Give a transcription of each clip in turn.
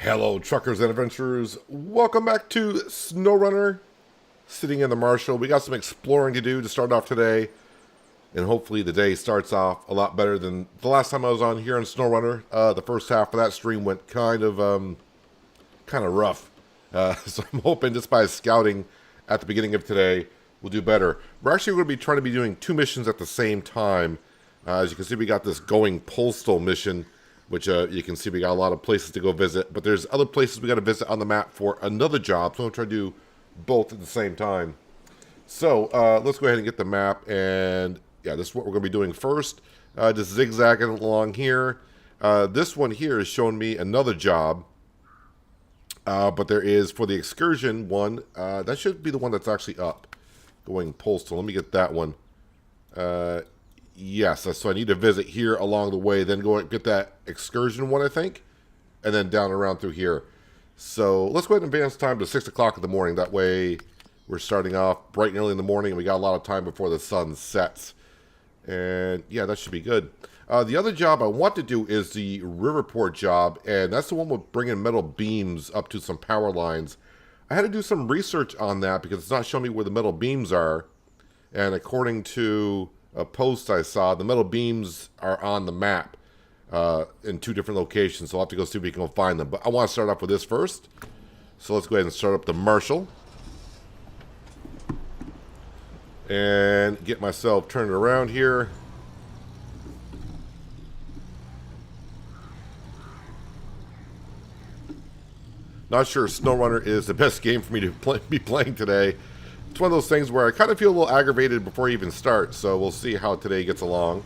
Hello, truckers and adventurers. Welcome back to SnowRunner. Sitting in the Marshall. We got some exploring to do to start off today. And hopefully the day starts off a lot better than the last time I was on here on SnowRunner. The first half of that stream went kind of rough. So I'm hoping just by scouting at the beginning of today, we'll do better. We're actually going to be trying to be doing two missions at the same time. As you can see, we got this Going Postal mission, which you can see we got a lot of places to go visit. But there's other places we got to visit on the map for another job. So I'm going to try to do both at the same time. So let's go ahead and get the map. And yeah, this is what we're going to be doing first. Just zigzagging along here. This one here is showing me another job. But there is, for the excursion one, that should be the one that's actually up. Going Postal. Let me get that one. Yes, so I need to visit here along the way, then go and get that excursion one, I think, and then down around through here. So let's go ahead and advance time to 6 o'clock in the morning. That way we're starting off bright and early in the morning, and we got a lot of time before the sun sets. And yeah, that should be good. The other job I want to do is the Riverport job, and that's the one with bringing metal beams up to some power lines. I had to do some research on that because it's not showing me where the metal beams are. And according to a post I saw, the metal beams are on the map in two different locations. So I'll have to go see if we can go find them. But I want to start off with this first. So let's go ahead and start up the Marshall. And get myself turned around here. Not sure SnowRunner is the best game for me to be playing today. It's one of those things where I kind of feel a little aggravated before I even start, so we'll see how today gets along.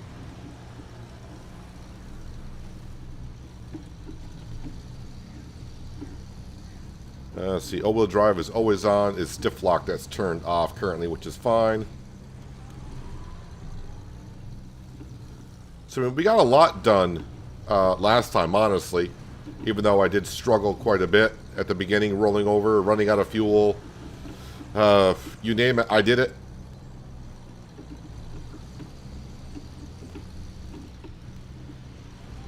Let's see, all-wheel drive is always on. It's stiff lock that's turned off currently, which is fine. So we got a lot done last time, honestly, even though I did struggle quite a bit at the beginning, rolling over, running out of fuel. You name it, I did it.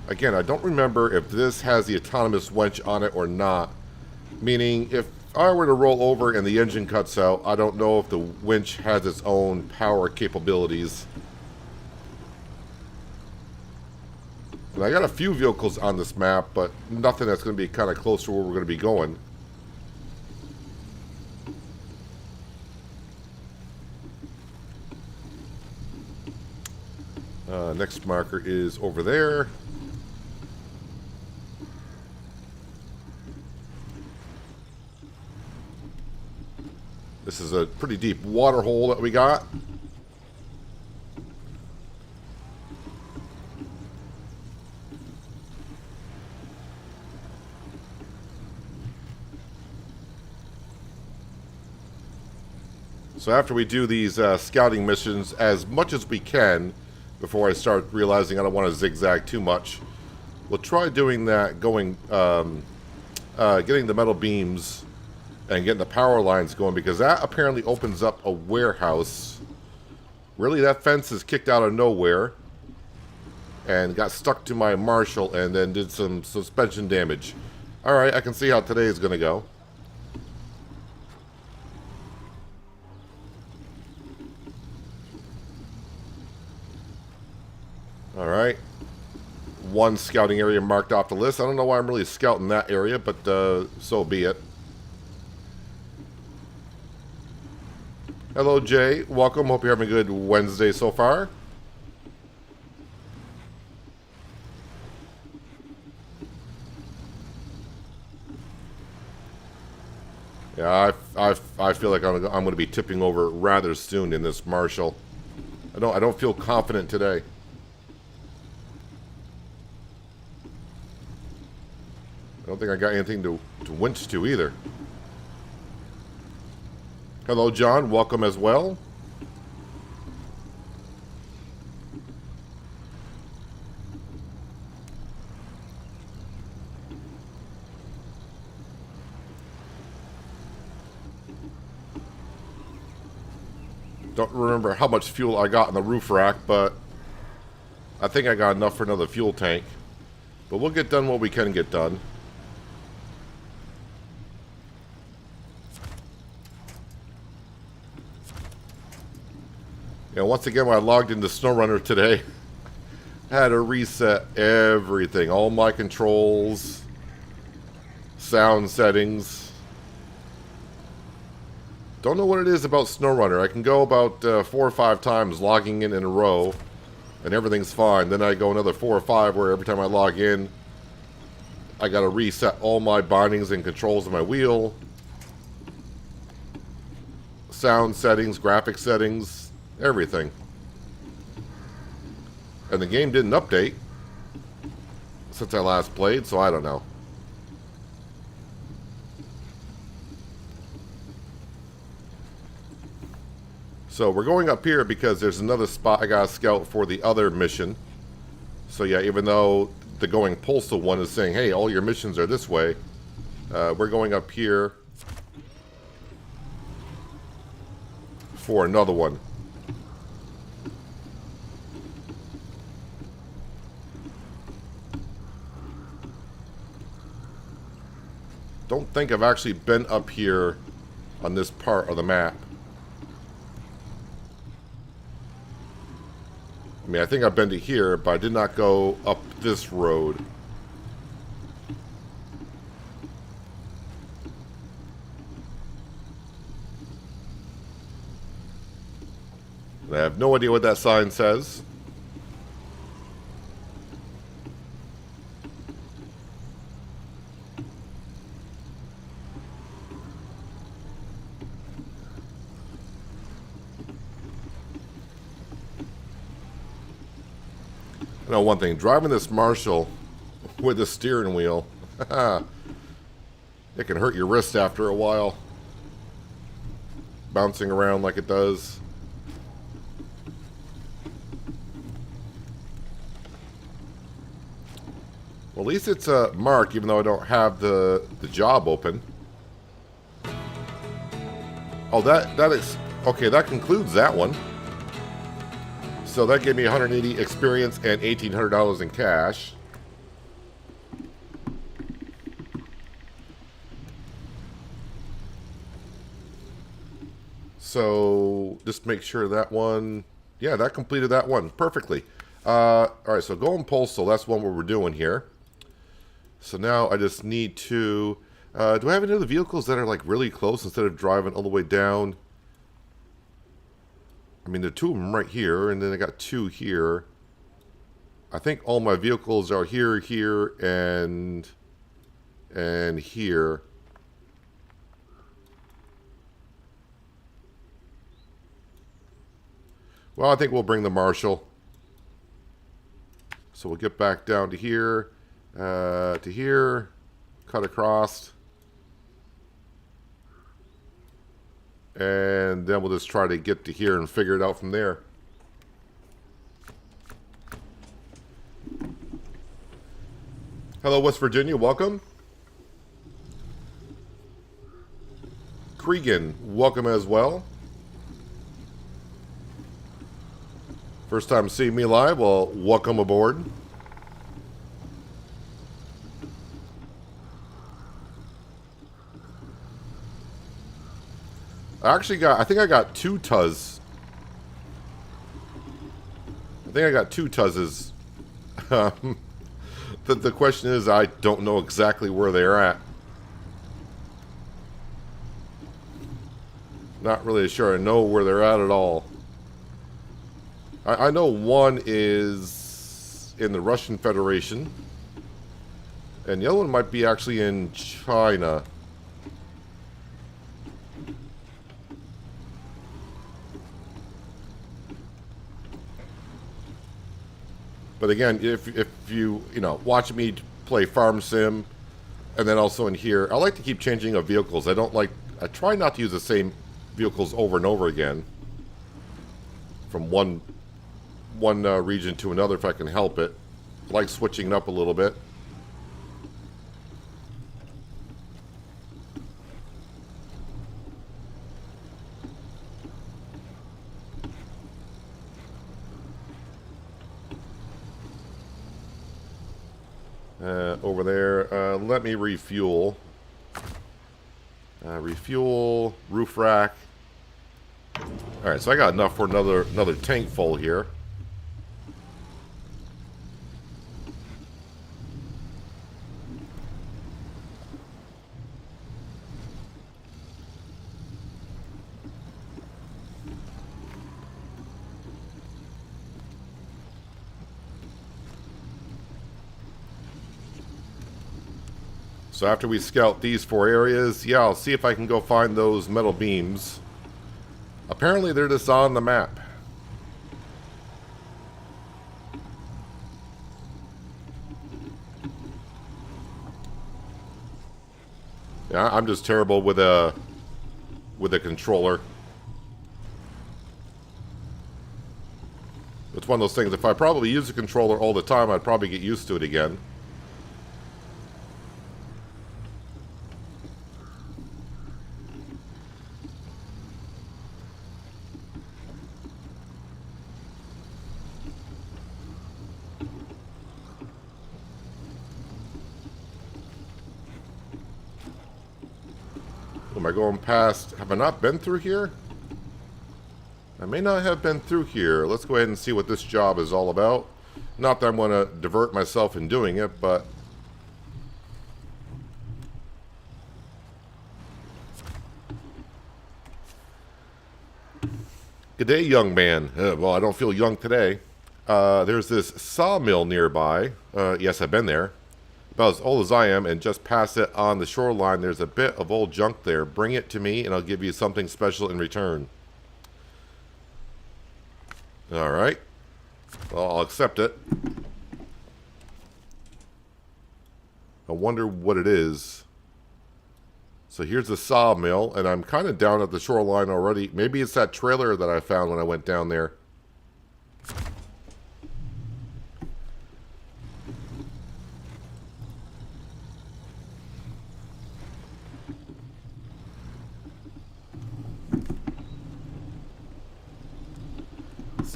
Again, I don't remember if this has the autonomous winch on it or not. Meaning, if I were to roll over and the engine cuts out, I don't know if the winch has its own power capabilities. And I got a few vehicles on this map, but nothing that's going to be kind of close to where we're going to be going. Next marker is over there. This is a pretty deep water hole that we got. So after we do these scouting missions as much as we can, before I start realizing I don't want to zigzag too much, we'll try doing that, getting the metal beams and getting the power lines going, because that apparently opens up a warehouse. Really, that fence is kicked out of nowhere and got stuck to my Marshall and then did some suspension damage. Alright, I can see how today is going to go. Alright, one scouting area marked off the list. I don't know why I'm really scouting that area, but so be it. Hello, Jay. Welcome. Hope you're having a good Wednesday so far. Yeah, I feel like I'm going to be tipping over rather soon in this Marshall. I don't feel confident today. I don't think I got anything to winch to either. Hello, John. Welcome as well. Don't remember how much fuel I got in the roof rack, but I think I got enough for another fuel tank. But we'll get done what we can get done. Once again, when I logged into SnowRunner today, I had to reset everything. All my controls, sound settings. Don't know what it is about SnowRunner. I can go about 4 or 5 times logging in a row, and everything's fine. Then I go another 4 or 5 where every time I log in, I gotta reset all my bindings and controls of my wheel. Sound settings, graphic settings, everything. And the game didn't update since I last played, so I don't know. So we're going up here because there's another spot I gotta scout for the other mission. So yeah, even though the going postal one is saying, hey, all your missions are this way, we're going up here for another one. Don't think I've actually been up here on this part of the map. I mean, I think I've been to here, but I did not go up this road. And I have no idea what that sign says. I know one thing, driving this Marshall with the steering wheel, it can hurt your wrist after a while. Bouncing around like it does. Well, at least it's marked, even though I don't have the job open. Oh, that is... Okay, that concludes that one. So that gave me 180 experience and $1,800 in cash. So just make sure that one... Yeah, that completed that one perfectly. Alright, so going postal, that's one what we're doing here. So now I just need to... do I have any other vehicles that are like really close instead of driving all the way down? I mean, there are 2 of them right here, and then I got 2 here. I think all my vehicles are here, here, and here. Well, I think we'll bring the Marshall. So we'll get back down to here, cut across. And then we'll just try to get to here and figure it out from there. Hello, West Virginia. Welcome. Cregan, welcome as well. First time seeing me live? Well, welcome aboard. I think I got 2 Tuz. I think I got 2 Tuzes. The question is, I don't know exactly where they're at. Not really sure I know where they're at all. I know one is in the Russian Federation. And the other one might be actually in China. But again, if you watch me play Farm Sim, and then also in here, I like to keep changing of vehicles. I try not to use the same vehicles over and over again from one region to another if I can help it. I like switching it up a little bit. Over there, let me refuel. Refuel, roof rack. Alright, so I got enough for another tank full here. So after we scout these 4 areas, yeah, I'll see if I can go find those metal beams. Apparently they're just on the map. Yeah, I'm just terrible with a controller. It's one of those things, if I probably use a controller all the time, I'd probably get used to it again. Am I going past? Have I not been through here? I may not have been through here. Let's go ahead and see what this job is all about. Not that I'm going to divert myself in doing it, but... Good day, young man. Well, I don't feel young today. There's this sawmill nearby. Yes, I've been there. About as old as I am, and just past it on the shoreline, there's a bit of old junk there. Bring it to me, and I'll give you something special in return. Alright. Well, I'll accept it. I wonder what it is. So here's the sawmill, and I'm kind of down at the shoreline already. Maybe it's that trailer that I found when I went down there.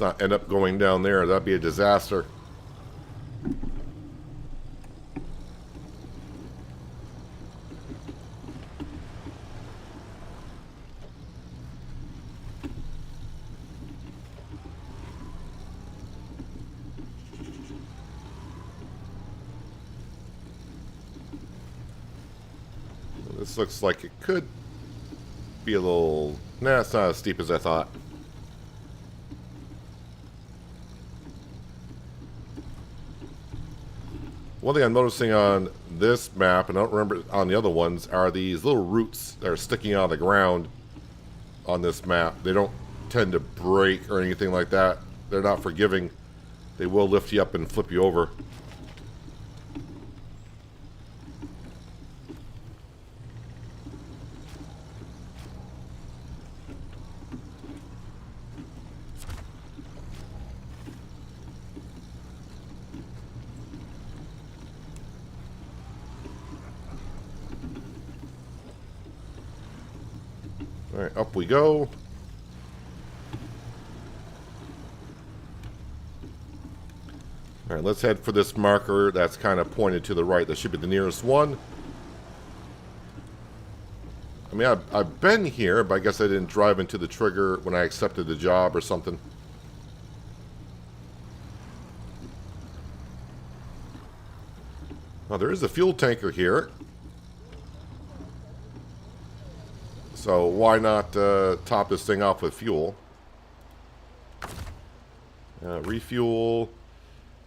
Let's not end up going down there. That'd be a disaster. This looks like it could be a little... Nah, it's not as steep as I thought. One thing I'm noticing on this map, and I don't remember on the other ones, are these little roots that are sticking out of the ground on this map. They don't tend to break or anything like that. They're not forgiving. They will lift you up and flip you over. Alright, up we go. Alright, let's head for this marker that's kind of pointed to the right. That should be the nearest one. I mean, I've been here, but I guess I didn't drive into the trigger when I accepted the job or something. Well, there is a fuel tanker here. So why not top this thing off with fuel? Refuel,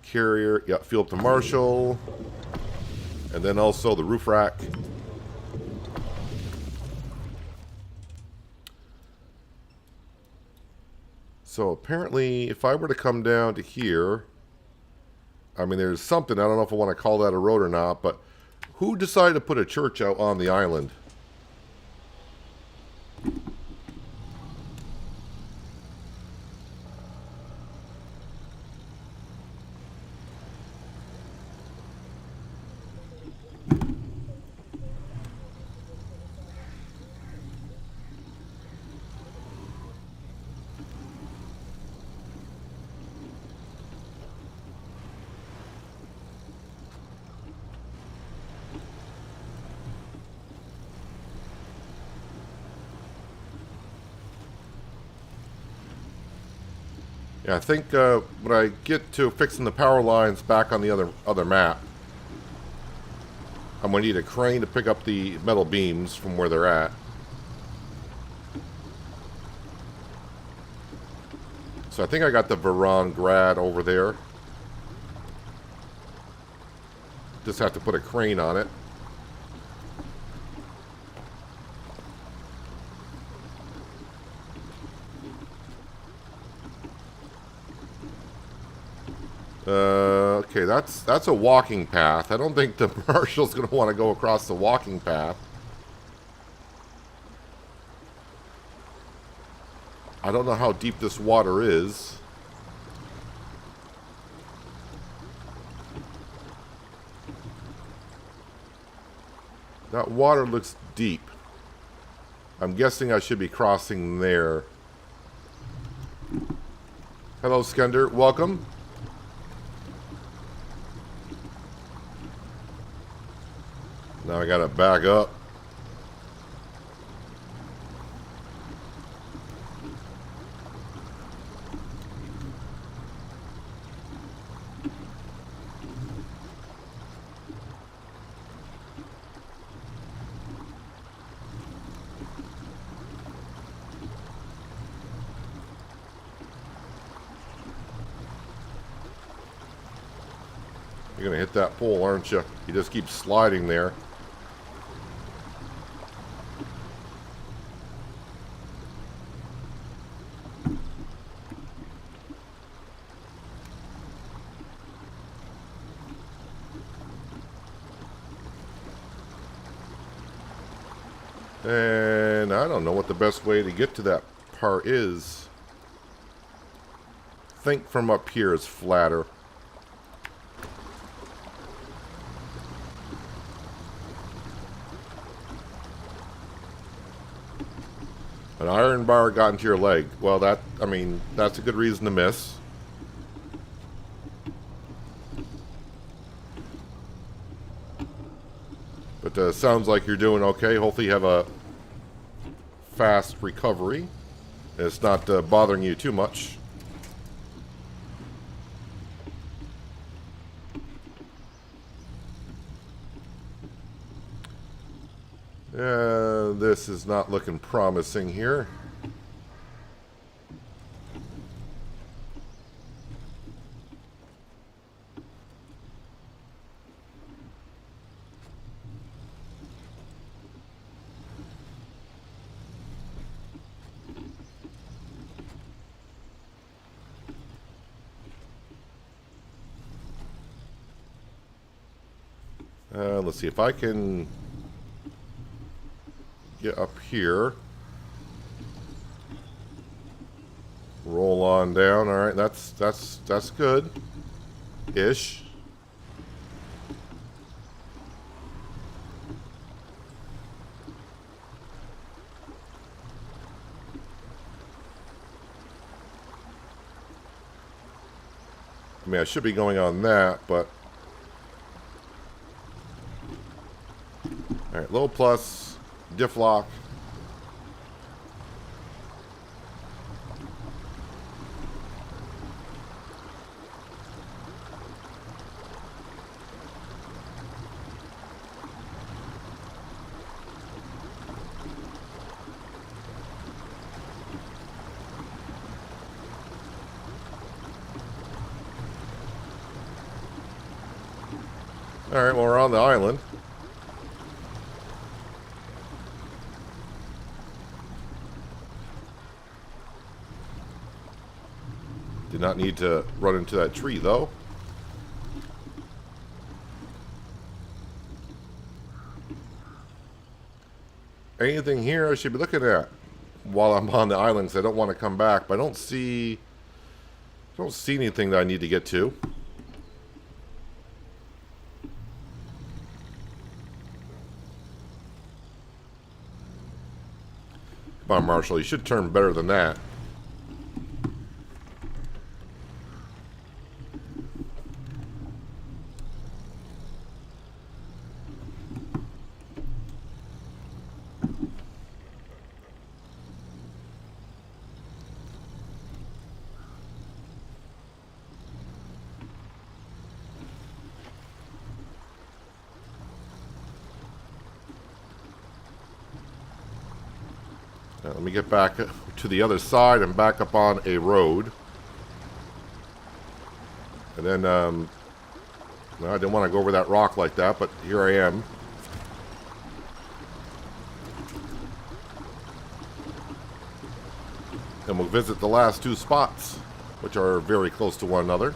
carrier, yeah, fuel up the Marshall, and then also the roof rack. So apparently, if I were to come down to here, I mean, there's something, I don't know if I want to call that a road or not, but who decided to put a church out on the island? Yeah, I think when I get to fixing the power lines back on the other map, I'm going to need a crane to pick up the metal beams from where they're at. So I think I got the Veron Grad over there. Just have to put a crane on it. Okay, that's a walking path. I don't think the marshal's going to want to go across the walking path. I don't know how deep this water is. That water looks deep. I'm guessing I should be crossing there. Hello, Skender. Welcome. Now I gotta back up. You're gonna hit that pole, aren't you? You just keep sliding there. And I don't know what the best way to get to that part is. I think from up here is flatter. An iron bar got into your leg. Well, that's a good reason to miss. But sounds like you're doing okay. Hopefully you have a fast recovery. It's not bothering you too much. This is not looking promising here. Let's see if I can get up here. Roll on down. All right, that's good. Ish. I mean, I should be going on that, but all right, low plus, diff lock. All right, well, we're on the island. Did not need to run into that tree, though. Anything here I should be looking at while I'm on the island, because I don't want to come back, but I don't see anything that I need to get to. Come on, Marshall, you should turn better than that. Let me get back to the other side and back up on a road. And then, well, I didn't want to go over that rock like that, but here I am. And we'll visit the last two spots, which are very close to one another.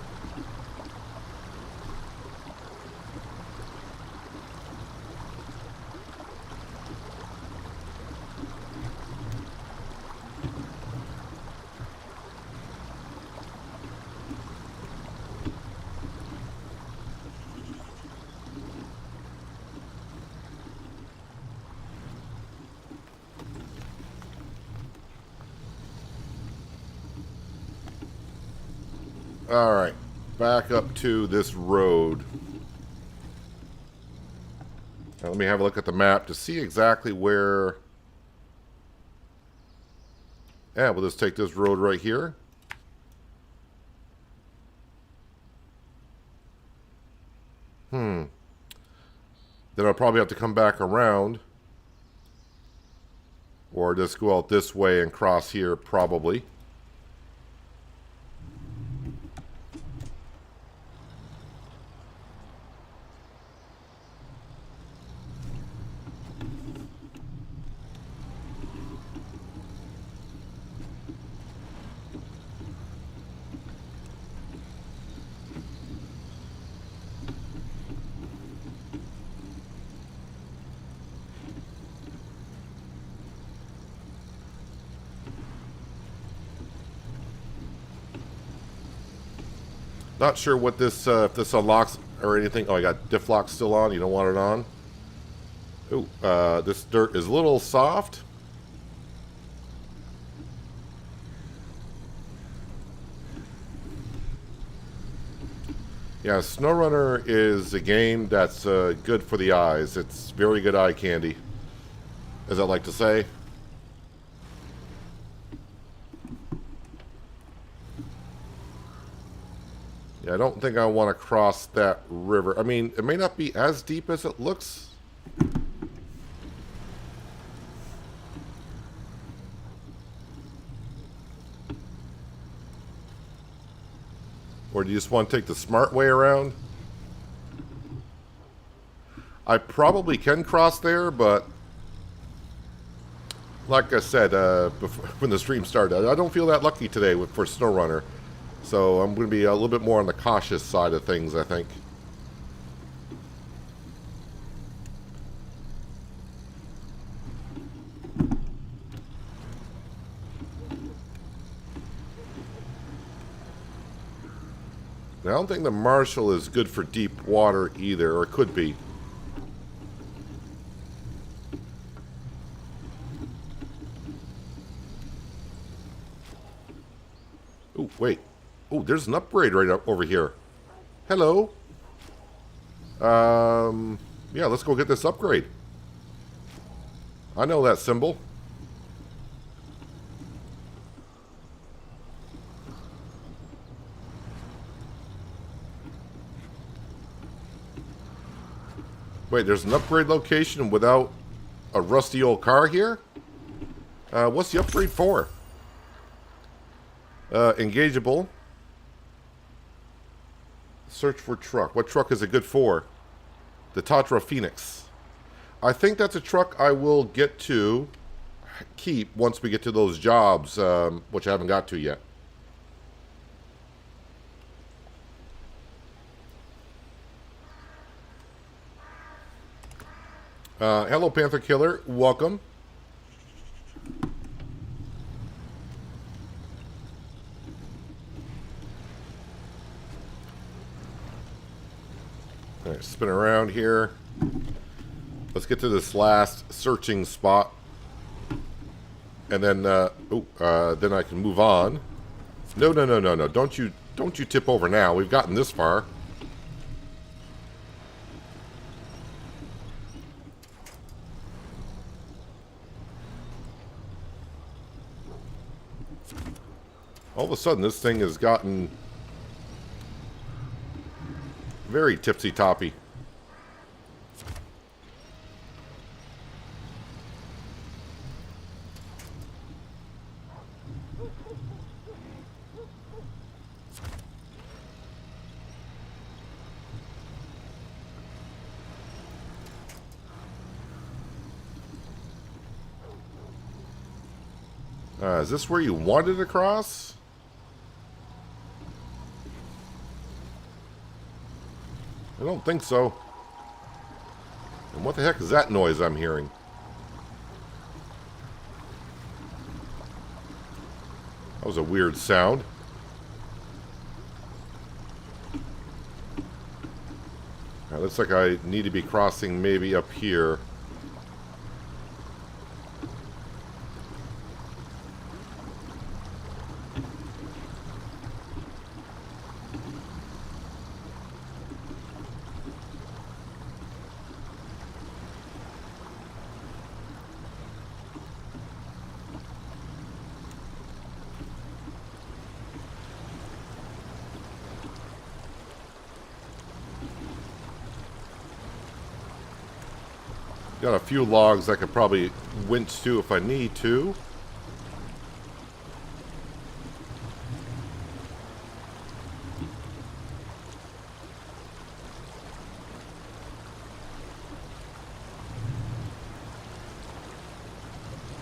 Alright, back up to this road. Now let me have a look at the map to see exactly where... Yeah, we'll just take this road right here. Then I'll probably have to come back around. Or just go out this way and cross here, probably. Not sure what this, if this unlocks or anything. Oh, I got diff lock still on. You don't want it on. Ooh, this dirt is a little soft. Yeah, SnowRunner is a game that's good for the eyes. It's very good eye candy, as I like to say. Yeah, I don't think I want to cross that river. I mean, it may not be as deep as it looks. Or do you just want to take the smart way around? I probably can cross there, but like I said before, when the stream started, I don't feel that lucky today for SnowRunner. So I'm going to be a little bit more on the cautious side of things, I think. Now, I don't think the Marshall is good for deep water either, or it could be. Oh, wait. Oh, there's an upgrade right up over here. Hello. Yeah, let's go get this upgrade. I know that symbol. Wait, there's an upgrade location without a rusty old car here? What's the upgrade for? Engageable. Search for truck. What truck is it good for? The Tatra Phoenix. I think that's a truck I will get to keep once we get to those jobs, which I haven't got to yet. Hello, Panther Killer. Welcome. All right, spin around here. Let's get to this last searching spot, and then then I can move on. No, no, no, no, no! Don't you tip over now. We've gotten this far. All of a sudden, this thing has gotten very tipsy-toppy. Is this where you wanted to cross? I don't think so. And what the heck is that noise I'm hearing? That was a weird sound. Alright, looks like I need to be crossing maybe up here. Got a few logs I could probably winch to if I need to.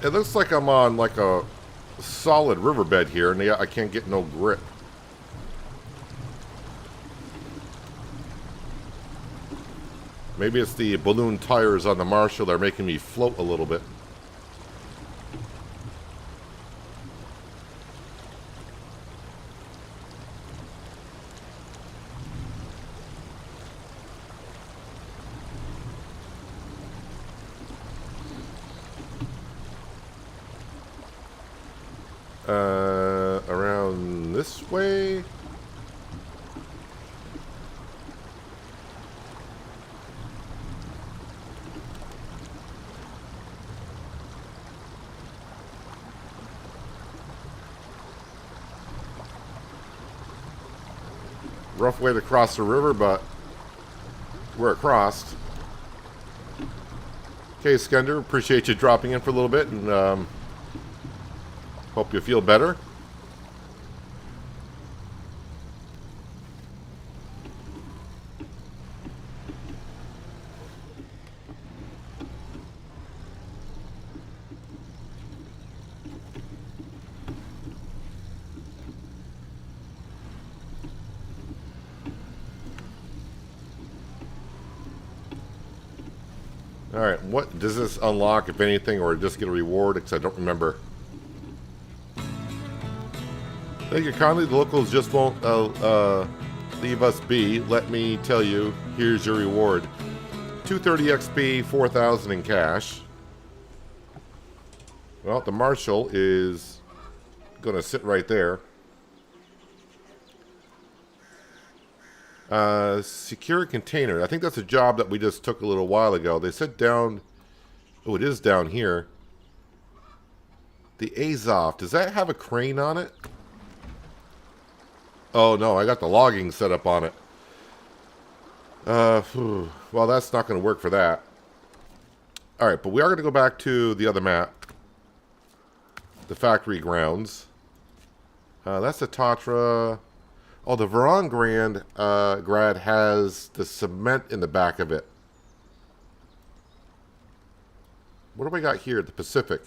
It looks like I'm on like a solid riverbed here, and I can't get no grip. Maybe it's the balloon tires on the Marshall that are making me float a little bit. Around this way? Rough way to cross the river, but we're across. Okay, Skender, appreciate you dropping in for a little bit, and hope you feel better. Alright, what does this unlock, if anything, or just get a reward? Because I don't remember. Thank you kindly. The locals just won't leave us be. Let me tell you, here's your reward. 230 XP, 4,000 in cash. Well, the Marshall is going to sit right there. Secure container. I think that's a job that we just took a little while ago. They said down... Oh, it is down here. The Azov. Does that have a crane on it? Oh, no. I got the logging set up on it. Well, that's not going to work for that. Alright, but we are going to go back to the other map. The factory grounds. That's the Tatra... Oh, the Veron Grad has the cement in the back of it. What do we got here? The Pacific.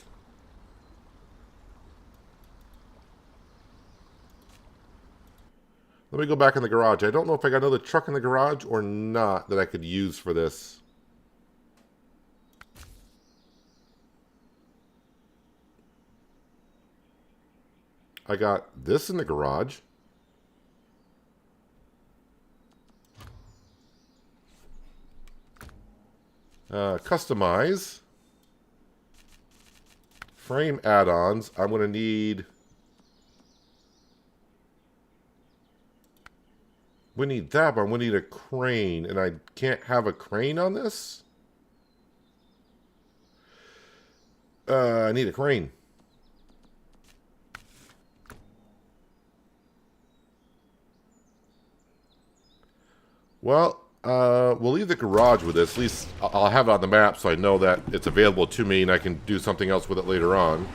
Let me go back in the garage. I don't know if I got another truck in the garage or not that I could use for this. I got this in the garage. Customize. Frame add-ons. I'm going to need... We need that, but we need a crane. And I can't have a crane on this? I need a crane. Well... we'll leave the garage with this. At least I'll have it on the map so I know that it's available to me and I can do something else with it later on.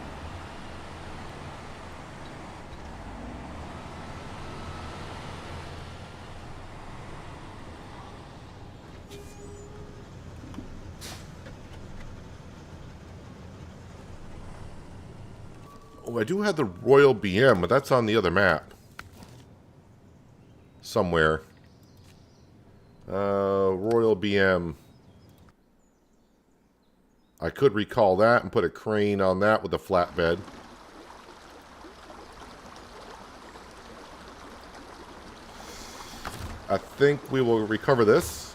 Oh, I do have the Royal BM, but that's on the other map. Somewhere. Royal BM. I could recall that and put a crane on that with a flatbed. I think we will recover this.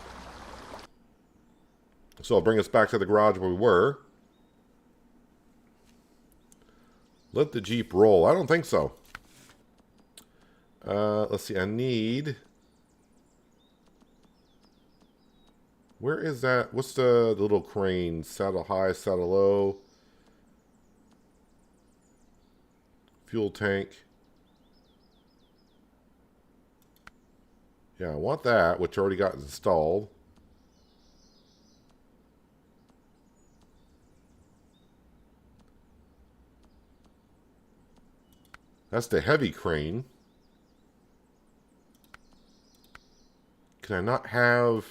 So I'll bring us back to the garage where we were. Let the Jeep roll. I don't think so. Let's see. I need... Where is that? What's the little crane? Saddle high, saddle low. Fuel tank. Yeah, I want that, which already got installed. That's the heavy crane. Can I not have...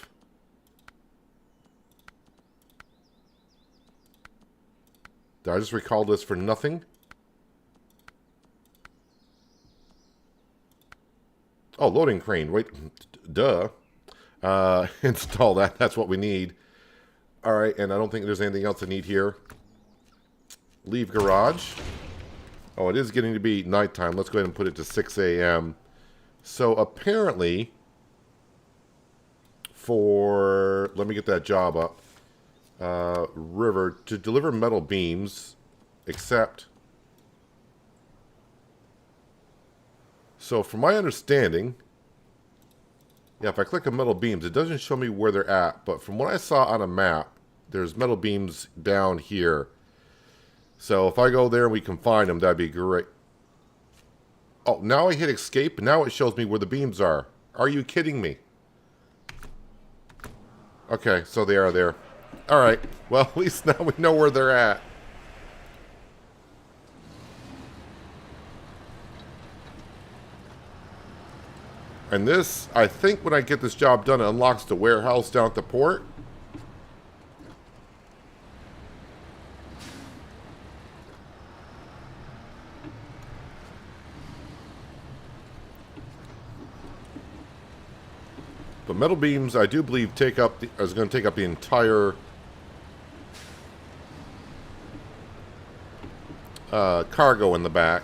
Did I just recall this for nothing? Oh, loading crane. Wait, duh. Install that. That's what we need. All right, and I don't think there's anything else I need here. Leave garage. Oh, it is getting to be nighttime. Let's go ahead and put it to 6 a.m. So apparently, for... Let me get that job up. River, to deliver metal beams, except... So from my understanding, yeah, if I click on metal beams, it doesn't show me where they're at, but from what I saw on a map, there's metal beams down here. So if I go there and we can find them, that'd be great. Oh, now I hit escape, and now it shows me where the beams are. Are you kidding me? Okay, so they are there. Alright, well, at least now we know where they're at. And this, I think when I get this job done, it unlocks the warehouse down at the port. But metal beams, I do believe, is going to take up the entire cargo in the back.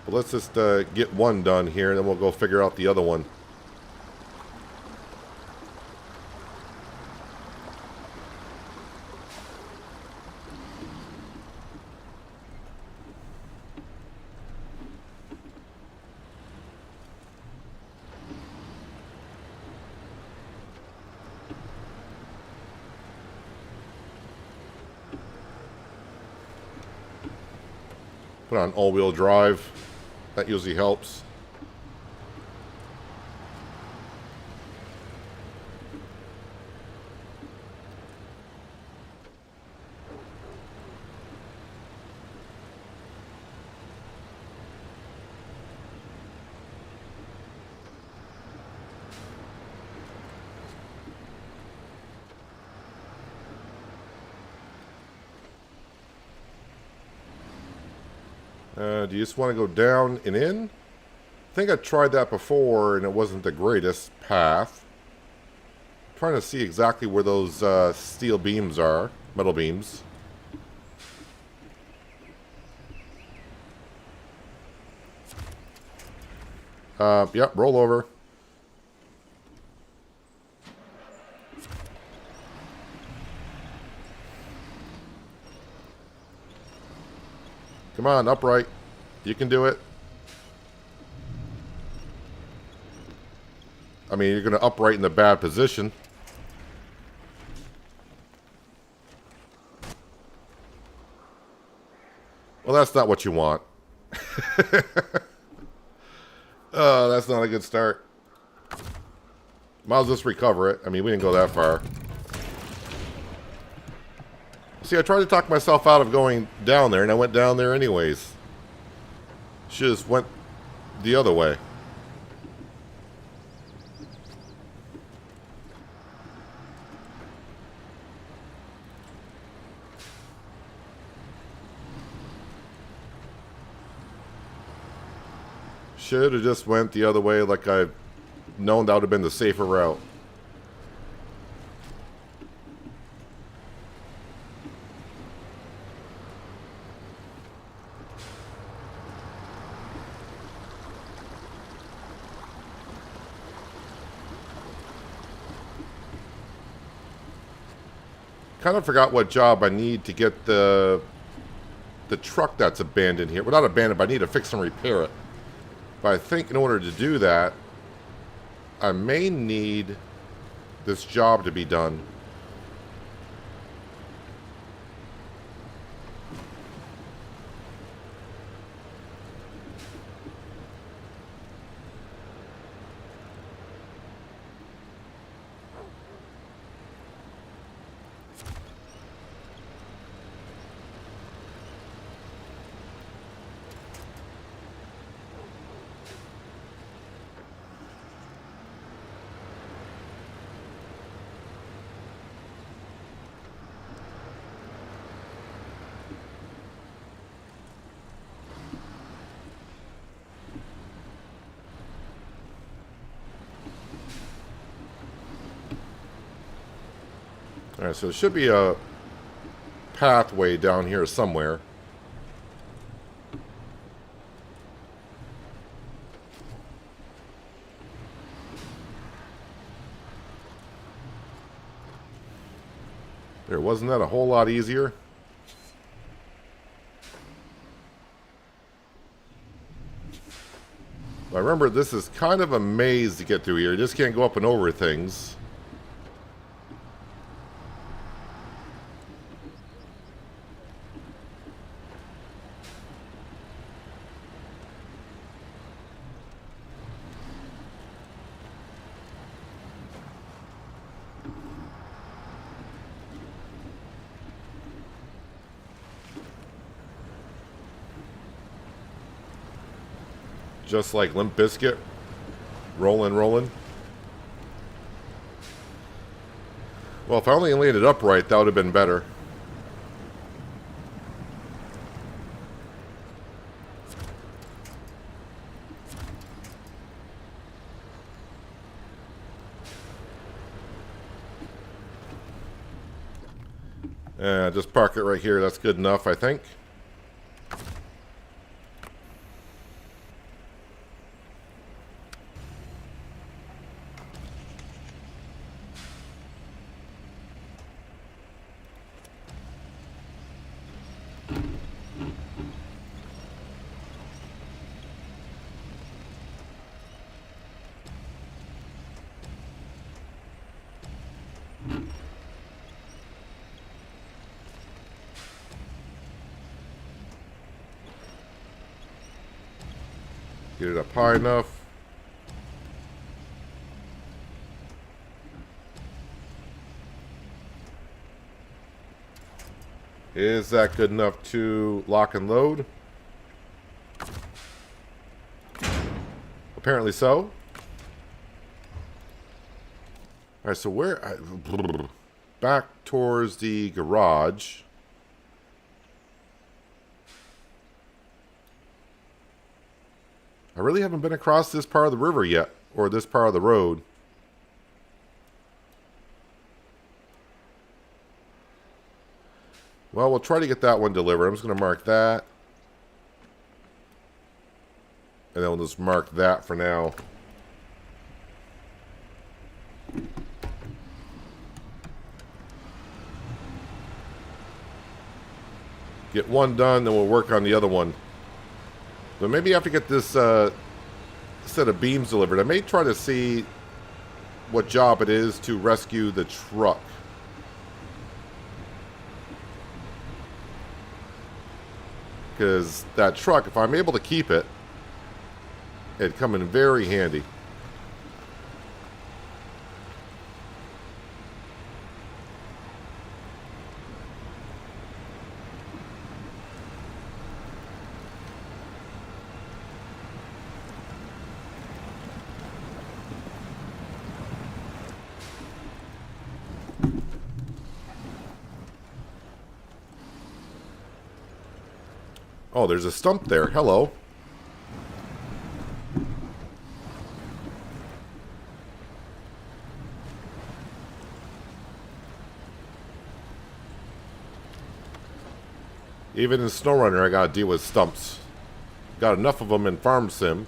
But let's just get one done here, and then we'll go figure out the other one. Put on all-wheel drive. That usually helps. Do you just want to go down and in? I think I tried that before and it wasn't the greatest path. I'm trying to see exactly where those steel beams are. Metal beams. Yep, roll over. Come on, upright. You can do it. I mean, you're going to upright in the bad position. Well, that's not what you want. Oh, that's not a good start. Might as well just recover it. I mean, we didn't go that far. See, I tried to talk myself out of going down there, and I went down there anyways. Should just went the other way. Should have just went the other way like I've known that would have been the safer route. Kind of forgot what job I need to get the truck that's abandoned here. Well, not abandoned, but I need to fix and repair it. But I think in order to do that, I may need this job to be done. Alright, so there should be a pathway down here somewhere. There, wasn't that a whole lot easier? I remember this is kind of a maze to get through here. You just can't go up and over things. Just like Limp Bizkit. Rolling, rolling. Well, if I only landed upright, that would have been better. Just park it right here. That's good enough, I think. Get it up high enough. Is that good enough to lock and load? Apparently so. Alright, so where... back towards the garage. I really haven't been across this part of the river yet, or this part of the road. Well, we'll try to get that one delivered. I'm just going to mark that. And then we'll just mark that for now. Get one done, then we'll work on the other one. But maybe after I get this set of beams delivered, I may try to see what job it is to rescue the truck. Because that truck, if I'm able to keep it, it'd come in very handy. Oh, there's a stump there. Hello. Even in SnowRunner, I gotta deal with stumps. Got enough of them in Farm Sim.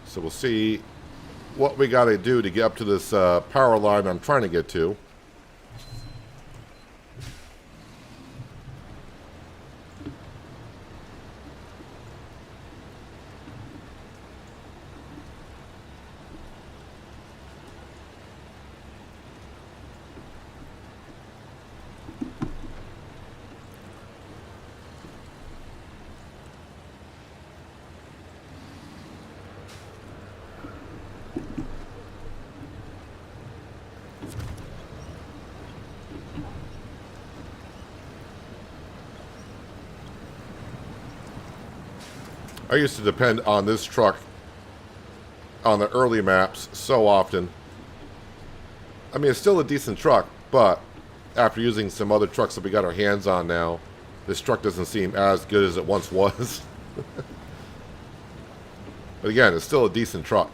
So we'll see what we got to do to get up to this power line I'm trying to get to. I used to depend on this truck on the early maps so often. I mean, it's still a decent truck, but after using some other trucks that we got our hands on now, this truck doesn't seem as good as it once was. But again, it's still a decent truck.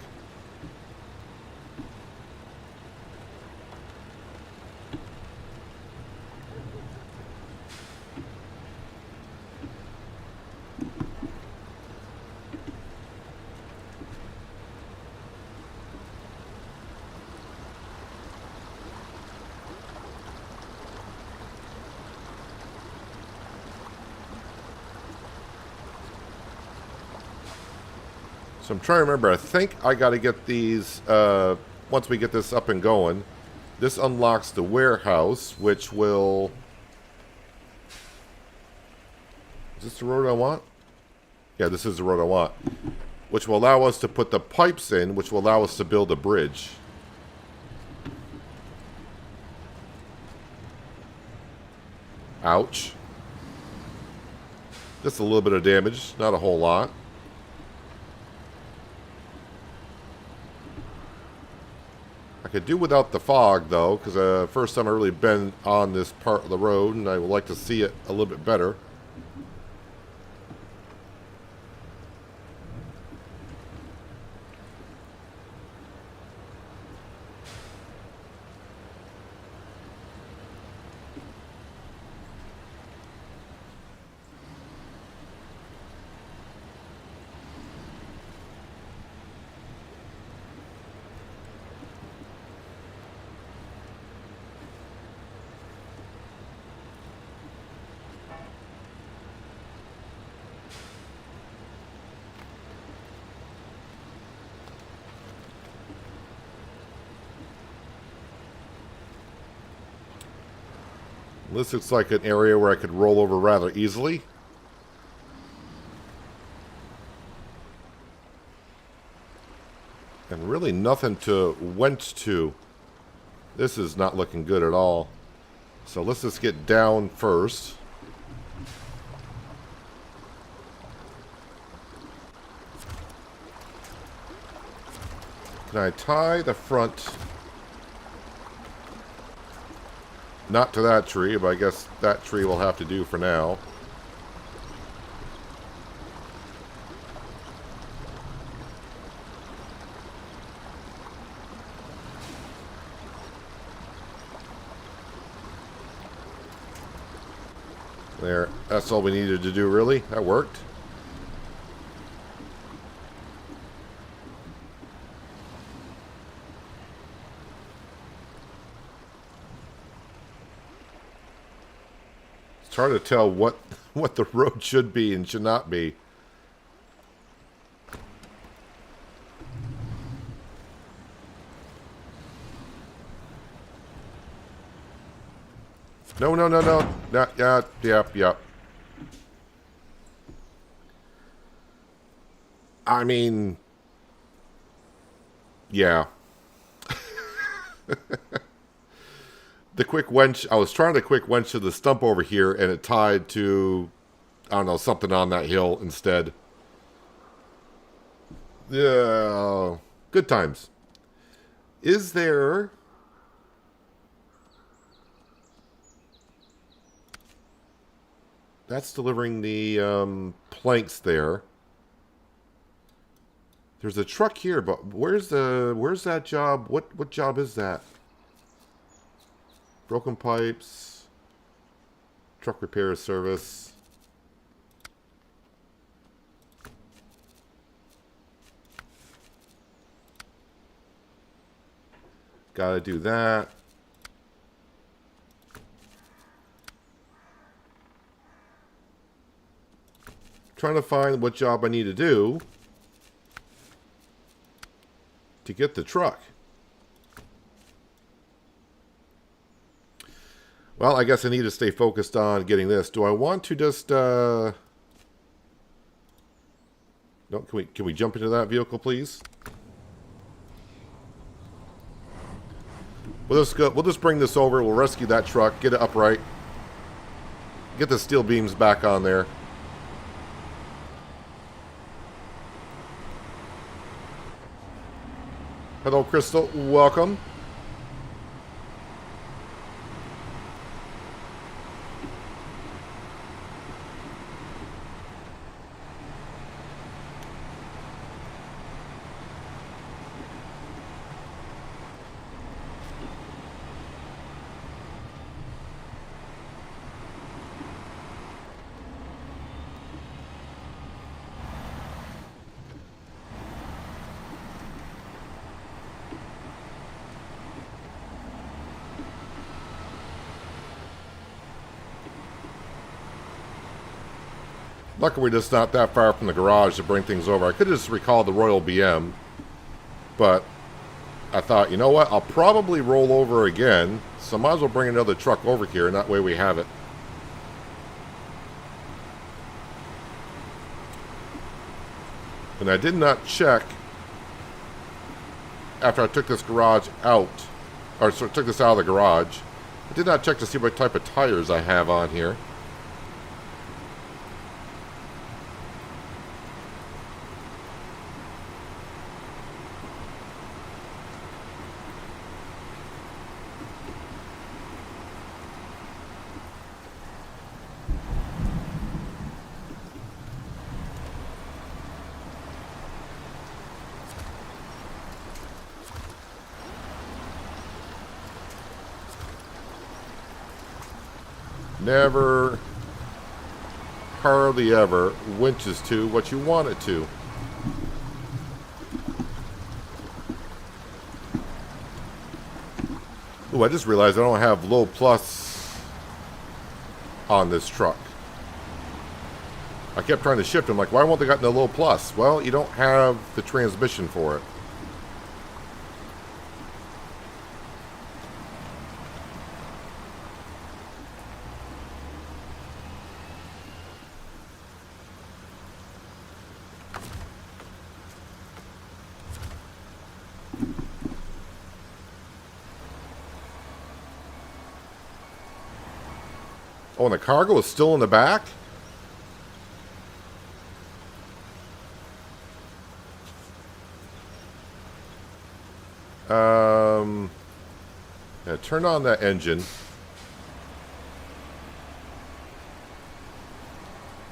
So I'm trying to remember. I think I got to get these, once we get this up and going, this unlocks the warehouse, which will... Is this the road I want? Yeah, this is the road I want. Which will allow us to put the pipes in, which will allow us to build a bridge. Ouch. Just a little bit of damage, not a whole lot. I could do without the fog, though, because first time I've really been on this part of the road, and I would like to see it a little bit better. This looks like an area where I could roll over rather easily. And really nothing to went to. This is not looking good at all. So let's just get down first. Can I tie the front... Not to that tree, but I guess that tree will have to do for now. There. That's all we needed to do, really. That worked. It's hard to tell what the road should be and should not be. No, no, no, no. Yep. I mean, yeah. the quick winch. I was trying to quick winch to the stump over here, and it tied to, I don't know, something on that hill instead. Yeah, good times. Is there... That's delivering the planks there. There's a truck here, but where's that job? What job is that? Broken pipes. Truck repair service. Gotta do that. Trying to find what job I need to do to get the truck. Well, I guess I need to stay focused on getting this. Do I want to just no, can we jump into that vehicle, please? We'll just bring this over, we'll rescue that truck, get it upright. Get the steel beams back on there. Hello, Crystal. Welcome. Luckily, we're just not that far from the garage to bring things over. I could have just recalled the Royal BM, but I thought, you know what? I'll probably roll over again, so I might as well bring another truck over here, and that way we have it. And I did not check after I took this garage out, or so took this out of the garage. I did not check to see what type of tires I have on here. Never, hardly ever, winches to what you want it to. Ooh, I just realized I don't have low plus on this truck. I kept trying to shift. I'm like, why won't they got no low plus? Well, you don't have the transmission for it. Oh, and the cargo is still in the back? Yeah, turn on that engine.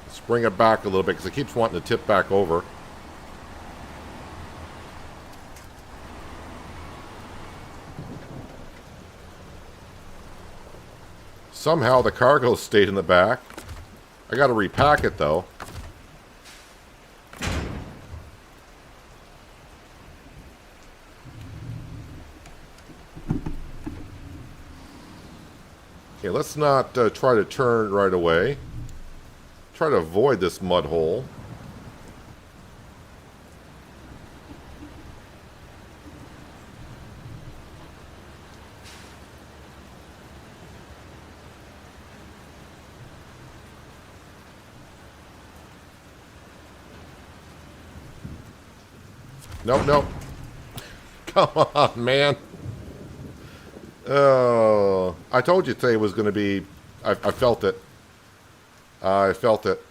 Let's bring it back a little bit because it keeps wanting to tip back over. Somehow the cargo stayed in the back. I got to repack it though. Okay, let's not try to turn right away. Try to avoid this mud hole. Nope, nope. Come on, man. Oh. I told you today was going to be... I felt it. I felt it.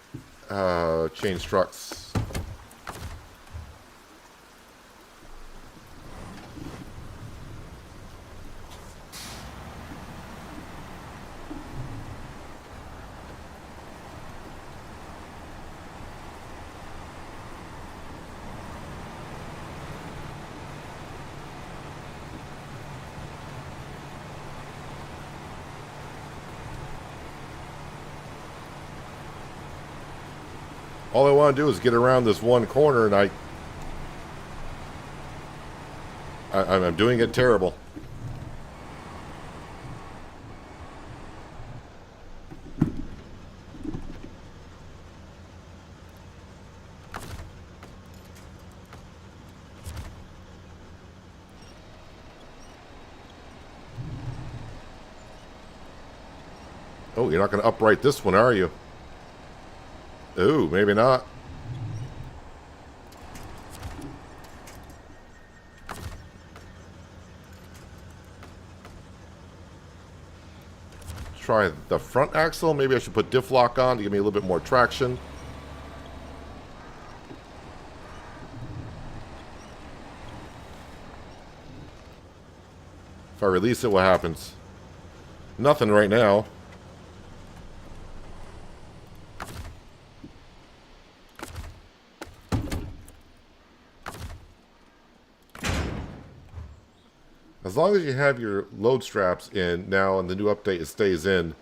Change trucks. All I want to do is get around this one corner, and I'm doing it terrible. Oh, you're not going to upright this one, are you? Ooh, maybe not. Try the front axle. Maybe I should put diff lock on to give me a little bit more traction. If I release it, what happens? Nothing right now. As long as you have your load straps in now and the new update, it stays in.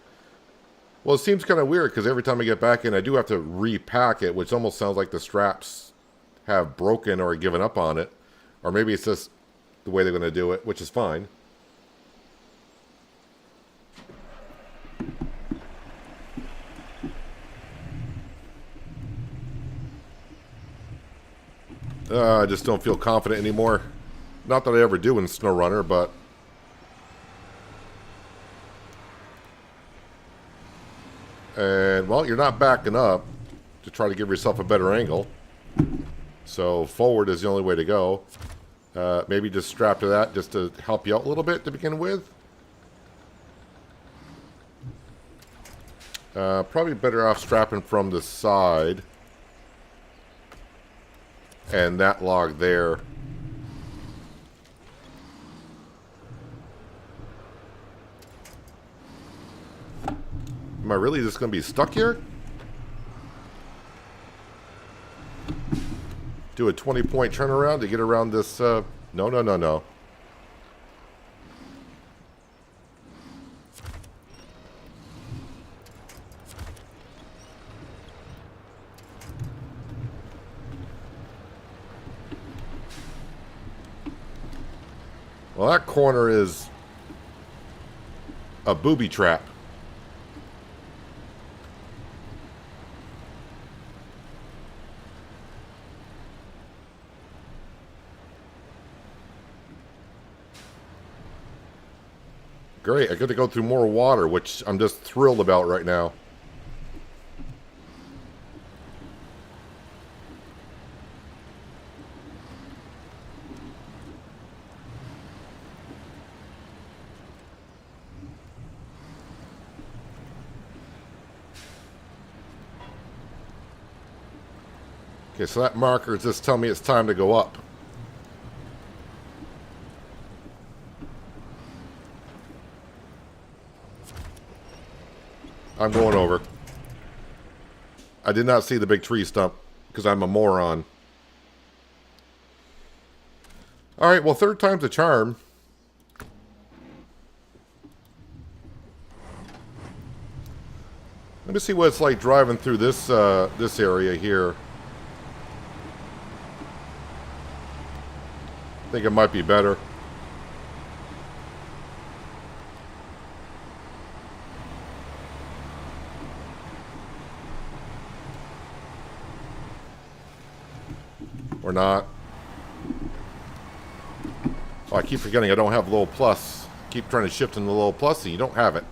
Well, it seems kind of weird because every time I get back in, I do have to repack it, which almost sounds like the straps have broken or given up on it. Or maybe it's just the way they're going to do it, which is fine. I just don't feel confident anymore. Not that I ever do in SnowRunner, but... And, well, you're not backing up to try to give yourself a better angle. So, forward is the only way to go. Maybe just strap to that just to help you out a little bit to begin with. Probably better off strapping from the side. And that log there. Am I really just going to be stuck here? Do a 20-point turnaround to get around this... No, no, no, no. Well, that corner is a booby trap. Great, I get to go through more water, which I'm just thrilled about right now. Okay, so that marker is just telling me it's time to go up. I'm going over. I did not see the big tree stump because I'm a moron. Alright, well, third time's a charm. Let me see what it's like driving through this this area here. I think it might be better. Or not. Oh, I keep forgetting I don't have low plus. Keep trying to shift in the low plus and you don't have it.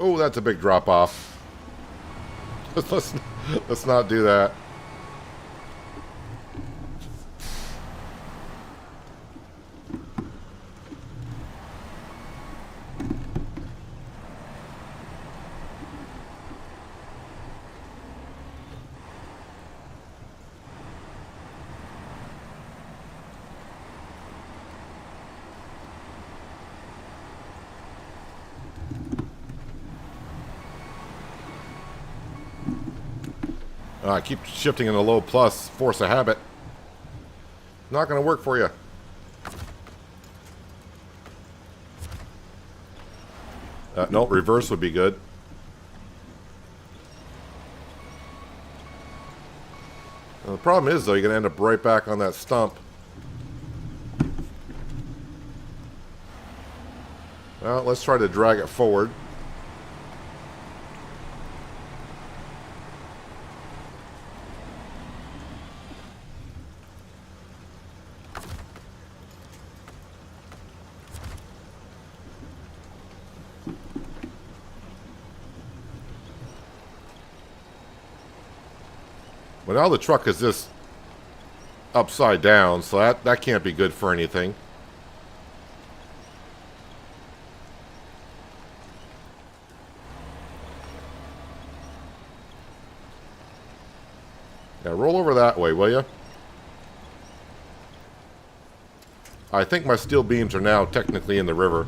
Oh, that's a big drop off. let's not do that. I keep shifting in a low plus, force a habit. Not going to work for you. No, reverse would be good. Now, the problem is, though, you're going to end up right back on that stump. Well, let's try to drag it forward. But now the truck is just upside down, so that can't be good for anything. Yeah, roll over that way, will you? I think my steel beams are now technically in the river.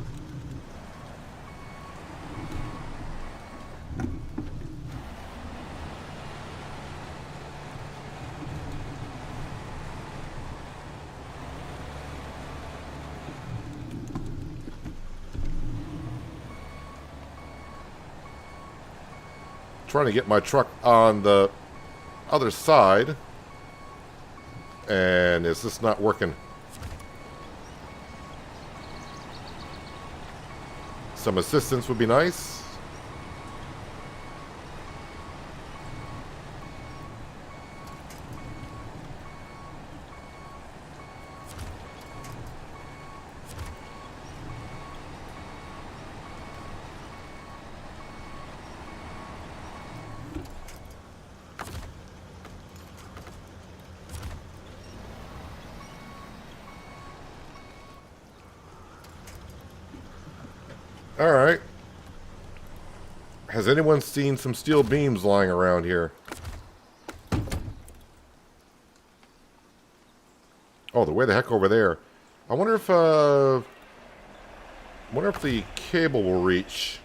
Trying to get my truck on the other side, and it's just not working. Some assistance would be nice. Alright. Has anyone seen some steel beams lying around here? Oh, they're way the heck over there. I wonder if the cable will reach.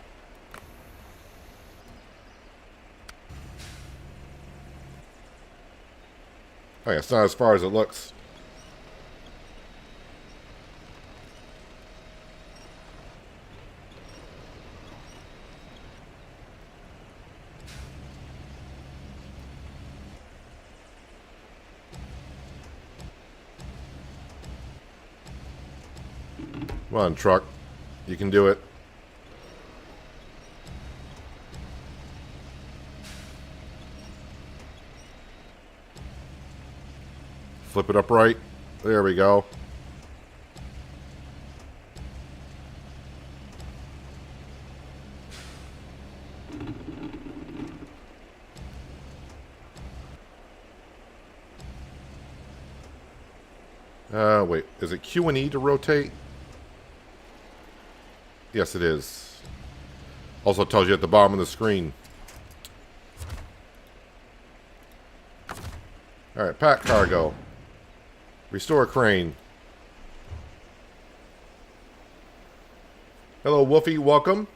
Oh yeah, it's not as far as it looks. Come on, truck. You can do it. Flip it upright. There we go. Wait. Is it Q and E to rotate? Yes, it is. Also tells you at the bottom of the screen. Alright, pack cargo. Restore crane. Hello, Wolfie. Welcome.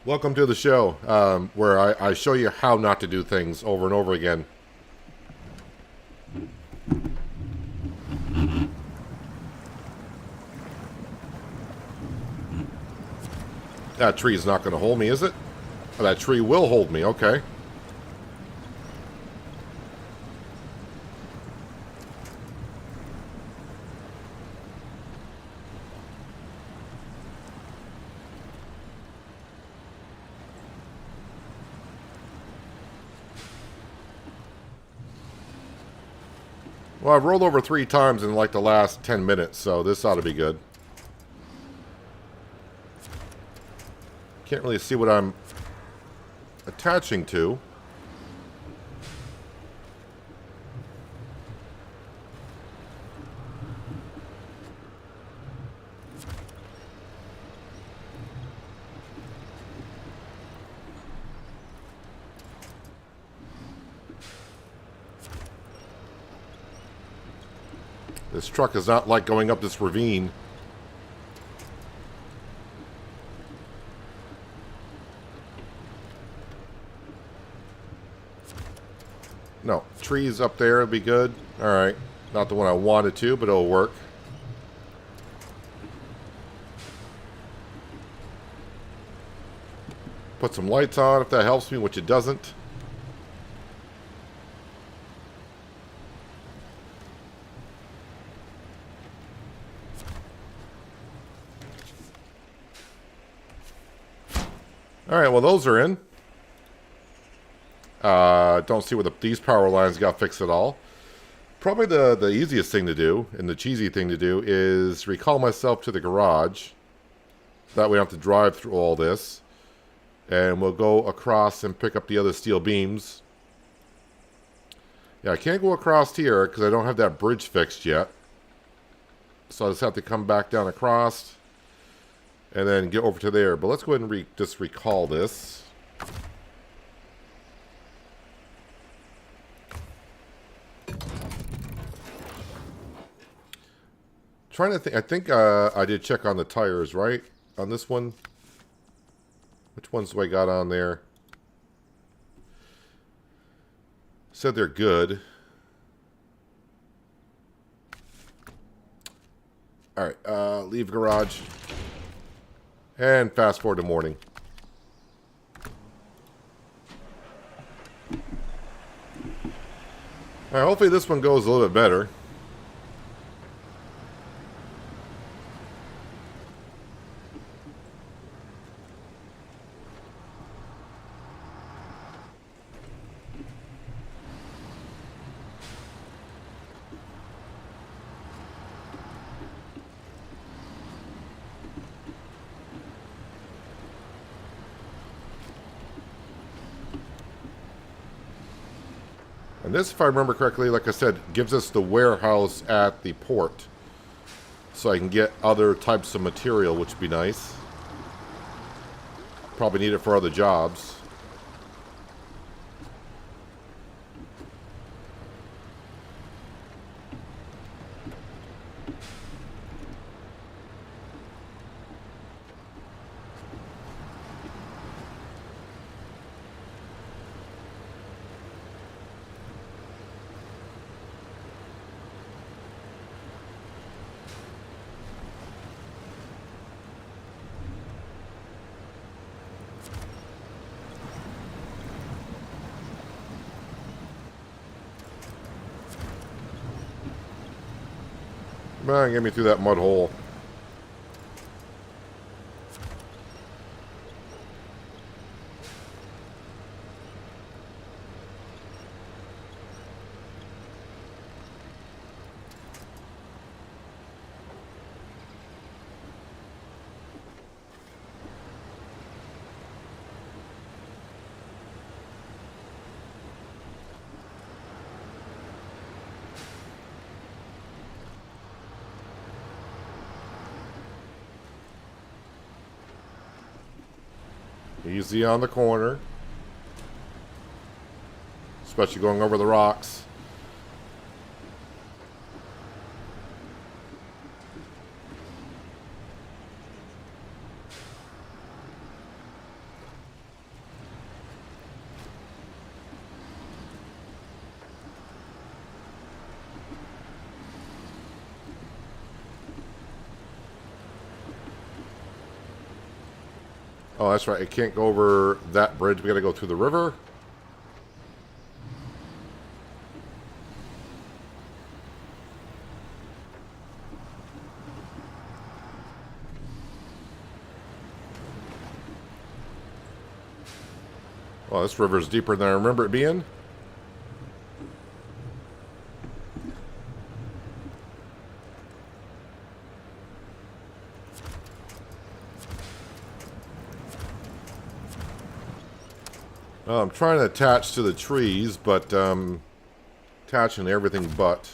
Welcome to the show, where I show you how not to do things over and over again. That tree's not going to hold me, is it? Oh, that tree will hold me, okay. Well, I've rolled over 3 times in like the last 10 minutes, so this ought to be good. can't really see what I'm attaching to. This truck is not like going up this ravine. No, trees up there would be good. Alright, not the one I wanted to, but it'll work. Put some lights on if that helps me, which it doesn't. Alright, well those are in. Don't see where these power lines got fixed at all. Probably the easiest thing to do, and the cheesy thing to do, is recall myself to the garage. That way I don't have to drive through all this. And we'll go across and pick up the other steel beams. Yeah, I can't go across here because I don't have that bridge fixed yet. So I just have to come back down across and then get over to there. But let's go ahead and just recall this. Trying to think. I think I did check on the tires, right? On this one. Which ones do I got on there? Said they're good. Alright, leave garage. And fast forward to morning. Alright, hopefully this one goes a little bit better. And this, if I remember correctly, like I said, gives us the warehouse at the port. So I can get other types of material, which would be nice. Probably need it for other jobs. Come on, get me through that mud hole. Easy on the corner. Especially going over the rocks. Oh, that's right. It can't go over that bridge. We gotta go through the river. Well, this river's deeper than I remember it being. I'm trying to attach to the trees, but attaching everything but.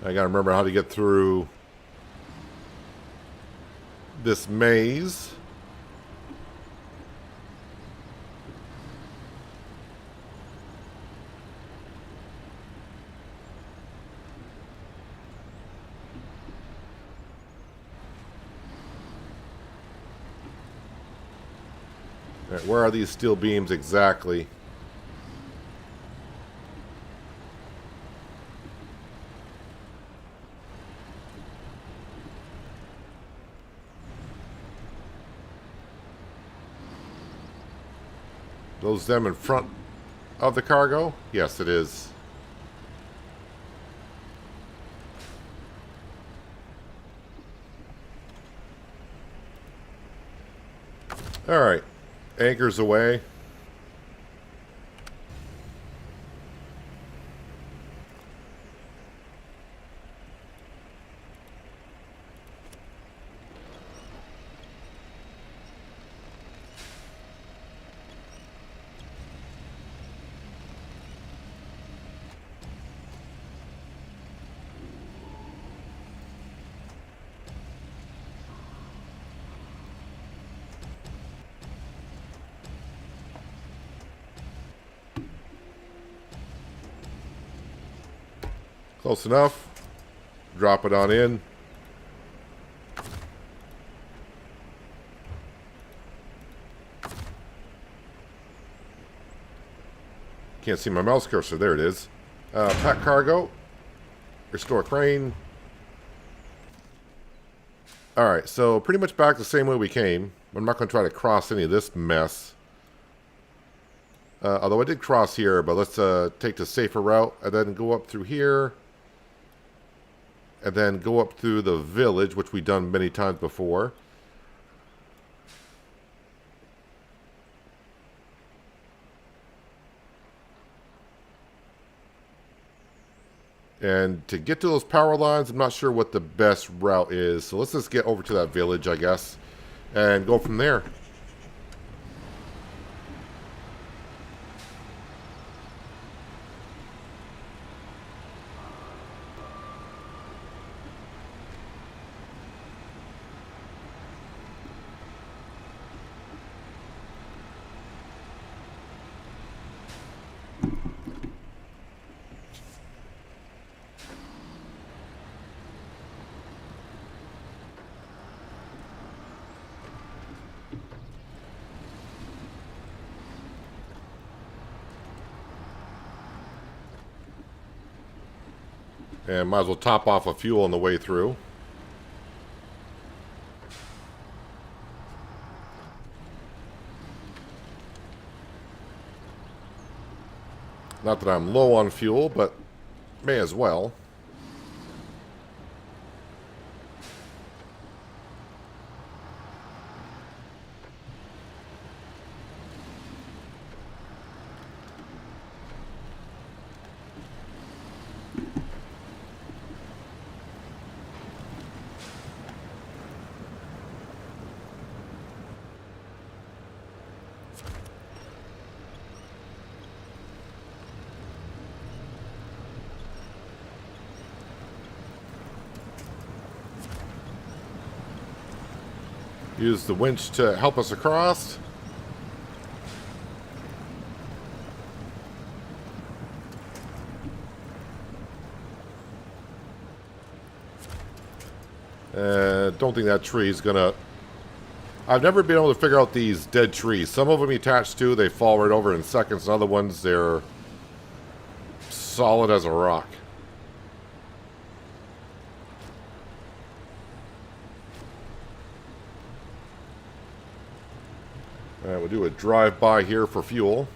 I gotta remember how to get through this maze. All right, where are these steel beams exactly? Those them in front of the cargo? Yes, it is. All right, anchors away. Close enough. Drop it on in. Can't see my mouse cursor. There it is. Pack cargo. Restore crane. Alright, so pretty much back the same way we came. I'm not going to try to cross any of this mess. Although I did cross here, but let's take the safer route and then go up through here. And then go up through the village, which we've done many times before. And to get to those power lines, I'm not sure what the best route is. So let's just get over to that village, I guess, and go from there. And might as well top off a fuel on the way through. Not that I'm low on fuel, but may as well. Use the winch to help us across. Don't think that tree is gonna... I've never been able to figure out these dead trees. Some of them you attach to, they fall right over in seconds. And other ones, they're solid as a rock. Alright, we'll do a drive-by here for fuel.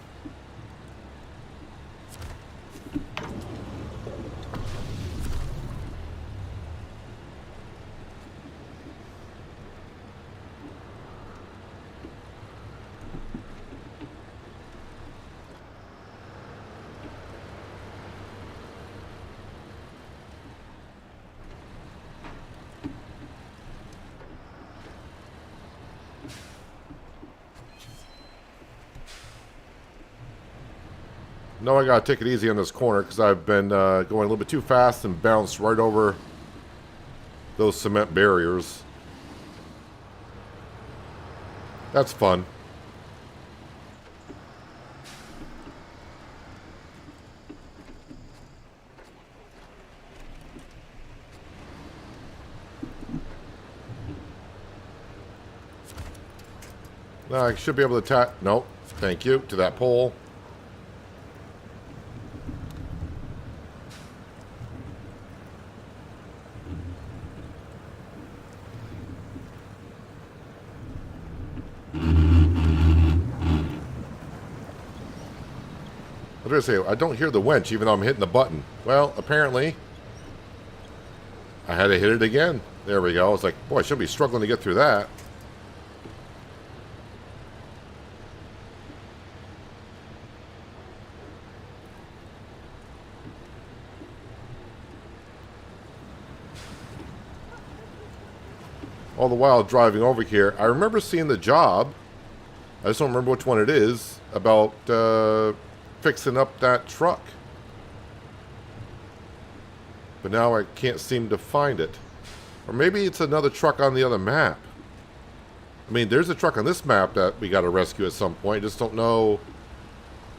No, I gotta take it easy on this corner because I've been going a little bit too fast and bounced right over those cement barriers. That's fun. I should be able to tap. Nope. Thank you. To that pole. I was going to say, I don't hear the winch even though I'm hitting the button. Well, apparently, I had to hit it again. There we go. I was like, boy, I should be struggling to get through that. All the while driving over here, I remember seeing the job. I just don't remember which one it is about fixing up that truck. But now I can't seem to find it. Or maybe it's another truck on the other map. I mean, there's a truck on this map that we got to rescue at some point. Just don't know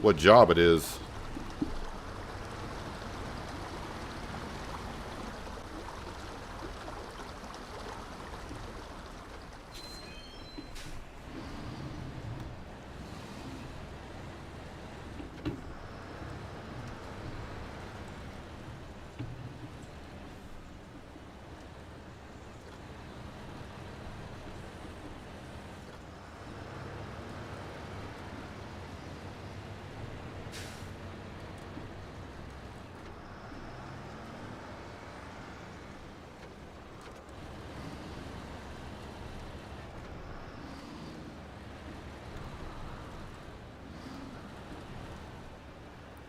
what job it is.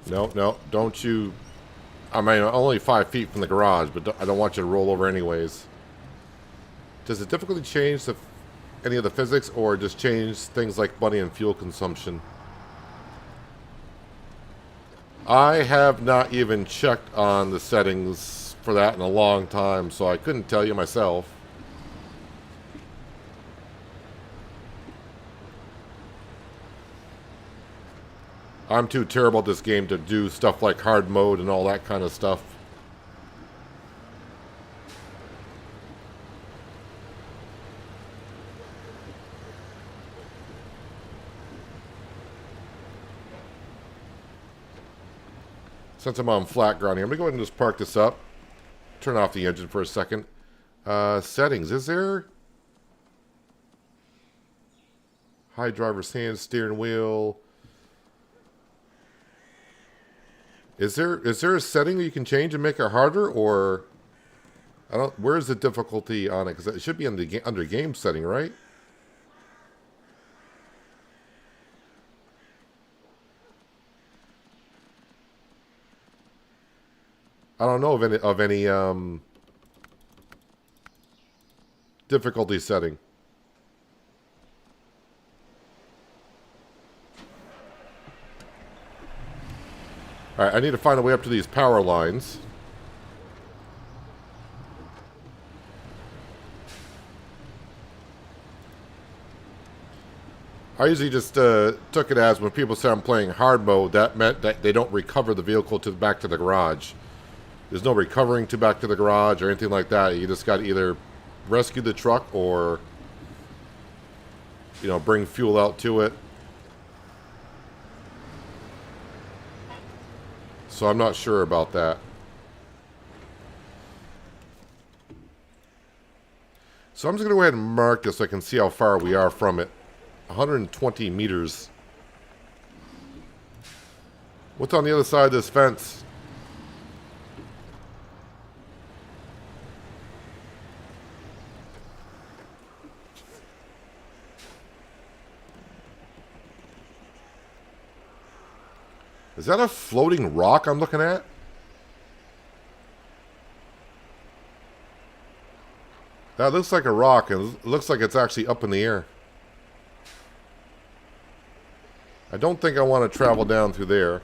No, no, don't you... I mean, I'm only 5 feet from the garage, but I don't want you to roll over anyways. Does the difficulty change any of the physics, or just change things like money and fuel consumption? I have not even checked on the settings for that in a long time, so I couldn't tell you myself. I'm too terrible at this game to do stuff like hard mode and all that kind of stuff. Since I'm on flat ground here, I'm going to go ahead and just park this up. Turn off the engine for a second. Settings, is there? High driver's hand, steering wheel. Is there a setting that you can change and make it harder, or I don't? Where's the difficulty on it? Because it should be under game setting, right? I don't know of any difficulty setting. Alright, I need to find a way up to these power lines. I usually just took it as when people say I'm playing hard mode, that meant that they don't recover the vehicle back to the garage. There's no recovering back to the garage or anything like that. You just got to either rescue the truck or, you know, bring fuel out to it. So I'm not sure about that. So I'm just going to go ahead and mark this so I can see how far we are from it. 120 meters. What's on the other side of this fence? Is that a floating rock I'm looking at? That looks like a rock, and it looks like it's actually up in the air. I don't think I want to travel down through there.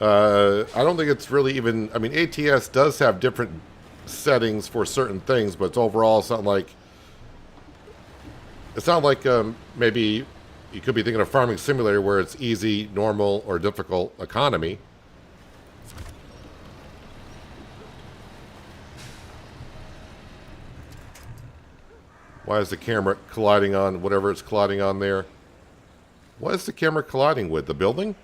I don't think it's really even. I mean, ATS does have different settings for certain things, but overall, it's not like maybe you could be thinking of Farming Simulator where it's easy, normal, or difficult economy. Why is the camera colliding on whatever it's colliding on there? What is the camera colliding with? The building?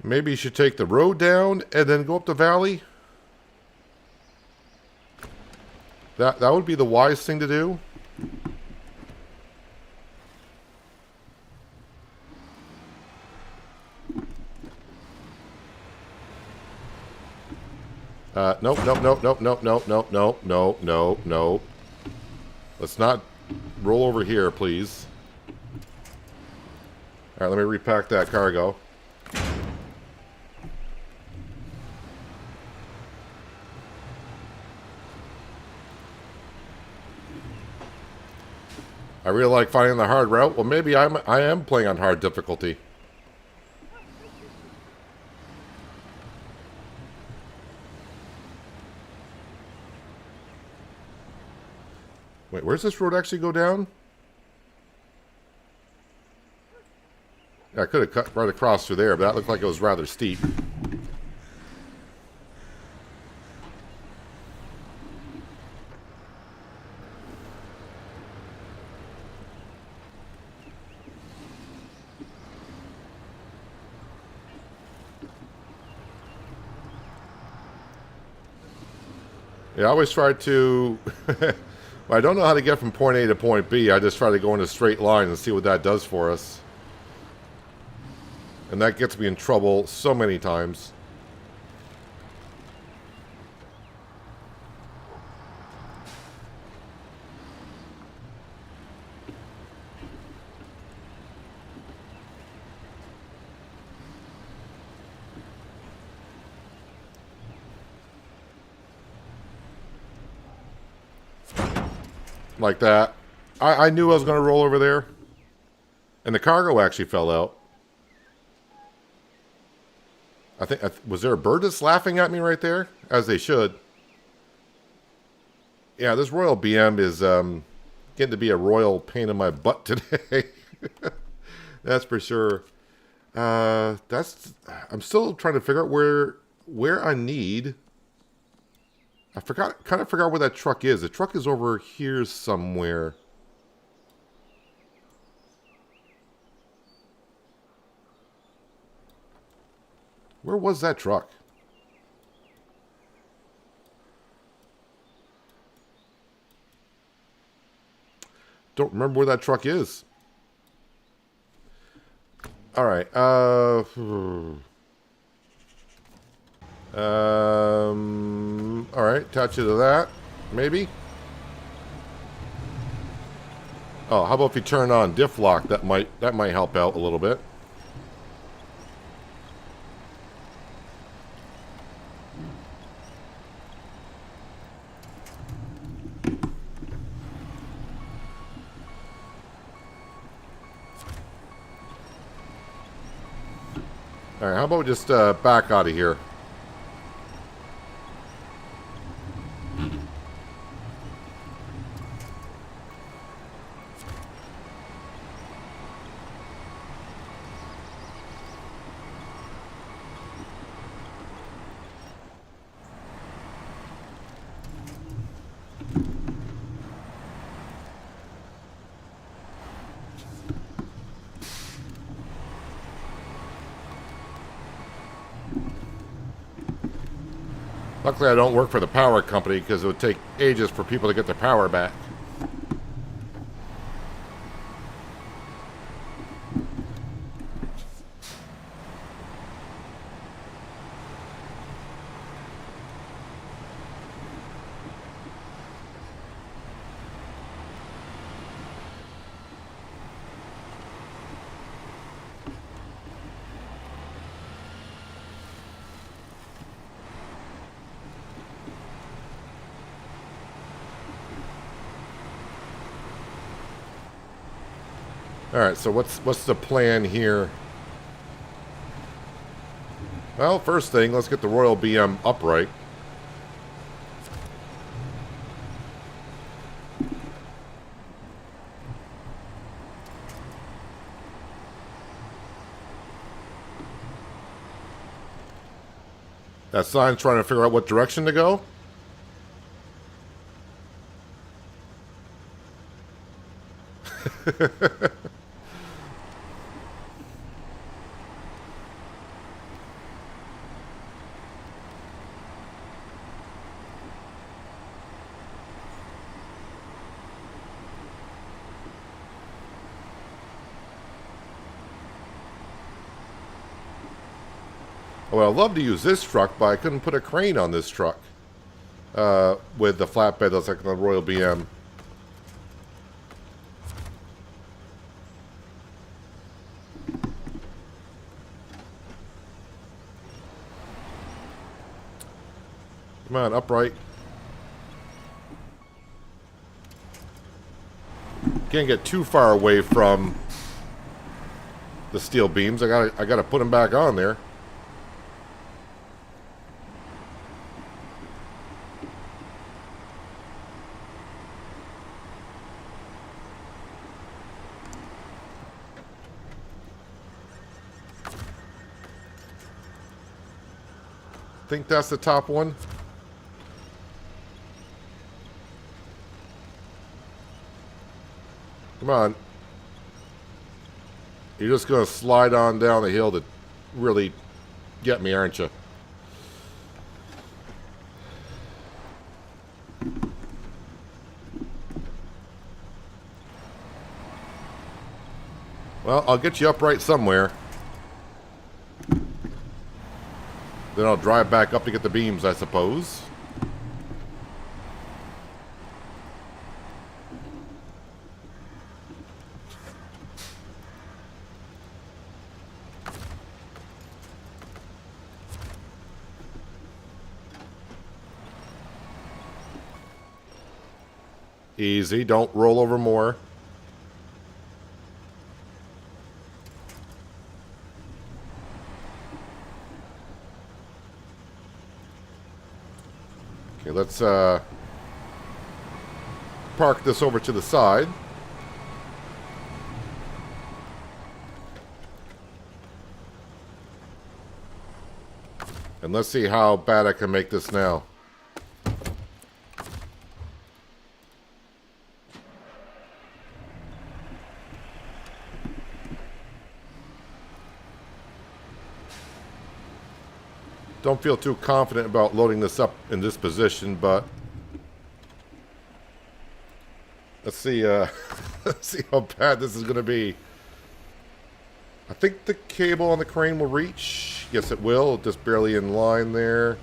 Maybe you should take the road down and then go up the valley. That would be the wise thing to do. Nope. Let's not roll over here, please. All right, let me repack that cargo. I really like finding the hard route. Well, maybe I am playing on hard difficulty. Wait, where's this road actually go down? Yeah, I could have cut right across through there, but that looked like it was rather steep. Yeah, I always try to... Well, I don't know how to get from point A to point B. I just try to go in a straight line and see what that does for us. And that gets me in trouble so many times. Like that. I knew I was going to roll over there. And the cargo actually fell out. I think, was there a bird that's laughing at me right there? As they should. Yeah, this Royal BM is getting to be a royal pain in my butt today. That's for sure. I'm still trying to figure out where I need... I kind of forgot where that truck is. The truck is over here somewhere. Where was that truck? Don't remember where that truck is. All right. All right, attach it to that, maybe. Oh, how about if you turn on diff lock? That might help out a little bit. All right, how about we just back out of here? Luckily, I don't work for the power company because it would take ages for people to get their power back. All right, so what's the plan here? Well, first thing, let's get the Royal BM upright. That sign's trying to figure out what direction to go. Well, I'd love to use this truck, but I couldn't put a crane on this truck with the flatbed that's like the Royal BM. Come on, upright. Can't get too far away from the steel beams. I gotta put them back on there. Think that's the top one. Come on. You're just going to slide on down the hill to really get me, aren't you? Well, I'll get you upright somewhere. Then I'll drive back up to get the beams, I suppose. Easy, don't roll over more. Okay, let's park this over to the side. And let's see how bad I can make this now. Don't feel too confident about loading this up in this position, but let's see let's see how bad this is going to be. I think the cable on the crane will reach. Yes, it will. Just barely in line there.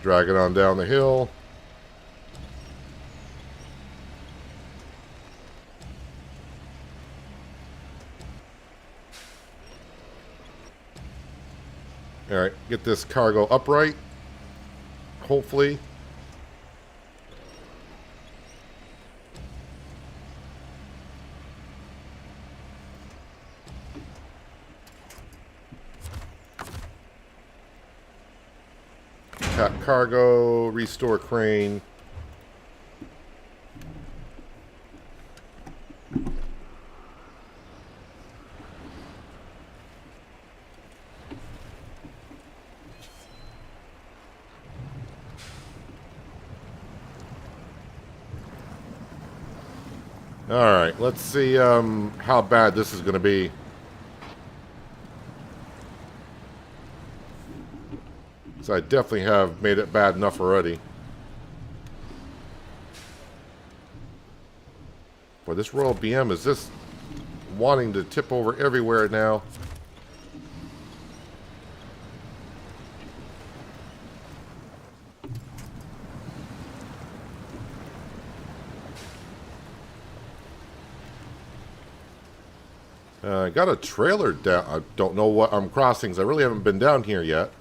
Drag it on down the hill. All right, get this cargo upright, hopefully. Cut cargo, restore crane. Alright, let's see how bad this is going to be. So I definitely have made it bad enough already. Boy, this Royal BM is just wanting to tip over everywhere now. I got a trailer down. I don't know what I'm crossing, 'cause I really haven't been down here yet.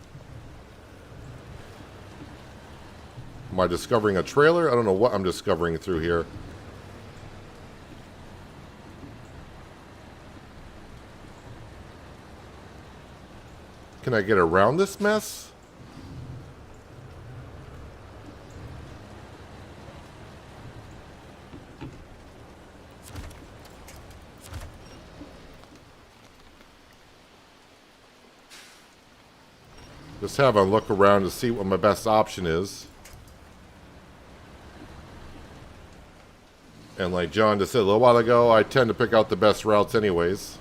Am I discovering a trailer? I don't know what I'm discovering through here. Can I get around this mess? Just have a look around to see what my best option is. And like John just said a little while ago, I tend to pick out the best routes anyways.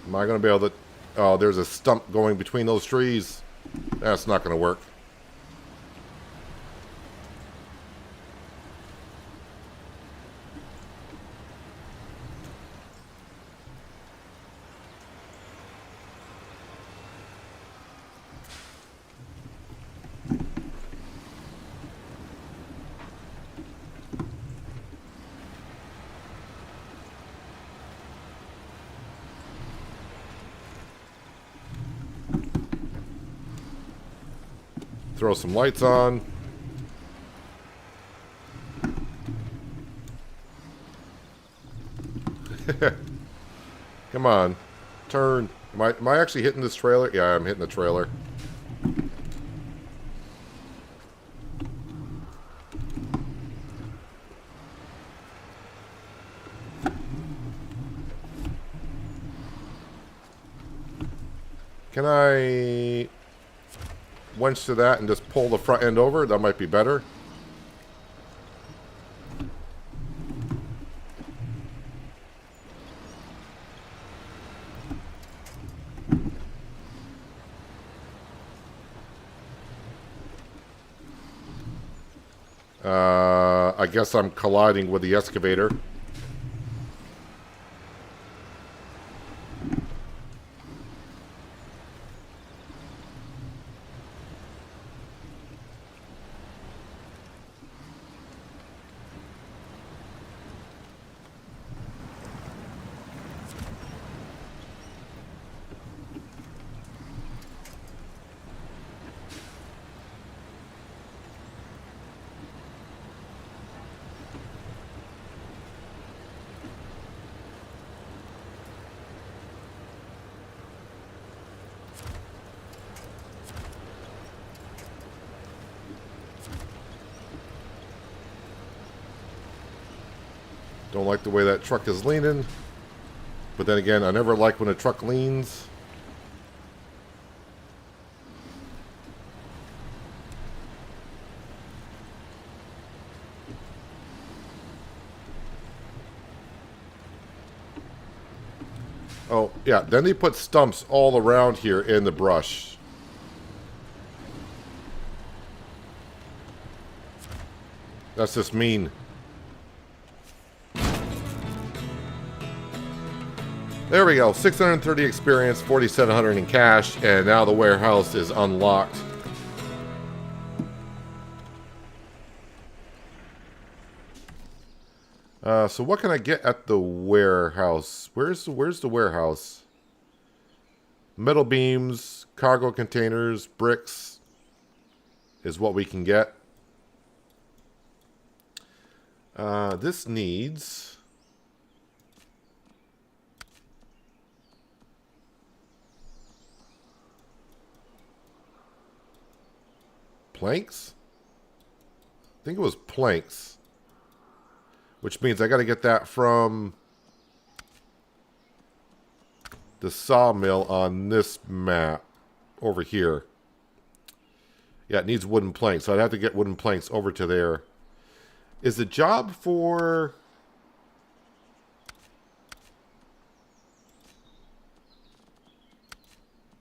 Am I going to be able to... Oh, there's a stump going between those trees. That's not going to work. Throw some lights on. Come on. Turn. Am I actually hitting this trailer? Yeah, I'm hitting the trailer. Can I winch to that and just pull the front end over? That might be better. I guess I'm colliding with the excavator. Don't like the way that truck is leaning. But then again, I never like when a truck leans. Oh, yeah. Then they put stumps all around here in the brush. That's just mean. There we go. 630 experience, 4,700 in cash, and now the warehouse is unlocked. So what can I get at the warehouse? Where's the warehouse? Metal beams, cargo containers, bricks is what we can get. This needs... planks? I think it was planks. Which means I got to get that from the sawmill on this map over here. Yeah, it needs wooden planks. So I'd have to get wooden planks over to there. Is the job for...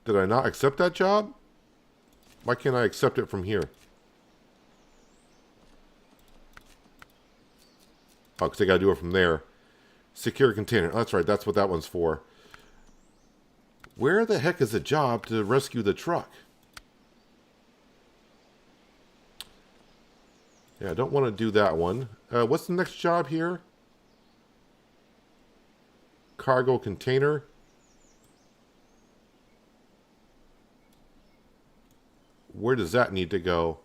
Did I not accept that job? Why can't I accept it from here? Oh, because I got to do it from there. Secure container. Oh, that's right. That's what that one's for. Where the heck is the job to rescue the truck? Yeah, I don't want to do that one. What's the next job here? Cargo container. where does that need to go?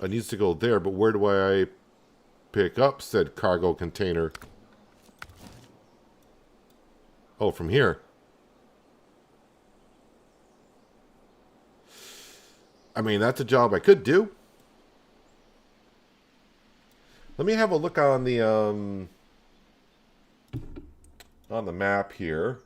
It needs to go there, but where do I pick up said cargo container? Oh, from here. I mean, that's a job I could do. Let me have a look on the map here.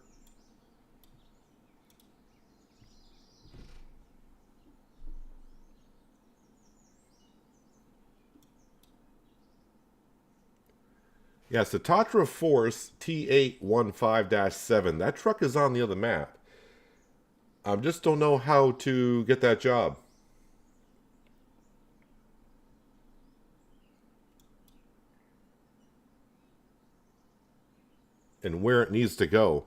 Yes, the Tatra Force T815-7. That truck is on the other map. I just don't know how to get that job. And where it needs to go.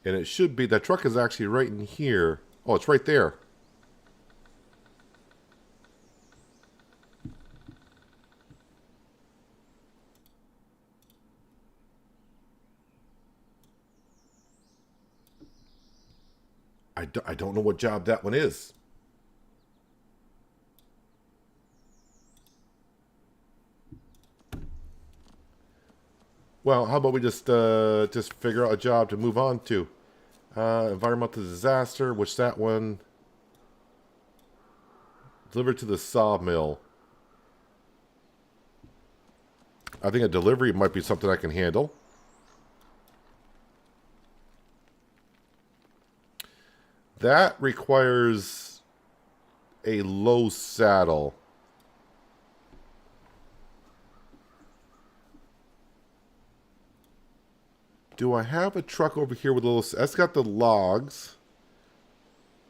And it should be, that truck is actually right in here. Oh, it's right there. I don't know what job that one is. Well, how about we just figure out a job to move on to? Environmental disaster, which that one... Delivered to the sawmill. I think a delivery might be something I can handle. That requires a low saddle. Do I have a truck over here with a little... That's got the logs.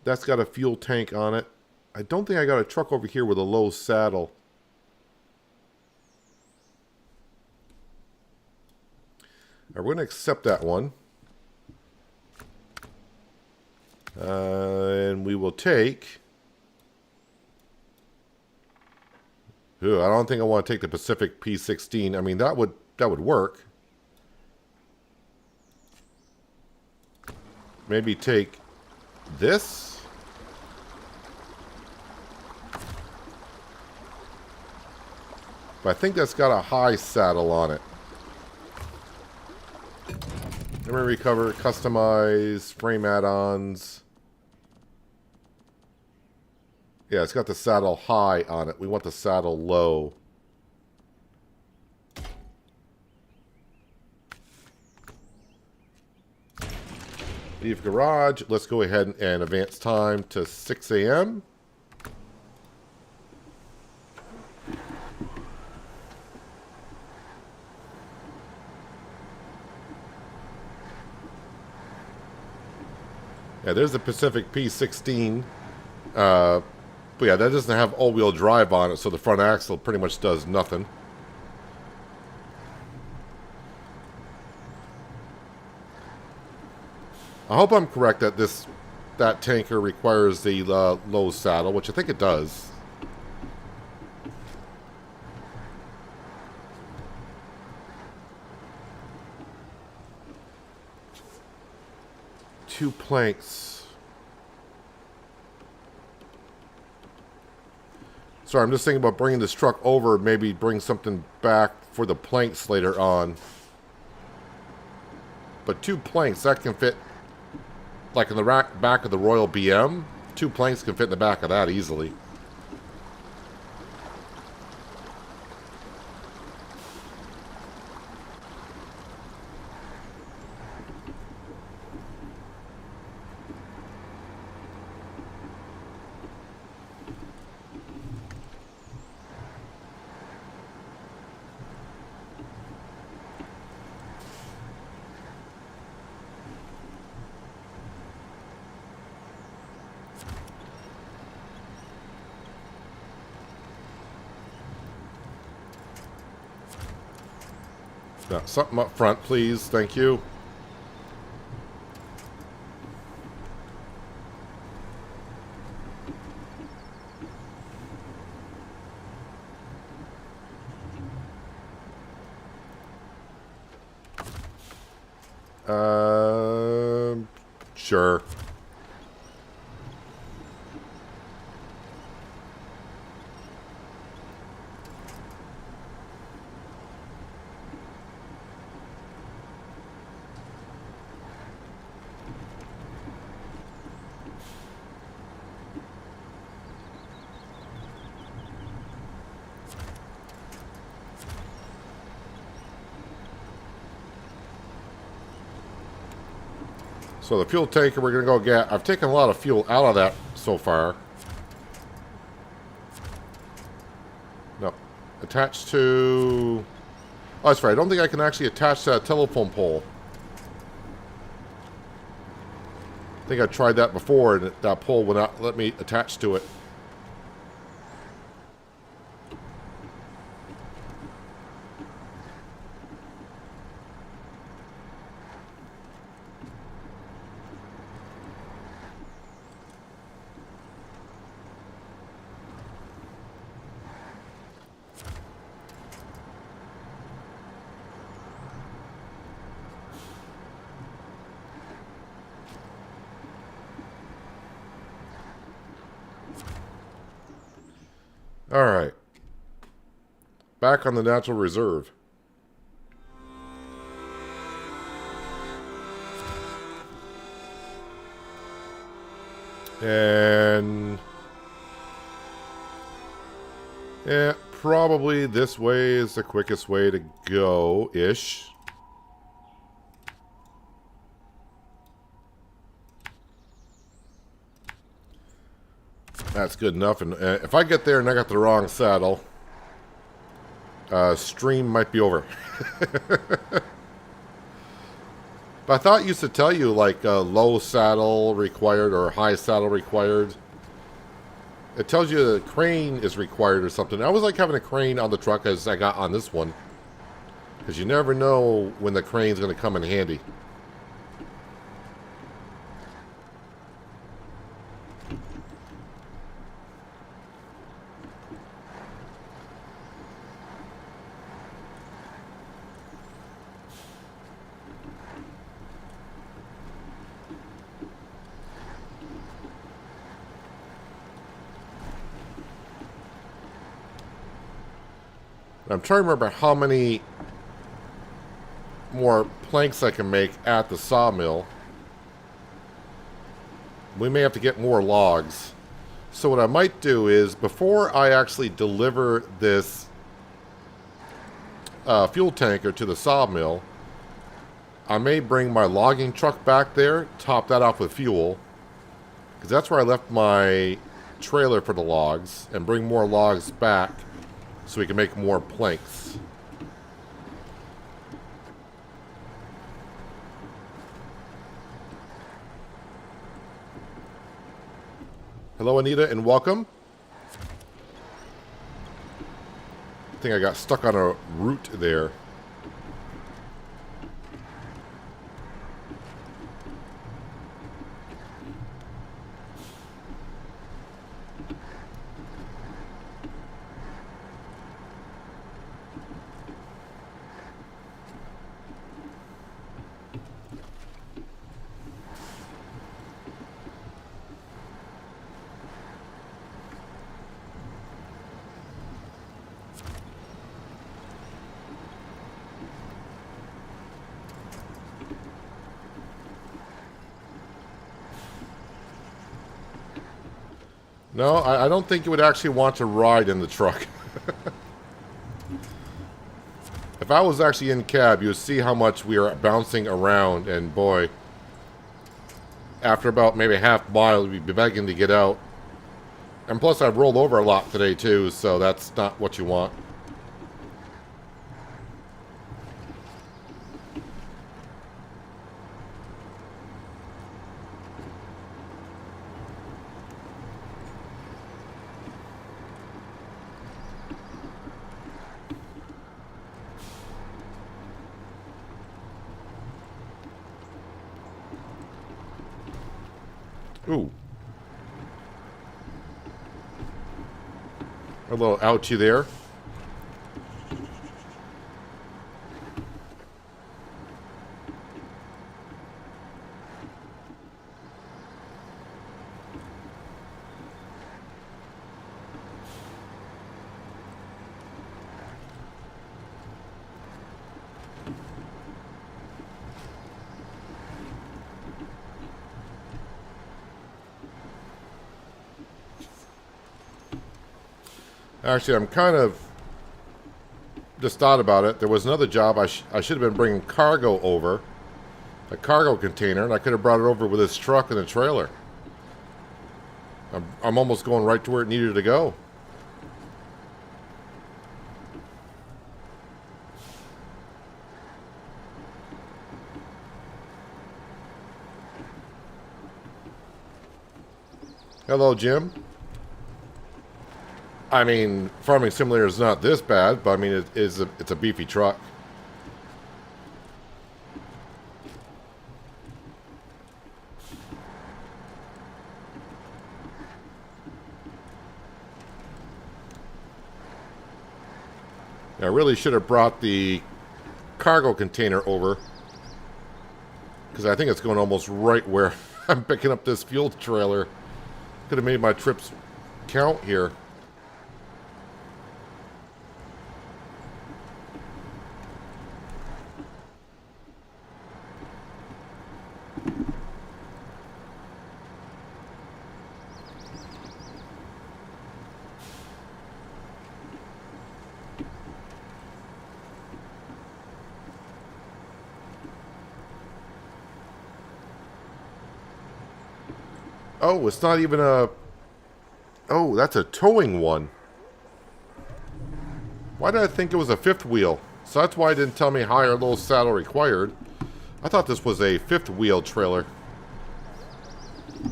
That's got a fuel tank on it. I don't think I got a truck over here with a low saddle. All right, we're going to accept that one. And we will take... I don't think I want to take the Pacific P16. I mean, that would work. Maybe take this. But I think that's got a high saddle on it. Memory recover, customize, frame add-ons. Yeah, it's got the saddle high on it. We want the saddle low. Leave garage. Let's go ahead and advance time to 6 a.m. Yeah, there's the Pacific P16. But yeah, that doesn't have all-wheel drive on it, so the front axle pretty much does nothing. I hope I'm correct that that tanker requires the low saddle, which I think it does. Two planks. Sorry, I'm just thinking about bringing this truck over, maybe bring something back for the planks later on. But two planks, that can fit, like in the back of the Royal BM, two planks can fit in the back of that easily. Now, something up front, please. Thank you. Sure. So the fuel tanker we're going to go get. I've taken a lot of fuel out of that so far. No. Attached to... Oh, that's right. I don't think I can actually attach that telephone pole. I think I tried that before, and that pole would not let me attach to it. All right. Back on the natural reserve. And... yeah, probably this way is the quickest way to go-ish. That's good enough. And if I get there and I got the wrong saddle, stream might be over. But I thought it used to tell you, like, low saddle required or high saddle required. It tells you the crane is required or something. I always like having a crane on the truck as I got on this one, because you never know when the crane's going to come in handy. I'm trying to remember how many more planks I can make at the sawmill. We may have to get more logs. So what I might do is, before I actually deliver this fuel tanker to the sawmill, I may bring my logging truck back there, top that off with fuel, because that's where I left my trailer for the logs, and bring more logs back so we can make more planks. Hello, Anita, and welcome. I think I got stuck on a root there. No, I don't think you would actually want to ride in the truck. If I was actually in cab, you would see how much we are bouncing around, and boy, after about maybe a half mile, we'd be begging to get out. And plus, I've rolled over a lot today, too, so that's not what you want. Ooh. A little ouchie there. Actually, I'm kind of just thought about it. There was another job I should have been bringing cargo over, a cargo container, and I could have brought it over with this truck and a trailer. I'm almost going right to where it needed to go. Hello, Jim. I mean, Farming Simulator is not this bad, but I mean, it's a beefy truck. I really should have brought the cargo container over, because I think it's going almost right where I'm picking up this fuel trailer. Could have made my trips count here. Oh, it's not even a... Oh, that's a towing one. Why did I think it was a fifth wheel? So that's why it didn't tell me high or low saddle required. I thought this was a fifth wheel trailer.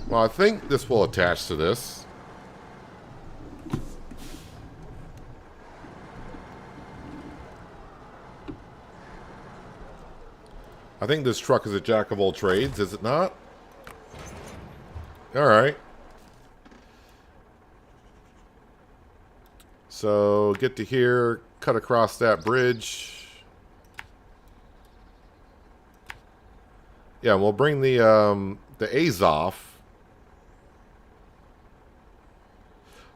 Well, I think this will attach to this. I think this truck is a jack of all trades, is it not? Alright. So, get to here, cut across that bridge. Yeah, we'll bring the A's off.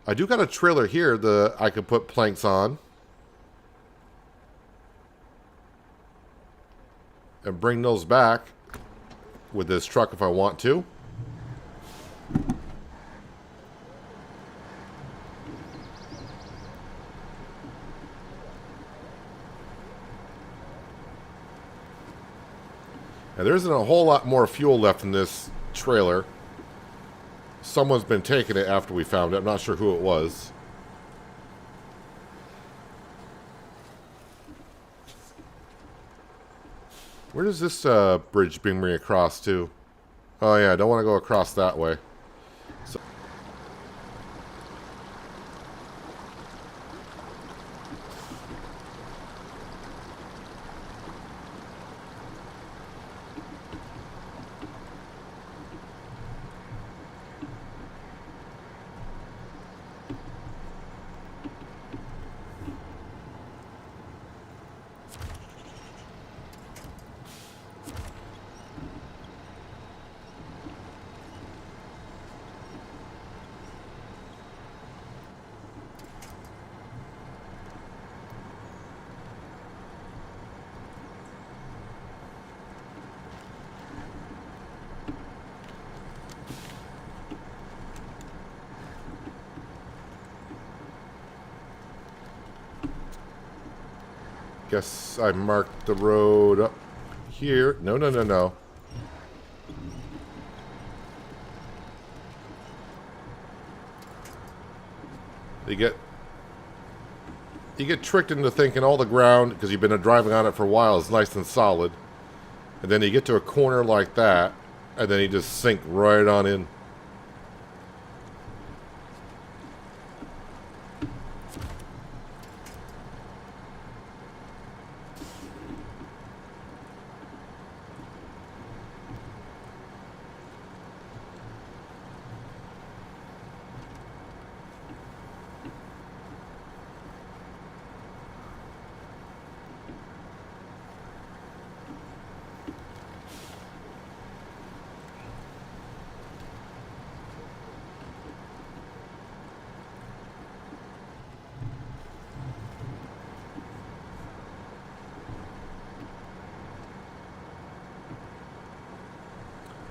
I do got a trailer here that I could put planks on. And bring those back with this truck if I want to. Now, there isn't a whole lot more fuel left in this trailer. Someone's been taking it after we found it. I'm not sure who it was. Where does this bridge bring me across to? Oh yeah, I don't want to go across that way. So guess I marked the road up here. No, no, no, no. You get tricked into thinking all the ground, because you've been driving on it for a while, is nice and solid. And then you get to a corner like that, and then you just sink right on in.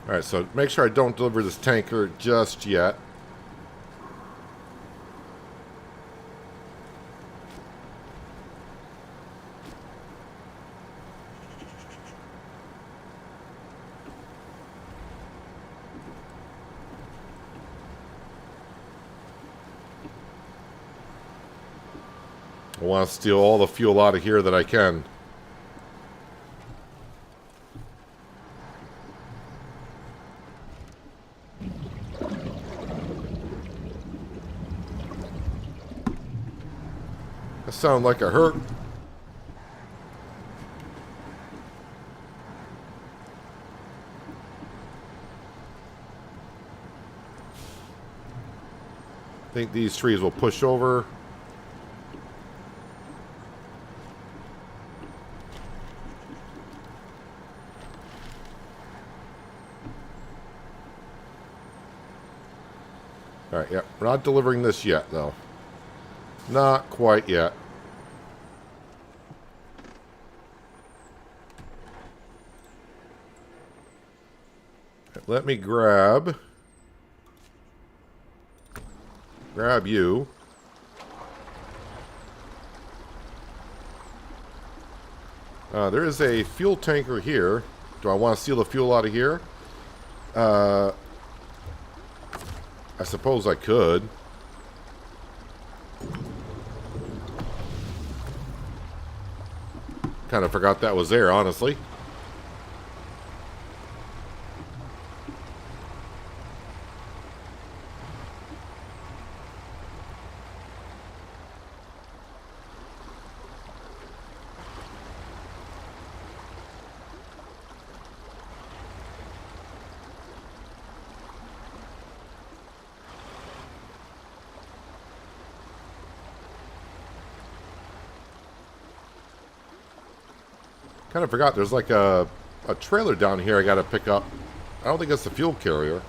Alright, so make sure I don't deliver this tanker just yet. I want to steal all the fuel out of here that I can. That sounds like a hurt. I think these trees will push over. Alright, yeah. We're not delivering this yet, though. Not quite yet. Let me grab you. There is a fuel tanker here. Do I want to steal the fuel out of here? I suppose I could. Kind of forgot that was there, honestly. Kind of forgot there's like a trailer down here I gotta pick up. I don't think it's the fuel carrier.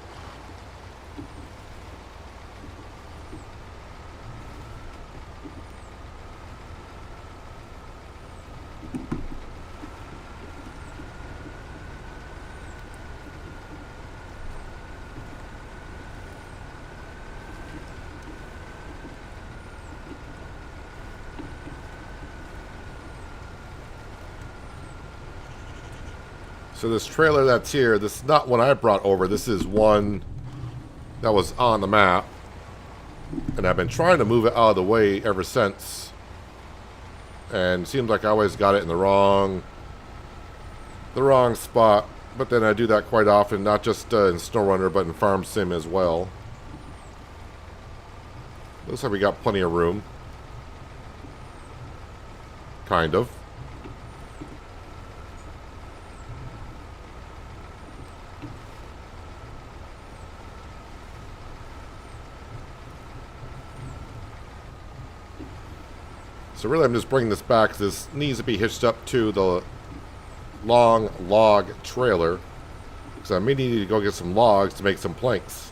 So this trailer that's here, this is not one I brought over. This is one that was on the map. And I've been trying to move it out of the way ever since. And it seems like I always got it in the wrong spot. But then I do that quite often, not just in SnowRunner, but in Farm Sim as well. Looks like we got plenty of room. Kind of. So really I'm just bringing this back because this needs to be hitched up to the long log trailer. Because I may need to go get some logs to make some planks.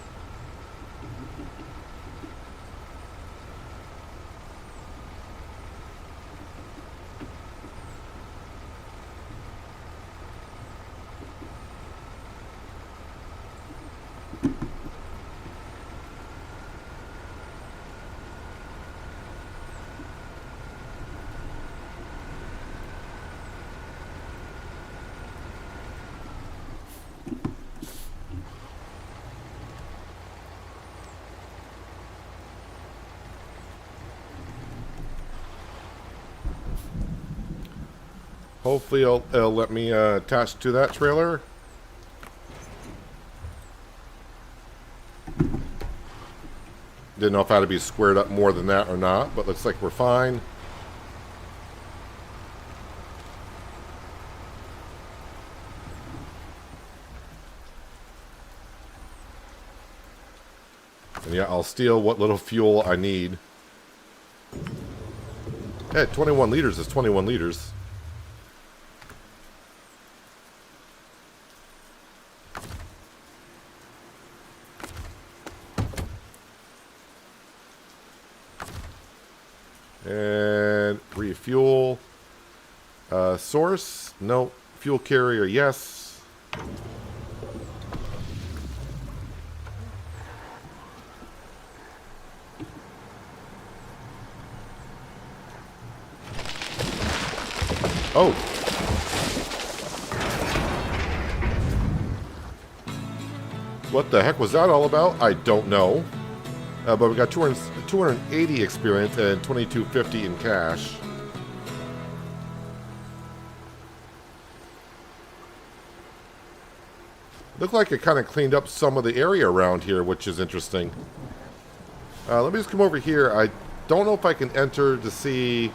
Hopefully it'll let me attach to that trailer. Didn't know if I had to be squared up more than that or not, but looks like we're fine. And yeah, I'll steal what little fuel I need. Hey, 21 liters is 21 liters. And refuel. Source? No. Fuel carrier, yes. Oh. What the heck was that all about? I don't know. But we got 280 experience and 2250 in cash. Looked like it kind of cleaned up some of the area around here, which is interesting. Let me just come over here. I don't know if I can enter to see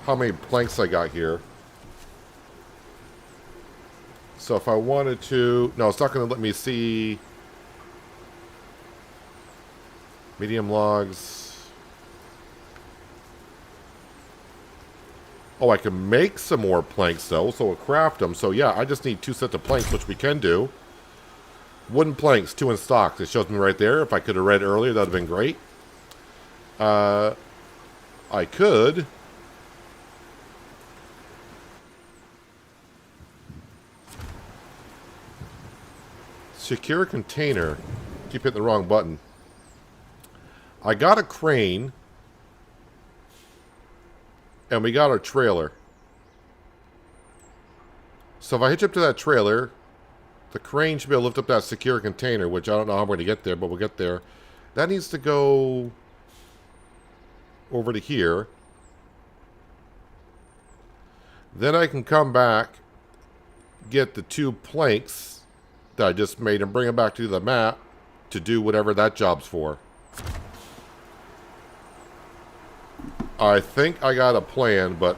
how many planks I got here. So if I wanted to... No, it's not going to let me see... Medium logs. Oh, I can make some more planks, though, so we'll craft them. So, yeah, I just need 2 sets of planks, which we can do. Wooden planks, 2 in stock. It shows me right there. If I could have read earlier, that would have been great. I could... Secure container. Keep hitting the wrong button. I got a crane. And we got our trailer. So if I hitch up to that trailer, the crane should be able to lift up that secure container, which I don't know how I'm going to get there, but we'll get there. That needs to go over to here. Then I can come back, get the 2 planks that I just made and bring them back to the map to do whatever that job's for. I think I got a plan, but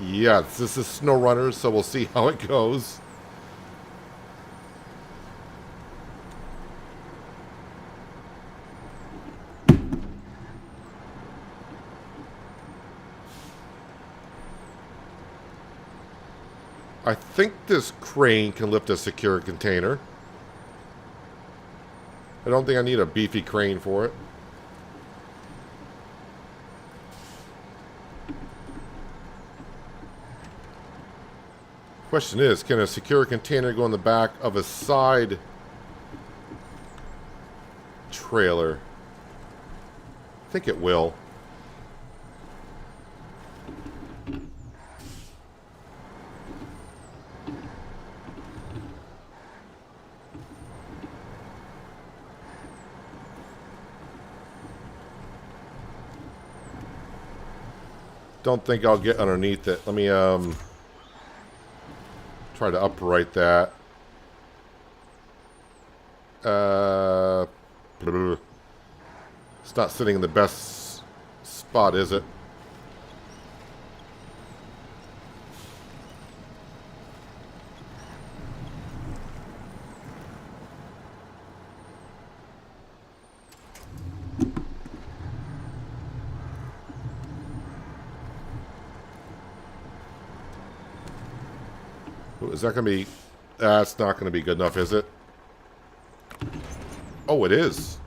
yeah, this is SnowRunner, so we'll see how it goes. I think this crane can lift a secure container. I don't think I need a beefy crane for it. Question is, can a secure container go in the back of a side trailer? I think it will. Don't think I'll get underneath it. Let me try to upright that. It's not sitting in the best spot, is it? Is that going to be... That's not going to be good enough, is it? Oh, it is.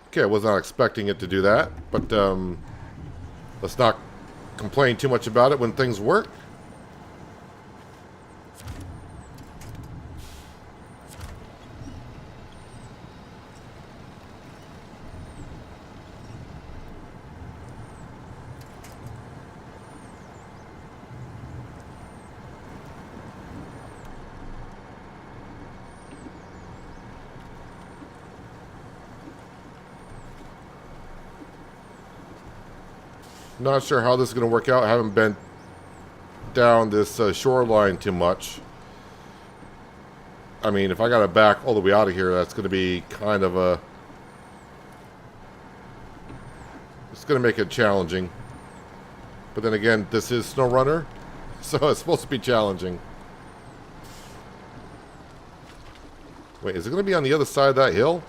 Okay, I was not expecting it to do that. But, let's not complain too much about it when things work. Not sure how this is going to work out. I haven't been down this shoreline too much. I mean, if I got to back all the way out of here, that's going to be kind of a... It's going to make it challenging. But then again, this is SnowRunner, so it's supposed to be challenging. Wait, is it going to be on the other side of that hill?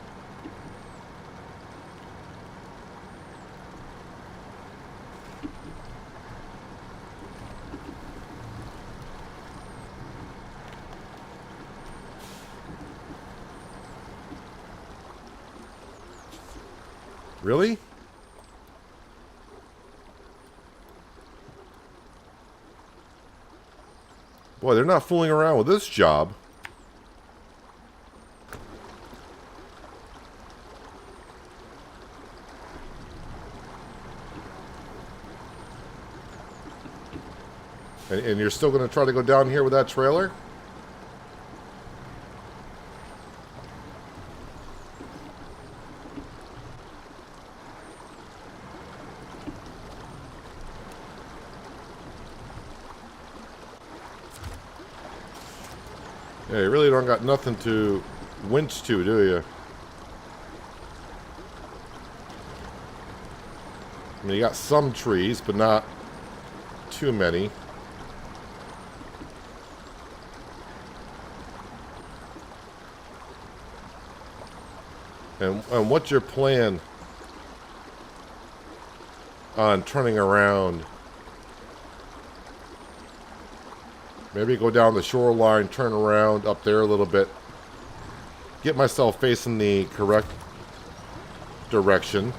Really? Boy, they're not fooling around with this job. And you're still going to try to go down here with that trailer? Yeah, you really don't got nothing to winch to, do you? I mean, you got some trees, but not too many. And what's your plan on turning around? Maybe go down the shoreline, turn around up there a little bit. Get myself facing the correct direction.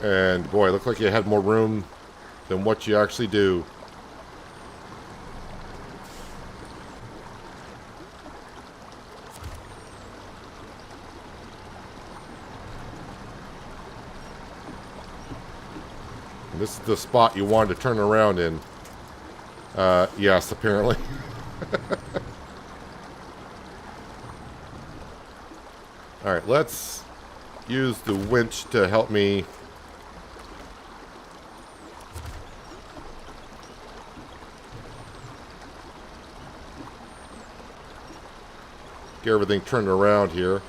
And boy, it looked like you had more room than what you actually do. And this is the spot you wanted to turn around in. Yes, apparently. Alright, let's use the winch to help me get everything turned around here.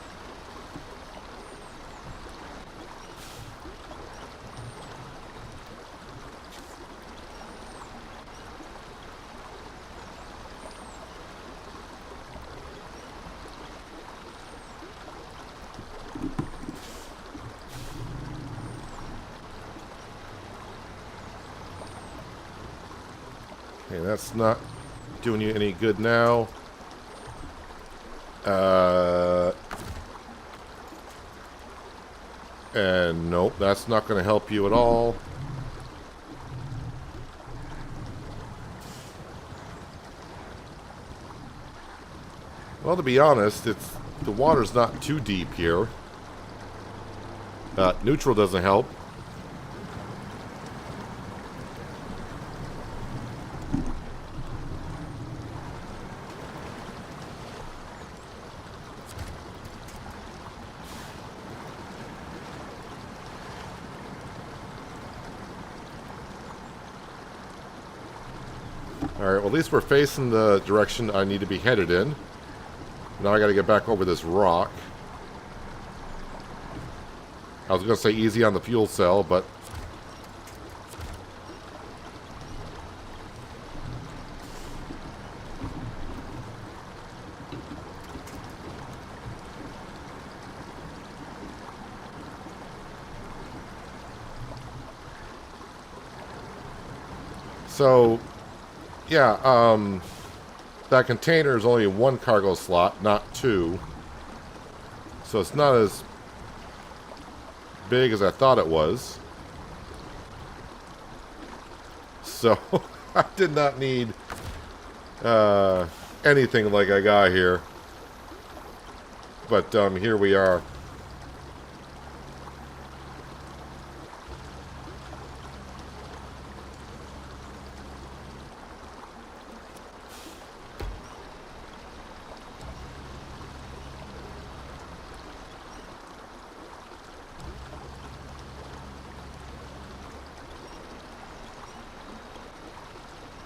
Okay, that's not doing you any good now. And nope, that's not going to help you at all. Well, to be honest, the water's not too deep here. Neutral doesn't help. Alright, well at least we're facing the direction I need to be headed in. Now I gotta get back over this rock. I was gonna say easy on the fuel cell, but... So... Yeah, that container is only one cargo slot, not two. So it's not as big as I thought it was. So I did not need anything like I got here. But here we are.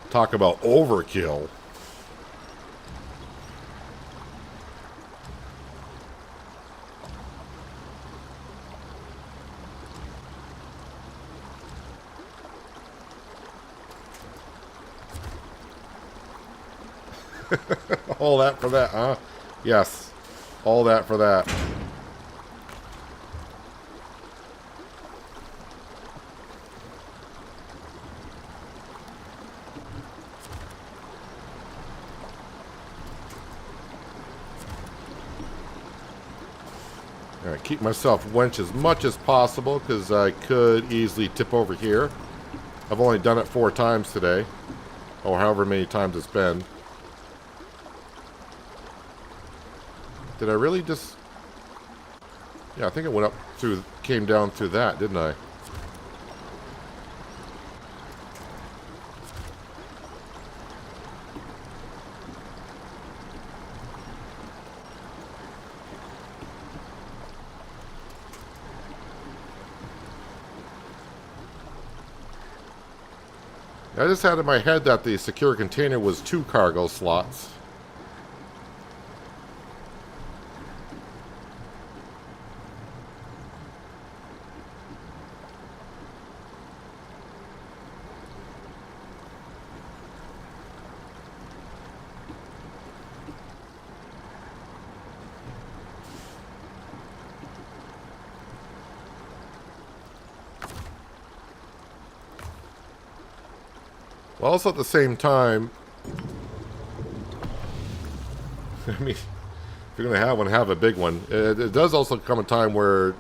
Talk about overkill. All that for that, huh? Yes. All that for that. Alright, keep myself wenched as much as possible because I could easily tip over here. I've only done it 4 times today. Or however many times it's been. Did I really just... Yeah, I think it went up through... Came down through that, didn't I? I just had in my head that the secure container was 2 cargo slots. Well, also at the same time, I mean, if you're going to have one, have a big one. It does also come a time where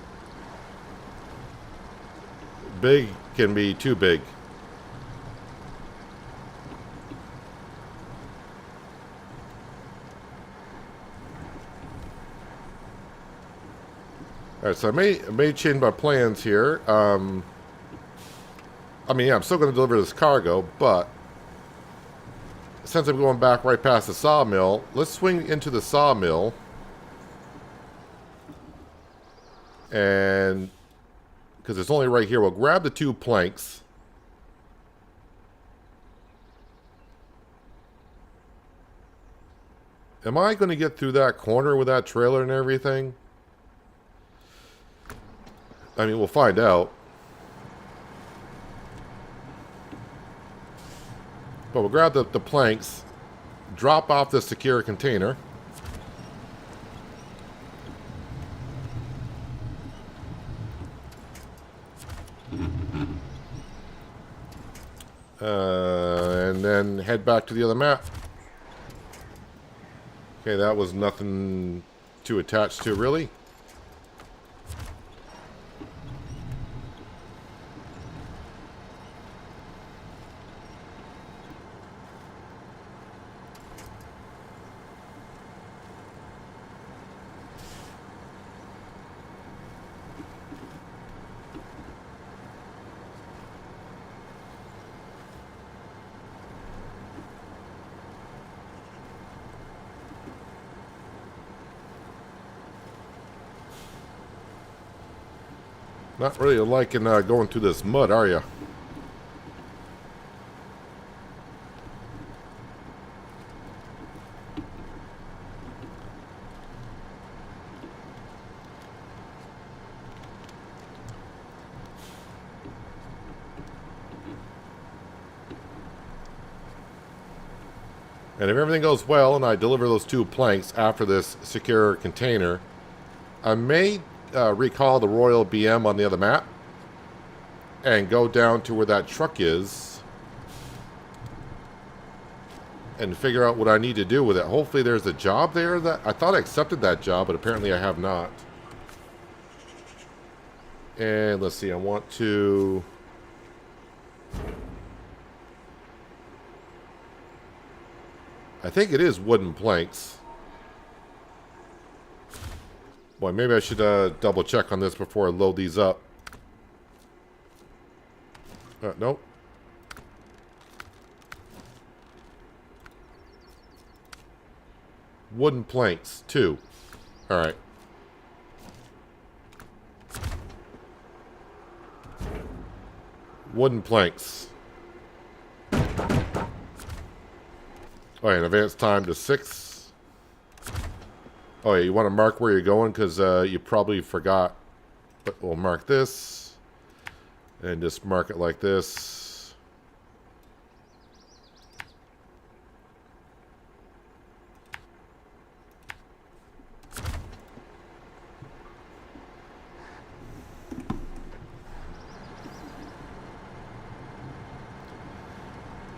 big can be too big. Alright, so I may change my plans here. I mean, yeah, I'm still going to deliver this cargo, but since I'm going back right past the sawmill, let's swing into the sawmill. And because it's only right here, we'll grab the 2 planks. Am I going to get through that corner with that trailer and everything? I mean, we'll find out. But we'll grab the planks, drop off the secure container. And then head back to the other map. Okay, that was nothing to attach to, really. Not really liking going through this mud, are you? And if everything goes well and I deliver those 2 planks after this secure container, I may recall the Royal BM on the other map and go down to where that truck is and figure out what I need to do with it. Hopefully there's a job there. That I thought I accepted that job, but apparently I have not. And let's see, I want to... I think it is wooden planks. Boy, maybe I should double check on this before I load these up. Nope. Wooden planks, 2. Alright. Wooden planks. Alright, advance time to 6. Oh yeah, you want to mark where you're going because you probably forgot. But we'll mark this. And just mark it like this.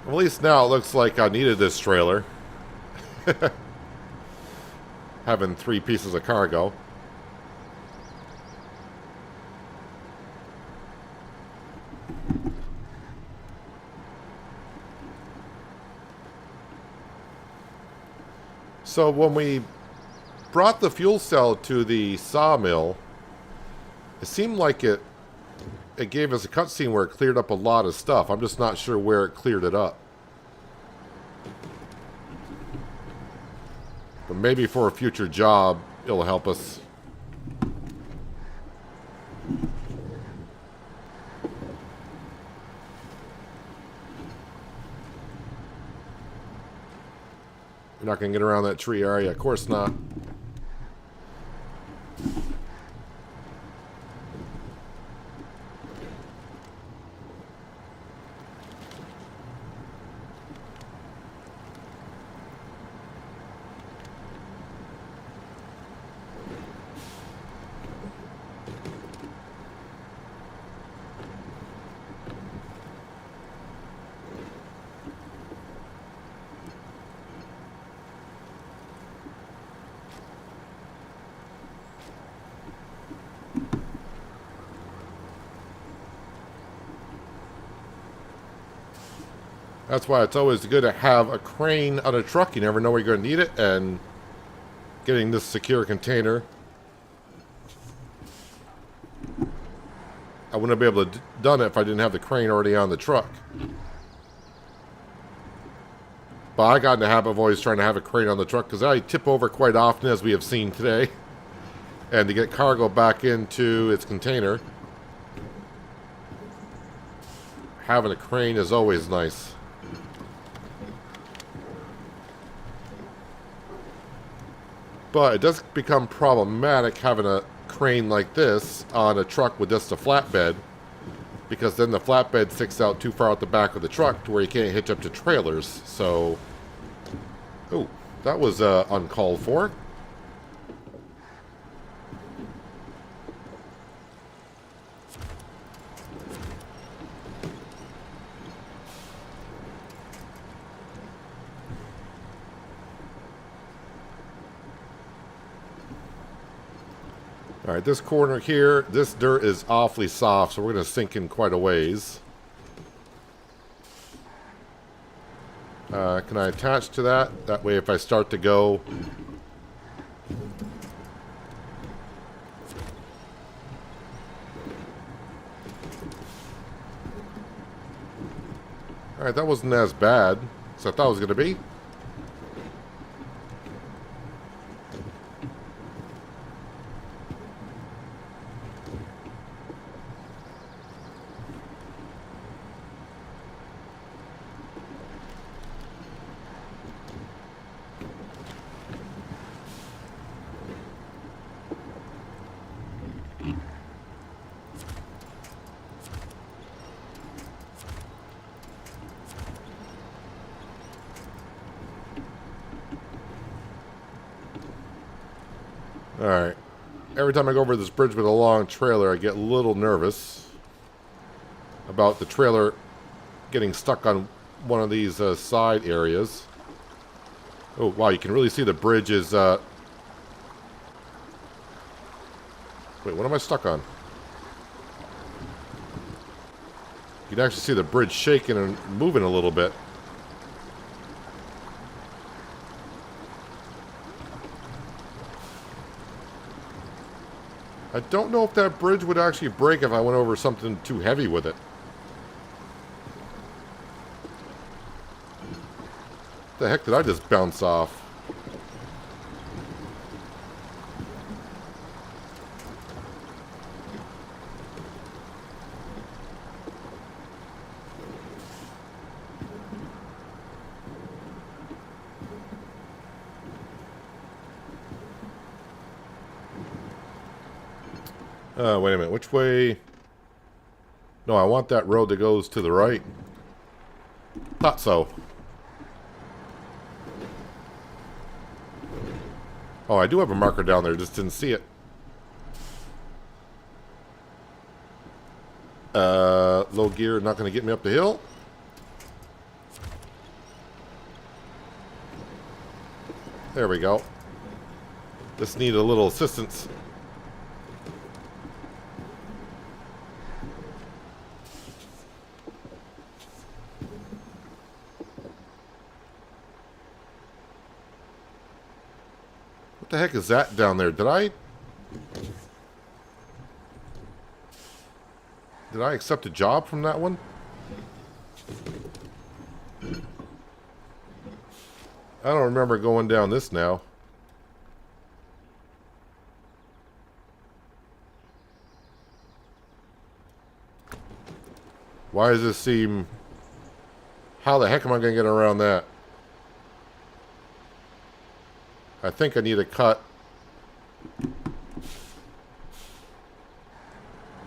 Well, at least now it looks like I needed this trailer. Having 3 pieces of cargo. So when we brought the fuel cell to the sawmill, it seemed like it gave us a cutscene where it cleared up a lot of stuff. I'm just not sure where it cleared it up. But maybe for a future job, it'll help us. Not going to get around that tree, are you? Of course not. That's why it's always good to have a crane on a truck. You never know where you're going to need it, and getting this secure container. I wouldn't be able to done it if I didn't have the crane already on the truck. But I got in the habit of always trying to have a crane on the truck because I tip over quite often, as we have seen today. And to get cargo back into its container, having a crane is always nice. But it does become problematic having a crane like this on a truck with just a flatbed, because then the flatbed sticks out too far out the back of the truck to where you can't hitch up to trailers. So, oh, that was uncalled for. Alright, this corner here, this dirt is awfully soft, so we're going to sink in quite a ways. Can I attach to that? That way if I start to go... Alright, that wasn't as bad as I thought it was going to be. Alright. Every time I go over this bridge with a long trailer, I get a little nervous about the trailer getting stuck on one of these side areas. Oh, wow, you can really see the bridge is... Wait, what am I stuck on? You can actually see the bridge shaking and moving a little bit. I don't know if that bridge would actually break if I went over something too heavy with it. The heck did I just bounce off? Wait a minute. Which way? No, I want that road that goes to the right. Thought so. Oh, I do have a marker down there. Just didn't see it. Low gear, not going to get me up the hill. There we go. Just need a little assistance. What the heck is that down there? Did I accept a job from that one? I don't remember going down this now. Why does this seem... How the heck am I going to get around that? I think I need to cut.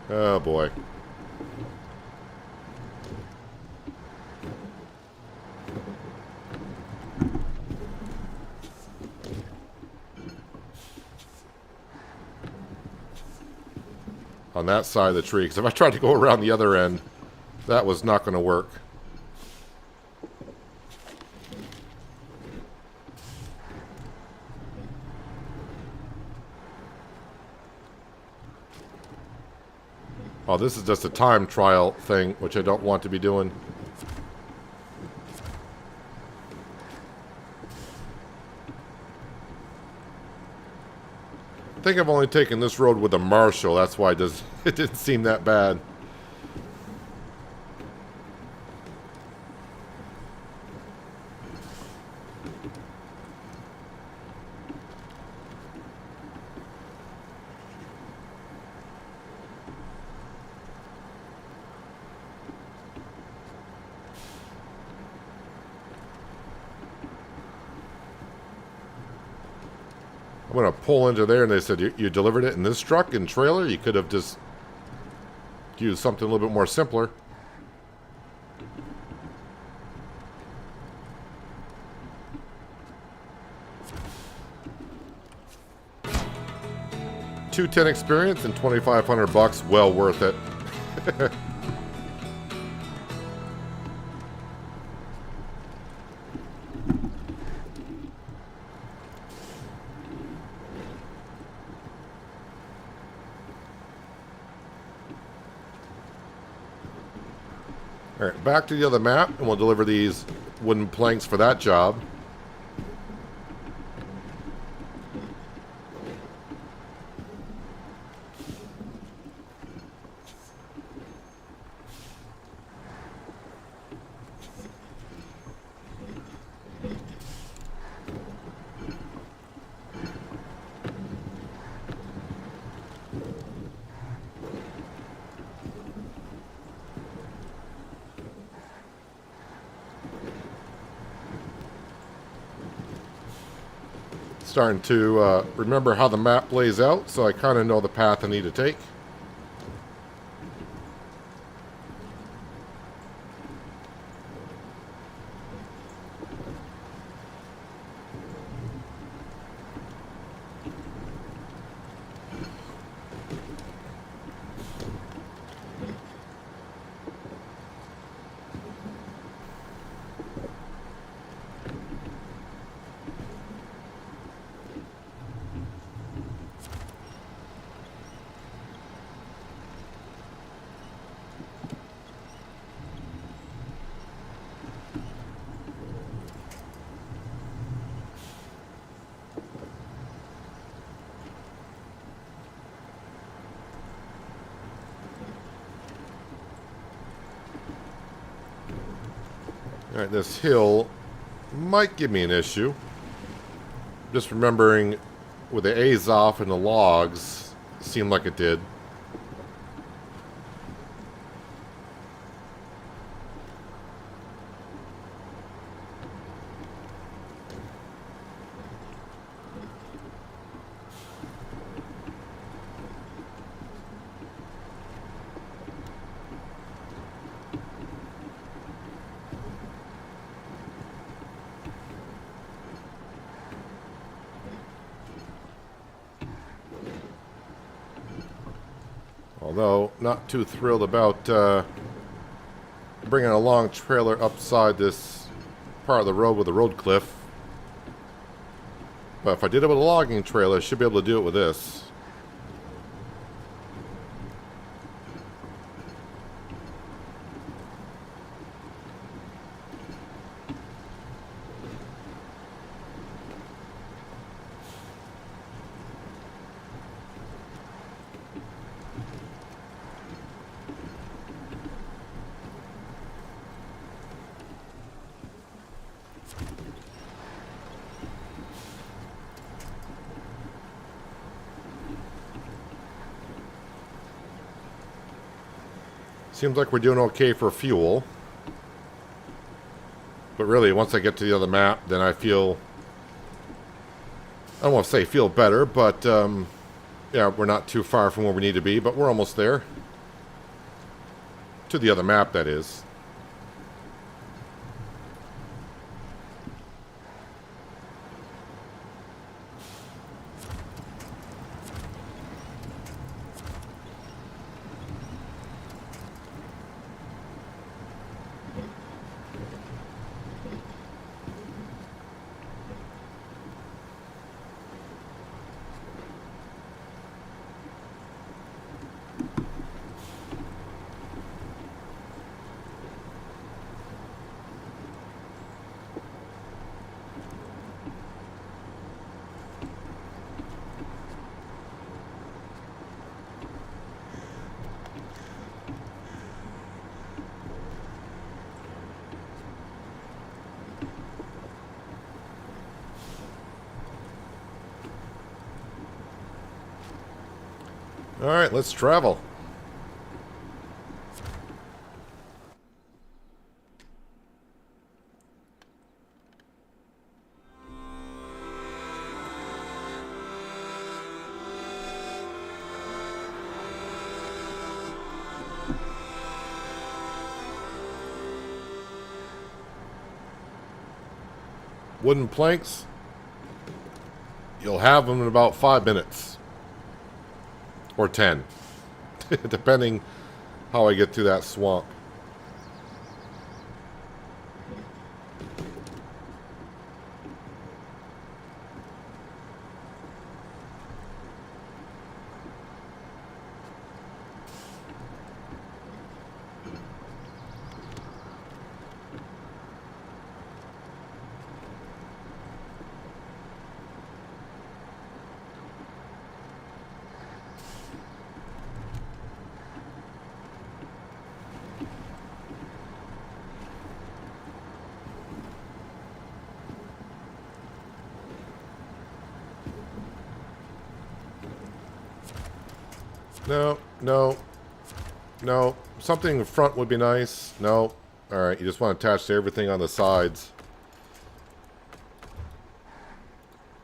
Oh boy. On that side of the tree, because if I tried to go around the other end, that was not going to work. Oh, this is just a time trial thing, which I don't want to be doing. I think I've only taken this road with a Marshall. That's why it didn't seem that bad. I'm going to pull into there, and they said, you delivered it in this truck and trailer? You could have just used something a little bit more simpler. $210 experience and $2,500, well worth it. Alright, back to the other map, and we'll deliver these wooden planks for that job. Starting to remember how the map lays out, so I kind of know the path I need to take. Alright, this hill might give me an issue. Just remembering with the A's off and the logs, seemed like it did. Although, not too thrilled about bringing a long trailer upside this part of the road with a road cliff. But if I did it with a logging trailer, I should be able to do it with this. Seems like we're doing okay for fuel. But really, once I get to the other map, then I feel I don't want to say feel better, but yeah, we're not too far from where we need to be, but we're almost there. To the other map, that is. All right, let's travel. Wooden planks. You'll have them in about 5 minutes. Or 10. Depending how I get through that swamp. No, no, no. Something in front would be nice. No. Alright, you just want to attach to everything on the sides.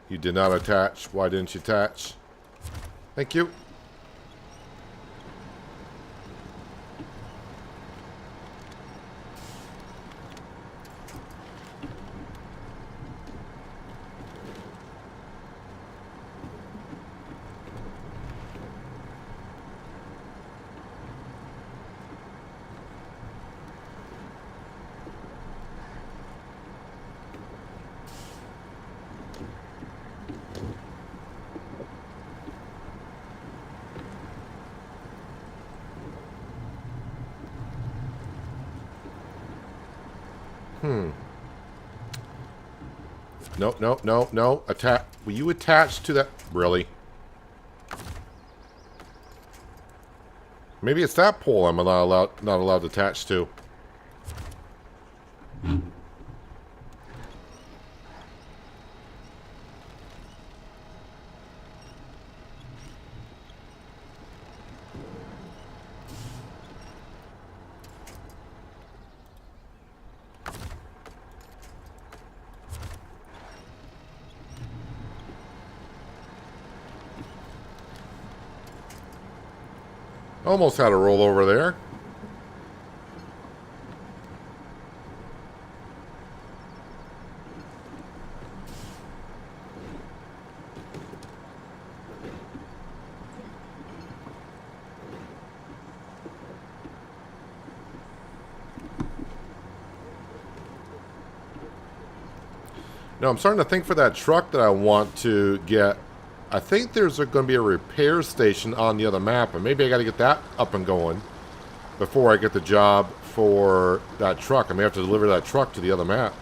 You did not attach. Why didn't you attach? Thank you. No, no, no, no. Will you attach to that? Really? Maybe it's that pole I'm not allowed to attach to. Almost had a roll over there. Now I'm starting to think for that truck that I want to get, I think there's going to be a repair station on the other map, and maybe I got to get that up and going before I get the job for that truck. I may have to deliver that truck to the other map.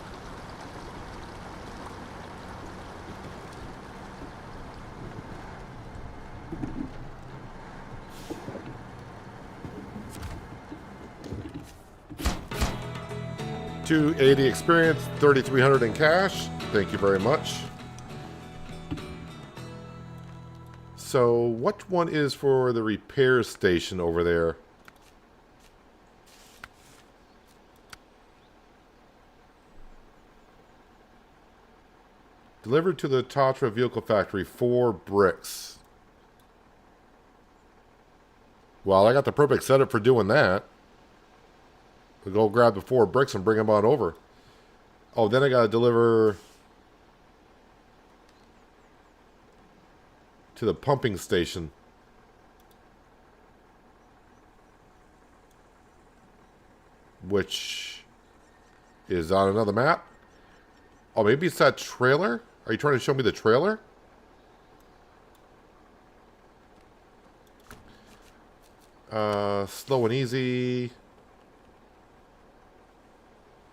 $280 experience, $3,300 in cash. Thank you very much. So, what one is for the repair station over there? Delivered to the Tatra Vehicle Factory 4 bricks. Well, I got the perfect setup for doing that. We'll go grab the 4 bricks and bring them on over. Oh, then I got to deliver to the pumping station. Which is on another map. Oh, maybe it's that trailer? Are you trying to show me the trailer? Slow and easy.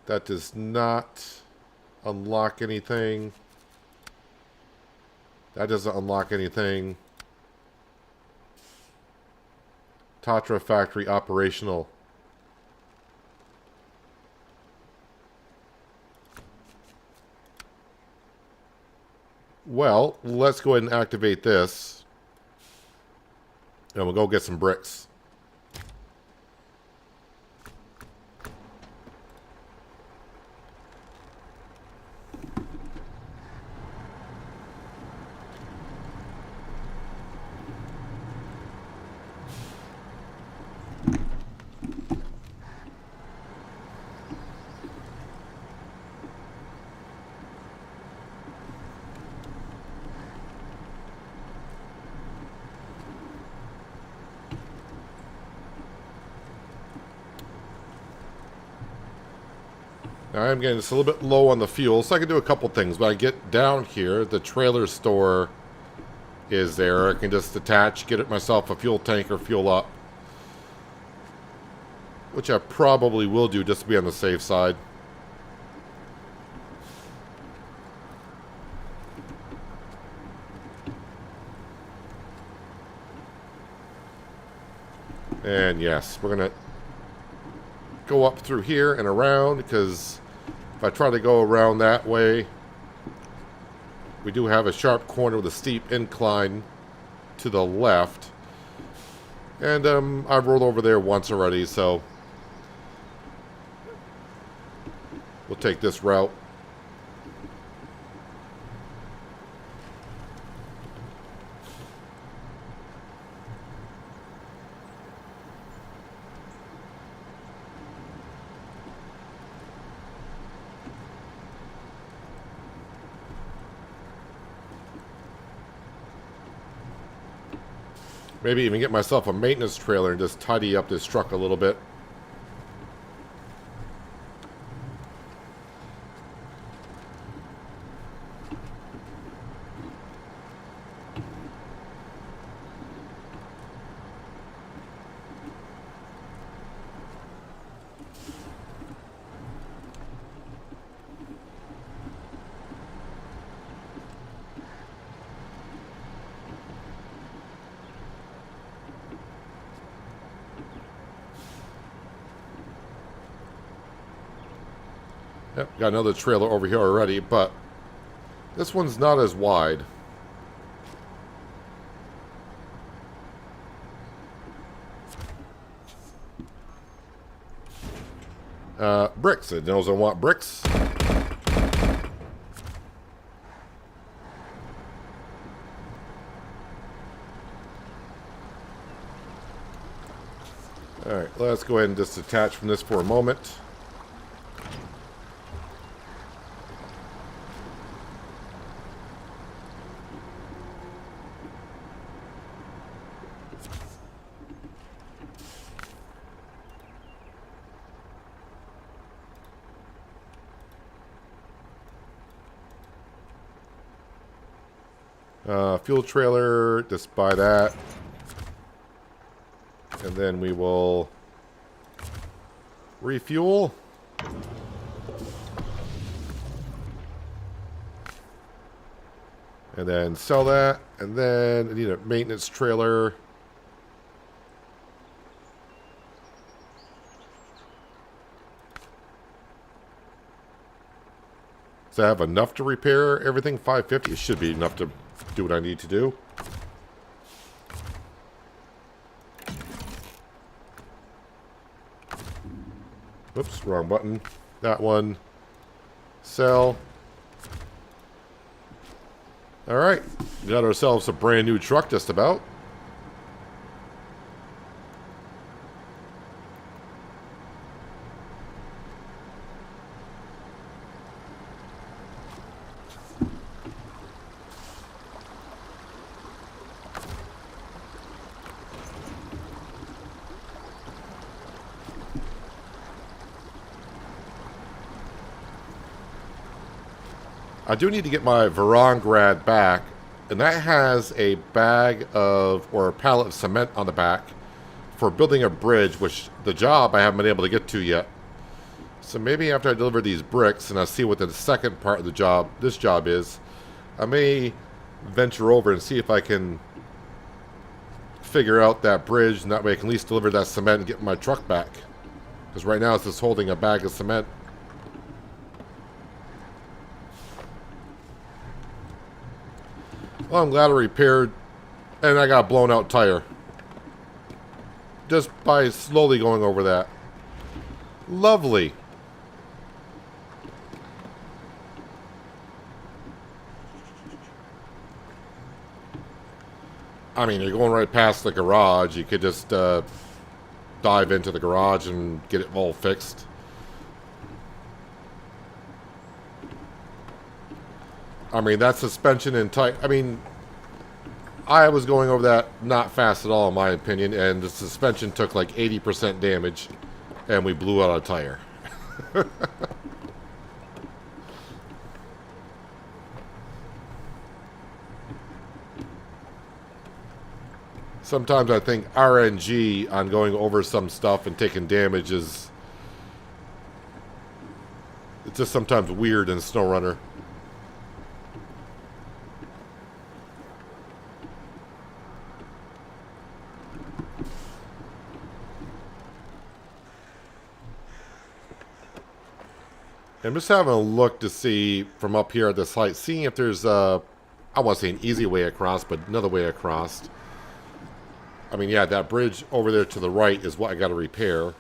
That does not unlock anything. That doesn't unlock anything. Tatra factory operational. Well, let's go ahead and activate this. And we'll go get some bricks. Now I'm getting just a little bit low on the fuel, so I can do a couple things. When I get down here, the trailer store is there. I can just attach, get it myself a fuel tank or fuel up. Which I probably will do just to be on the safe side. And yes, we're going to go up through here and around, because if I try to go around that way, we do have a sharp corner with a steep incline to the left. And I've rolled over there once already, so we'll take this route. Maybe even get myself a maintenance trailer and just tidy up this truck a little bit. Yep, got another trailer over here already, but this one's not as wide. Bricks. It knows I want bricks. Alright, let's go ahead and just detach from this for a moment. Fuel trailer, just buy that. And then we will refuel. And then sell that. And then I need a maintenance trailer. Does I have enough to repair everything? 550? It should be enough to do what I need to do. Oops, wrong button. That one. Sell. Alright, got ourselves a brand new truck just about. I do need to get my Varangrad back, and that has a bag of, or a pallet of cement on the back for building a bridge, which the job I haven't been able to get to yet. So maybe after I deliver these bricks and I see what the second part of the job, this job is, I may venture over and see if I can figure out that bridge, and that way I can at least deliver that cement and get my truck back. Because right now it's just holding a bag of cement. Well, I'm glad I repaired, and I got a blown out tire. Just by slowly going over that. Lovely. I mean, you're going right past the garage. You could just dive into the garage and get it all fixed. I mean, that suspension and tire. I mean, I was going over that not fast at all, in my opinion, and the suspension took like 80% damage, and we blew out a tire. Sometimes I think RNG on going over some stuff and taking damage is... it's just sometimes weird in SnowRunner. I'm just having a look to see from up here at this height, seeing if there's a, I want to say an easy way across, but another way across. I mean, yeah, that bridge over there to the right is what I got to repair.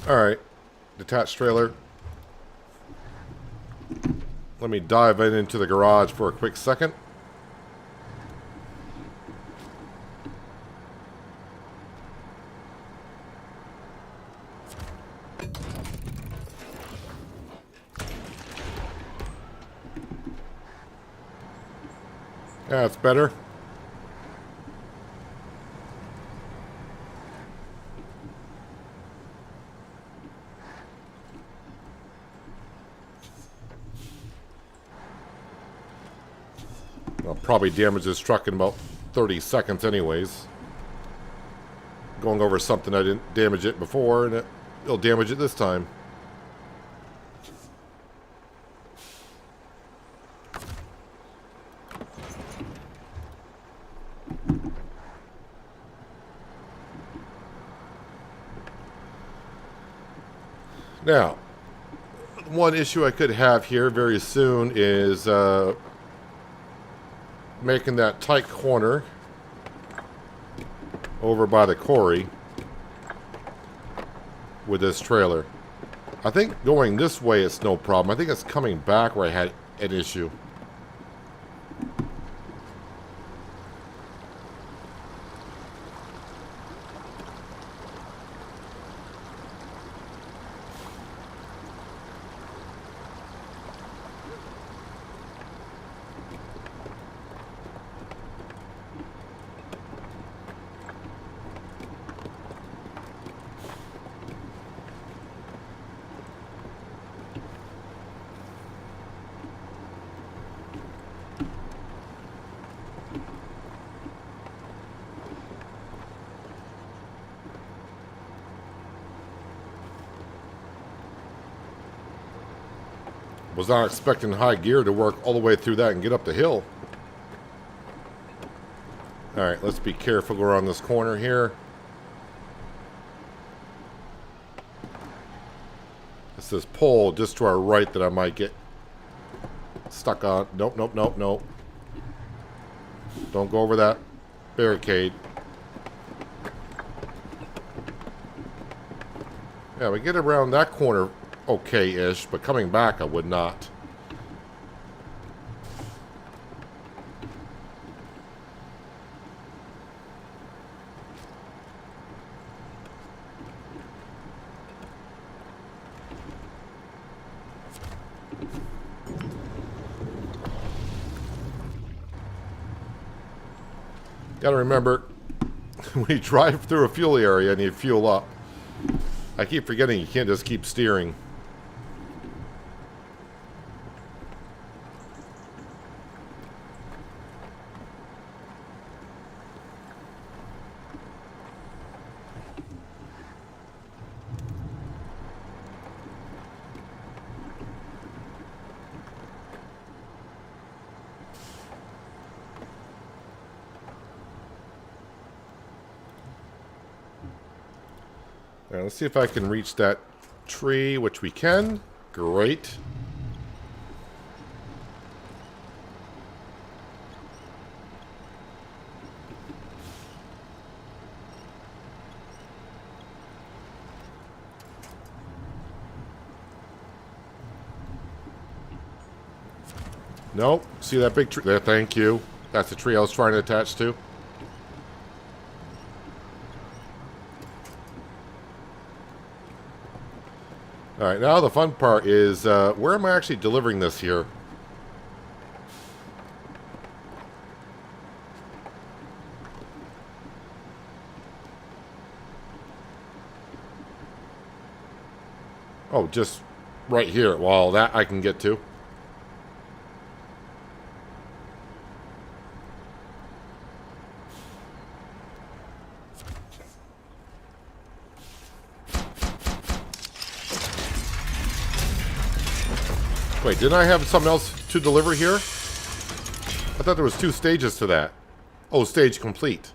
Alright, detached trailer. Let me dive into the garage for a quick second. That's better. I'll probably damage this truck in about 30 seconds anyways. Going over something I didn't damage it before, and it'll damage it this time. Now, one issue I could have here very soon is making that tight corner over by the quarry with this trailer. I think going this way is no problem. I think it's coming back where I had an issue. Was not expecting high gear to work all the way through that and get up the hill. Alright, let's be careful. Go around this corner here. It's this pole just to our right that I might get stuck on. Nope, nope, nope, nope. Don't go over that barricade. Yeah, we get around that corner okay-ish, but coming back I would not. Gotta remember, when you drive through a fuel area and you fuel up, I keep forgetting you can't just keep steering. Now, let's see if I can reach that tree, which we can. Great. Nope. See that big tree there? Thank you. That's the tree I was trying to attach to. Alright, now the fun part is, where am I actually delivering this here? Oh, just right here. Well, that I can get to. Wait, didn't I have something else to deliver here? I thought there was 2 stages to that. Oh, stage complete.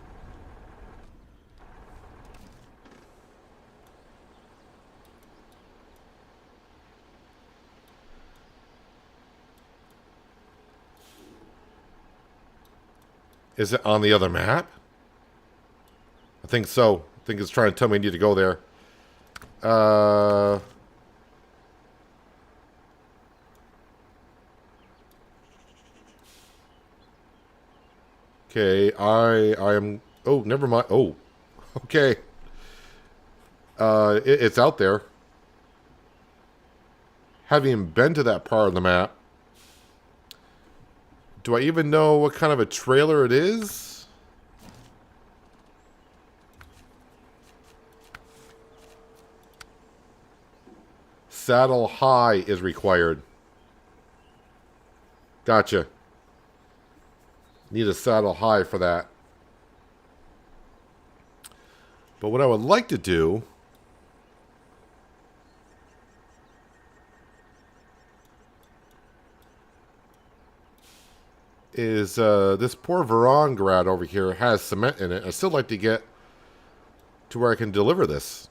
Is it on the other map? I think so. I think it's trying to tell me I need to go there. Okay, I am... Oh, never mind. Oh, okay. It's out there. Having been to that part of the map, do I even know what kind of a trailer it is? Saddle high is required. Gotcha. Need a saddle high for that. But what I would like to do is this poor Varangrad over here has cement in it. I'd still like to get to where I can deliver this.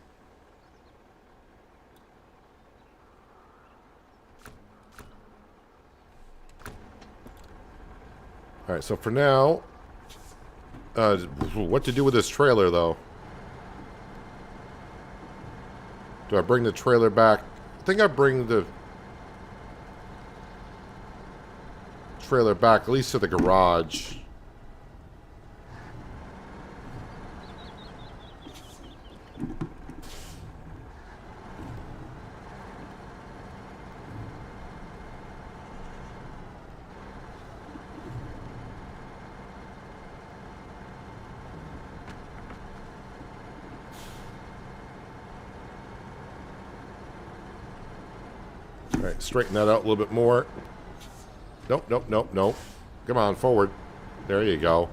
Alright, so for now, what to do with this trailer, though? Do I bring the trailer back? I think I bring the trailer back, at least to the garage. Alright, straighten that out a little bit more. Nope, nope, nope, nope. Come on, forward. There you go.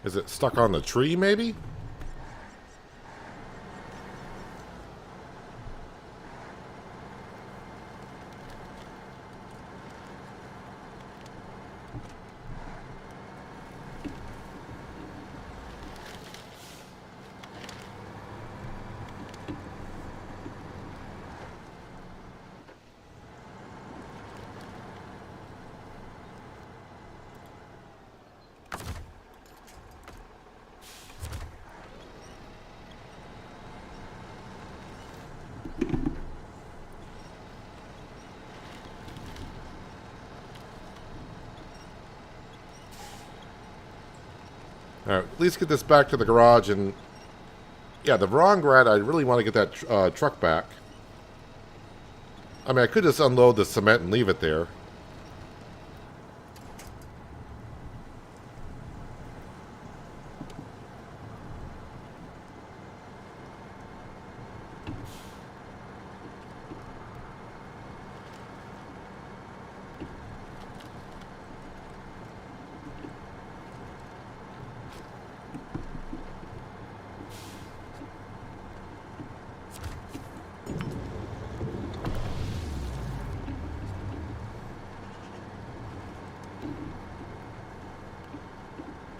Is it stuck on the tree, maybe? Alright, at least get this back to the garage and... Yeah, the Vrongrat, I really want to get that truck back. I mean, I could just unload the cement and leave it there.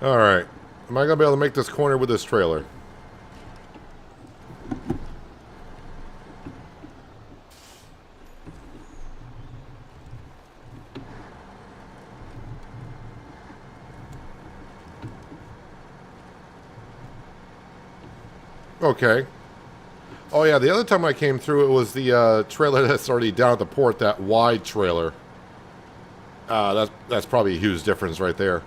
Alright. Am I going to be able to make this corner with this trailer? Okay. Oh yeah, the other time I came through, it was the trailer that's already down at the port, that wide trailer. That's probably a huge difference right there.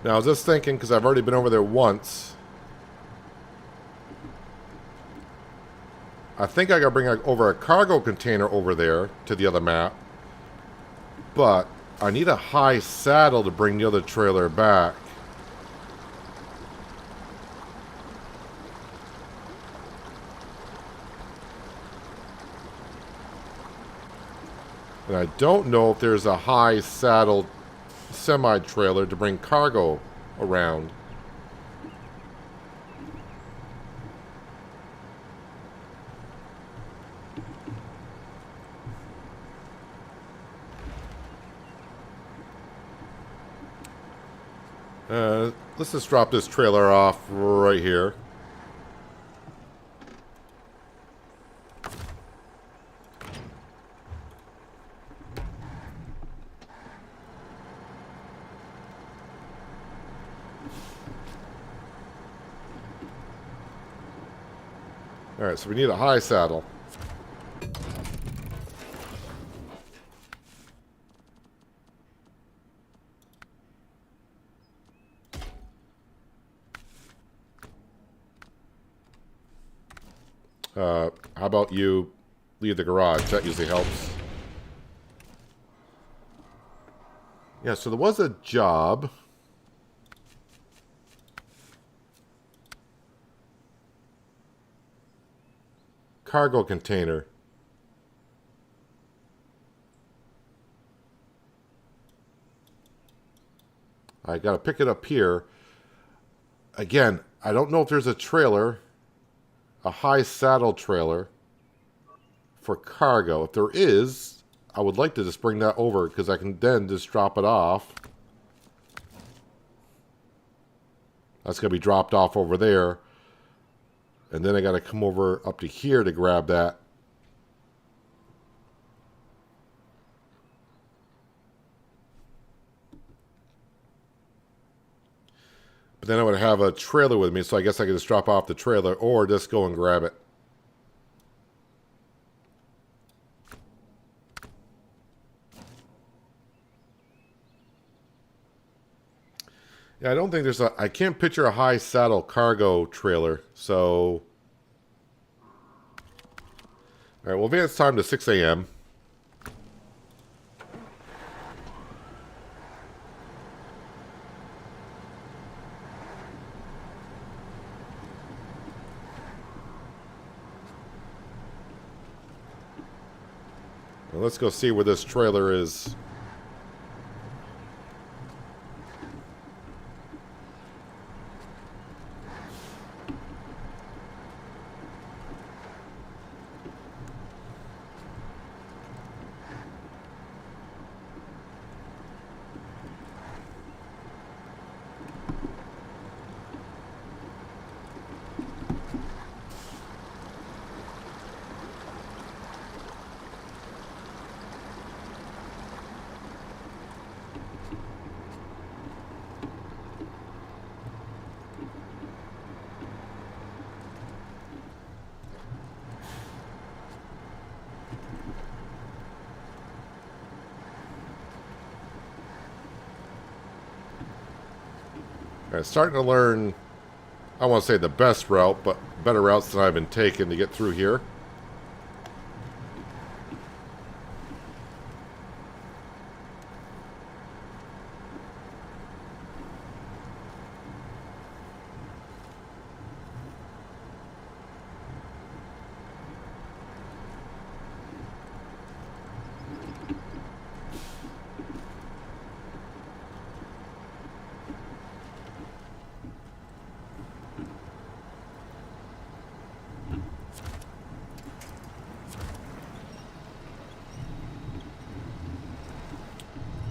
Now, I was just thinking, because I've already been over there once. I think I got to bring over a cargo container over there to the other map. But I need a high saddle to bring the other trailer back. And I don't know if there's a high saddle semi-trailer to bring cargo around. Let's just drop this trailer off right here. Alright, so we need a high saddle. How about you leave the garage? That usually helps. Yeah, so there was a job. Cargo container. I gotta pick it up here. Again, I don't know if there's a trailer, a high saddle trailer for cargo. If there is, I would like to just bring that over because I can then just drop it off. That's gonna be dropped off over there. And then I got to come over up to here to grab that. But then I would have a trailer with me, so I guess I could just drop off the trailer or just go and grab it. Yeah, I don't think there's a... I can't picture a high saddle cargo trailer, so... Alright, we'll advance time to 6 a.m. Well, let's go see where this trailer is. Alright, starting to learn, I won't say the best route, but better routes than I've been taking to get through here.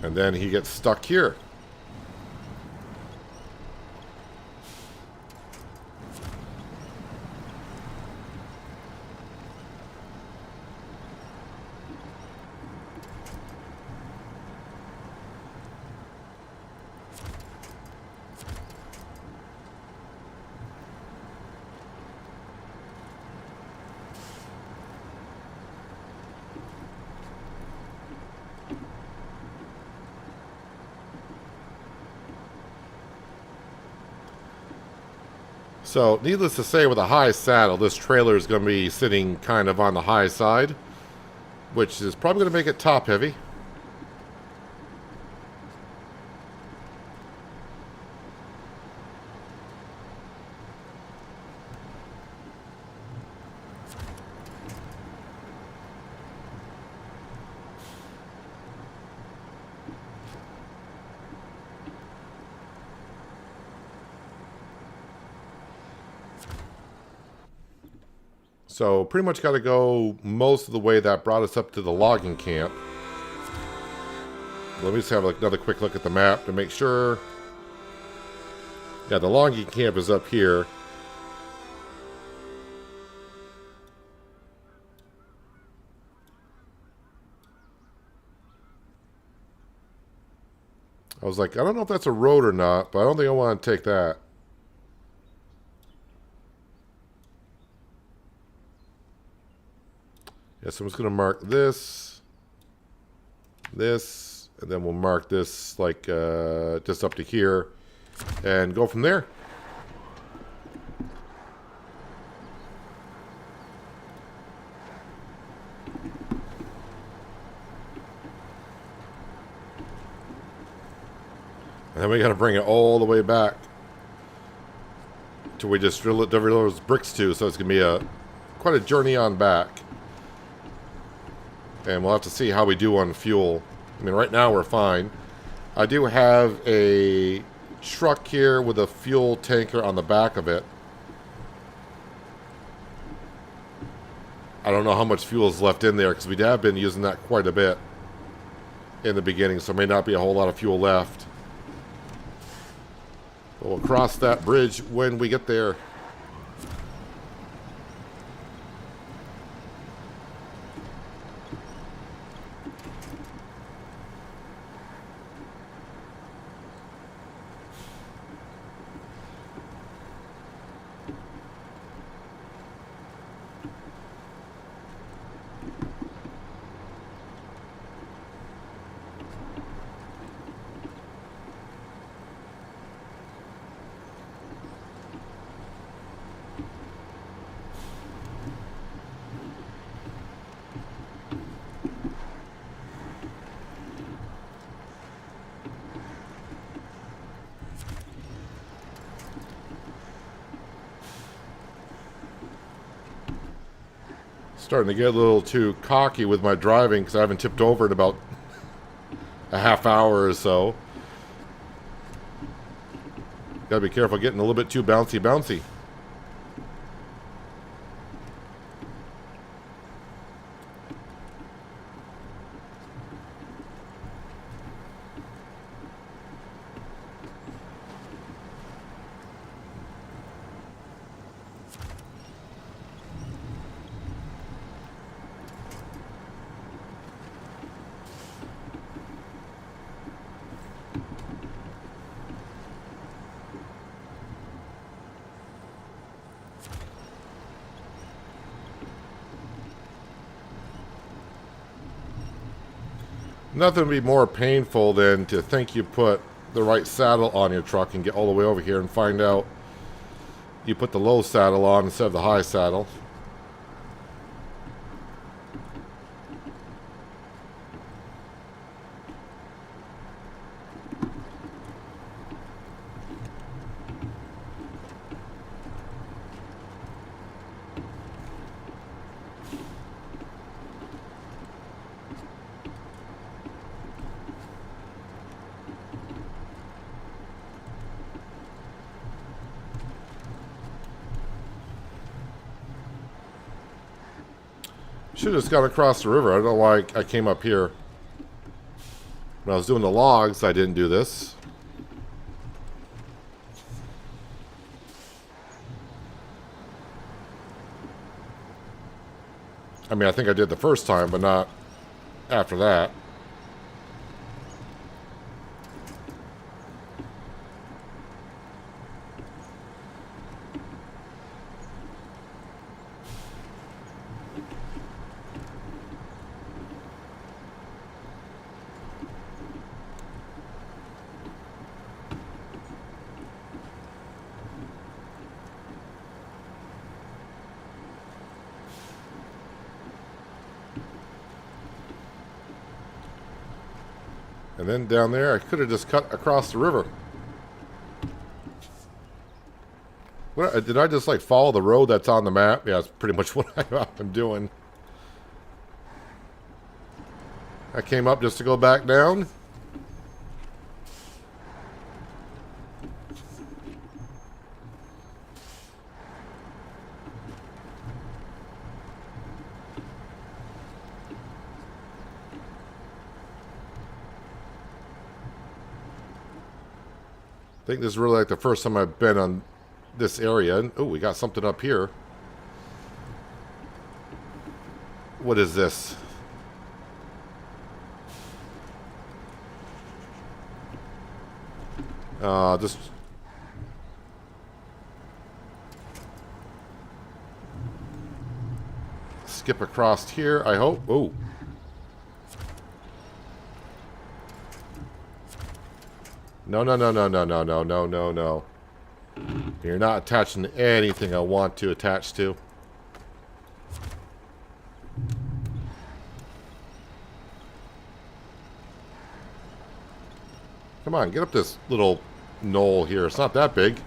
And then he gets stuck here. So, needless to say, with a high saddle, this trailer is going to be sitting kind of on the high side, which is probably going to make it top heavy. So pretty much got to go most of the way that brought us up to the logging camp. Let me just have another quick look at the map to make sure. Yeah, the logging camp is up here. I was like, I don't know if that's a road or not, but I don't think I want to take that. Yeah, so I'm just going to mark this, and then we'll mark this like just up to here, and go from there. And then we got to bring it all the way back till we just drill those bricks to, so it's going to be quite a journey on back. And we'll have to see how we do on fuel. I mean, right now we're fine. I do have a truck here with a fuel tanker on the back of it. I don't know how much fuel is left in there because we have been using that quite a bit in the beginning, so there may not be a whole lot of fuel left. But we'll cross that bridge when we get there. Starting to get a little too cocky with my driving because I haven't tipped over in about a half hour or so. Gotta be careful getting a little bit too bouncy. Nothing would be more painful than to think you put the right saddle on your truck and get all the way over here and find out you put the low saddle on instead of the high saddle. Should have just gone across the river. I don't know why I came up here. When I was doing the logs, I didn't do this. I mean, I think I did the first time, but not after that. And then down there, I could have just cut across the river. What, did I just like follow the road that's on the map? Yeah, that's pretty much what I'm doing. I came up just to go back down. I think this is really like the first time I've been on this area. Oh, we got something up here. What is this? Just skip across here, I hope. Oh. No. You're not attaching to anything I want to attach to. Come on, get up this little knoll here. It's not that big.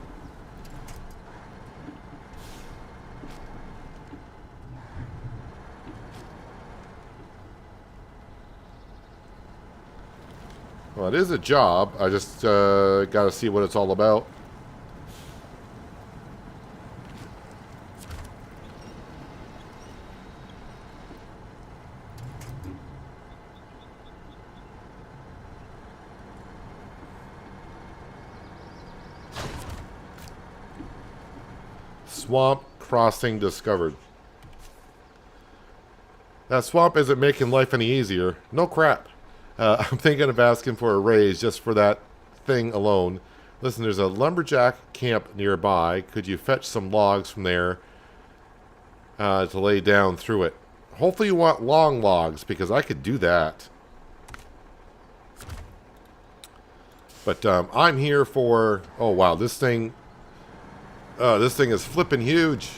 Well, it is a job. I just got to see what it's all about. Swamp crossing discovered. That swamp isn't making life any easier. No crap. I'm thinking of asking for a raise just for that thing alone. Listen, there's a lumberjack camp nearby. Could you fetch some logs from there to lay down through it? Hopefully you want long logs, because I could do that. But I'm here for... Oh, wow, this thing is flipping huge.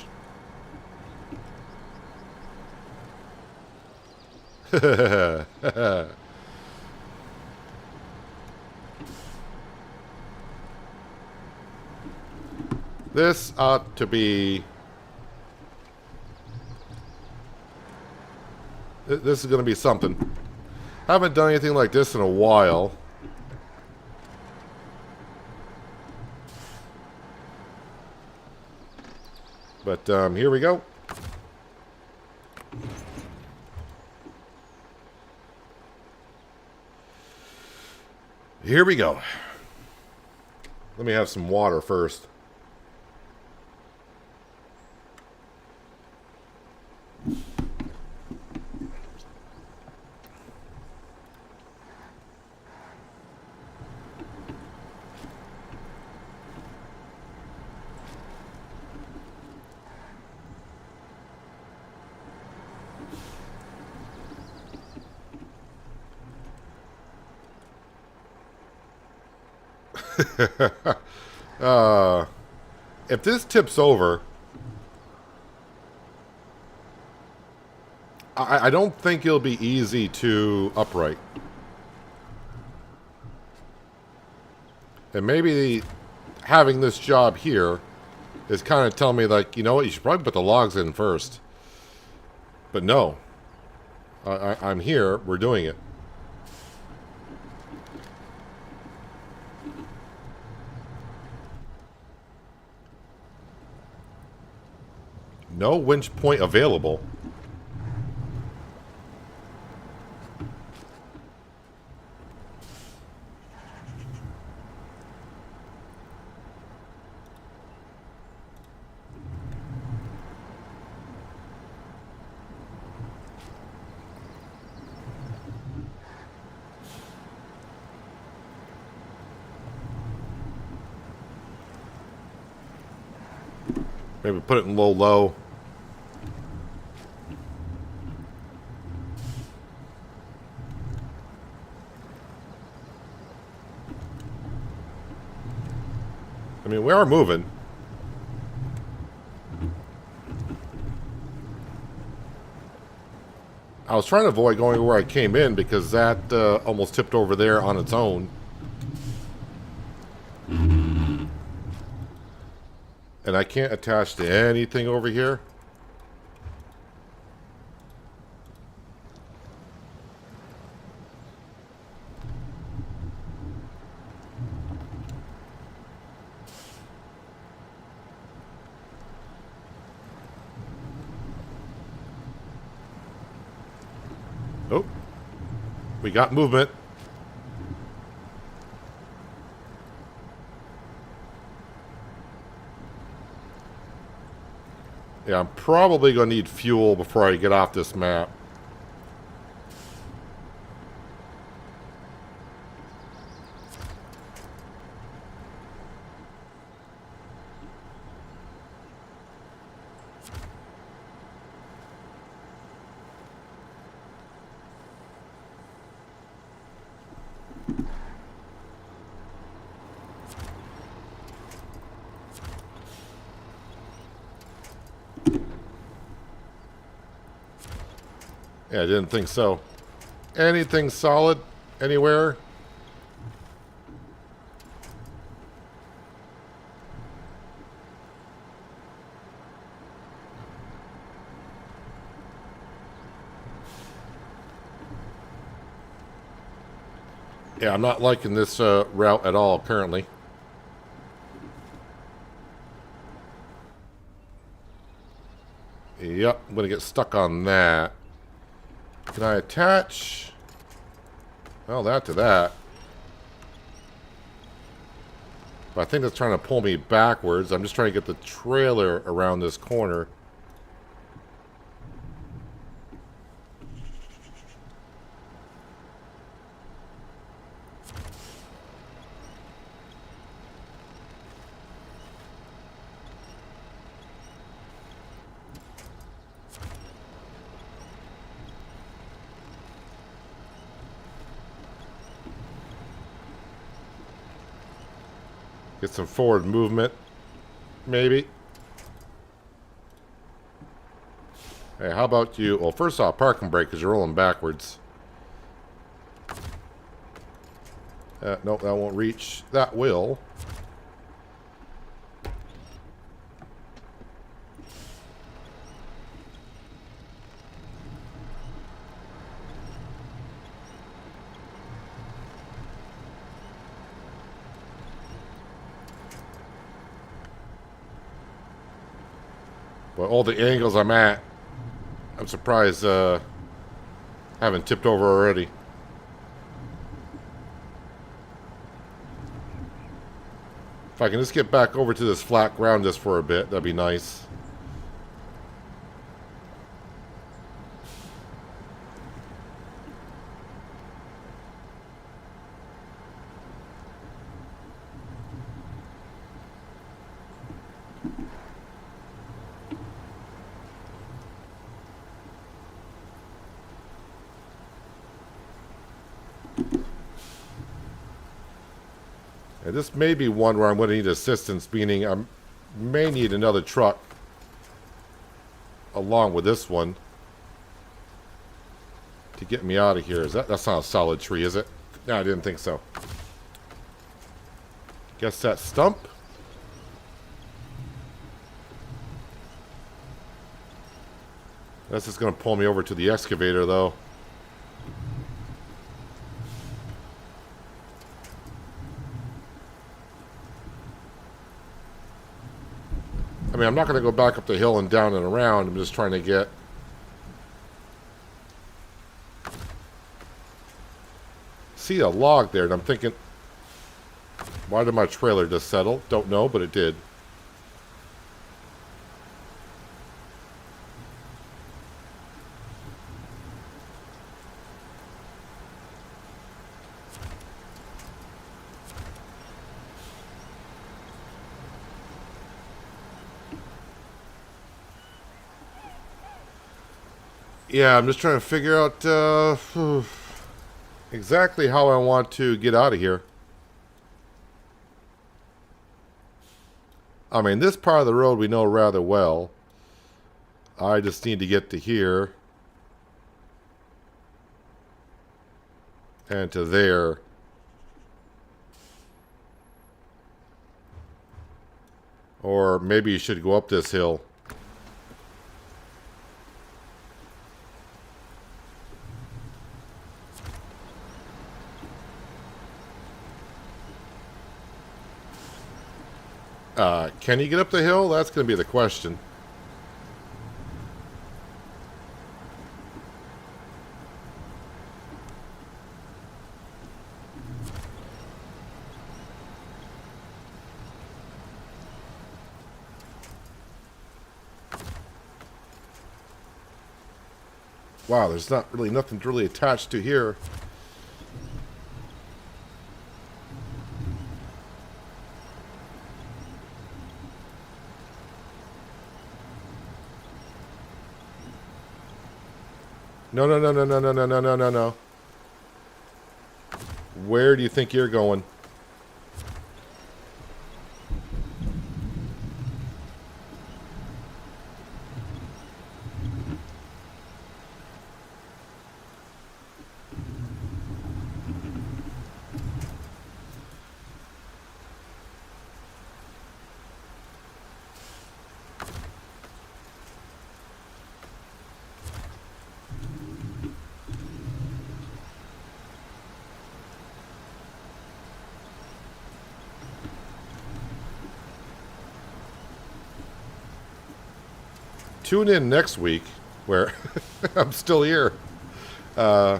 This ought to be This is going to be something. Haven't done anything like this in a while. But here we go. Here we go. Let me have some water first. If this tips over, I don't think it'll be easy to upright. And maybe having this job here is kind of telling me, like, you know what, you should probably put the logs in first. But no. I'm here. We're doing it. No winch point available. Maybe put it in low. I mean, we are moving. I was trying to avoid going where I came in because that almost tipped over there on its own. And I can't attach to anything over here. Oh, we got movement. Yeah, I'm probably going to need fuel before I get off this map. Yeah, I didn't think so. Anything solid? Anywhere? Yeah, I'm not liking this route at all, apparently. Yep, I'm going to get stuck on that. Can I attach? Well, that to that. But I think that's trying to pull me backwards. I'm just trying to get the trailer around this corner. Get some forward movement, maybe. Hey, how about you? Well, first off, parking brake because you're rolling backwards. Nope, that won't reach. That will. But all the angles I'm at, I'm surprised haven't tipped over already. If I can just get back over to this flat ground just for a bit, that'd be nice. And this may be one where I'm going to need assistance, meaning I may need another truck along with this one to get me out of here. That's not a solid tree, is it? No, I didn't think so. Guess that stump. That's just going to pull me over to the excavator, though. I mean, I'm not going to go back up the hill and down and around. I'm just trying to get... See a log there, and I'm thinking... Why did my trailer just settle? Don't know, but it did. Yeah, I'm just trying to figure out exactly how I want to get out of here. I mean, this part of the road we know rather well. I just need to get to here. And to there. Or maybe you should go up this hill. Can you get up the hill? That's going to be the question. Wow, there's not really nothing really attached to here. No, no, no, no, no, no, no, no, no, no, no. Where do you think you're going? Tune in next week where I'm still here. Yeah,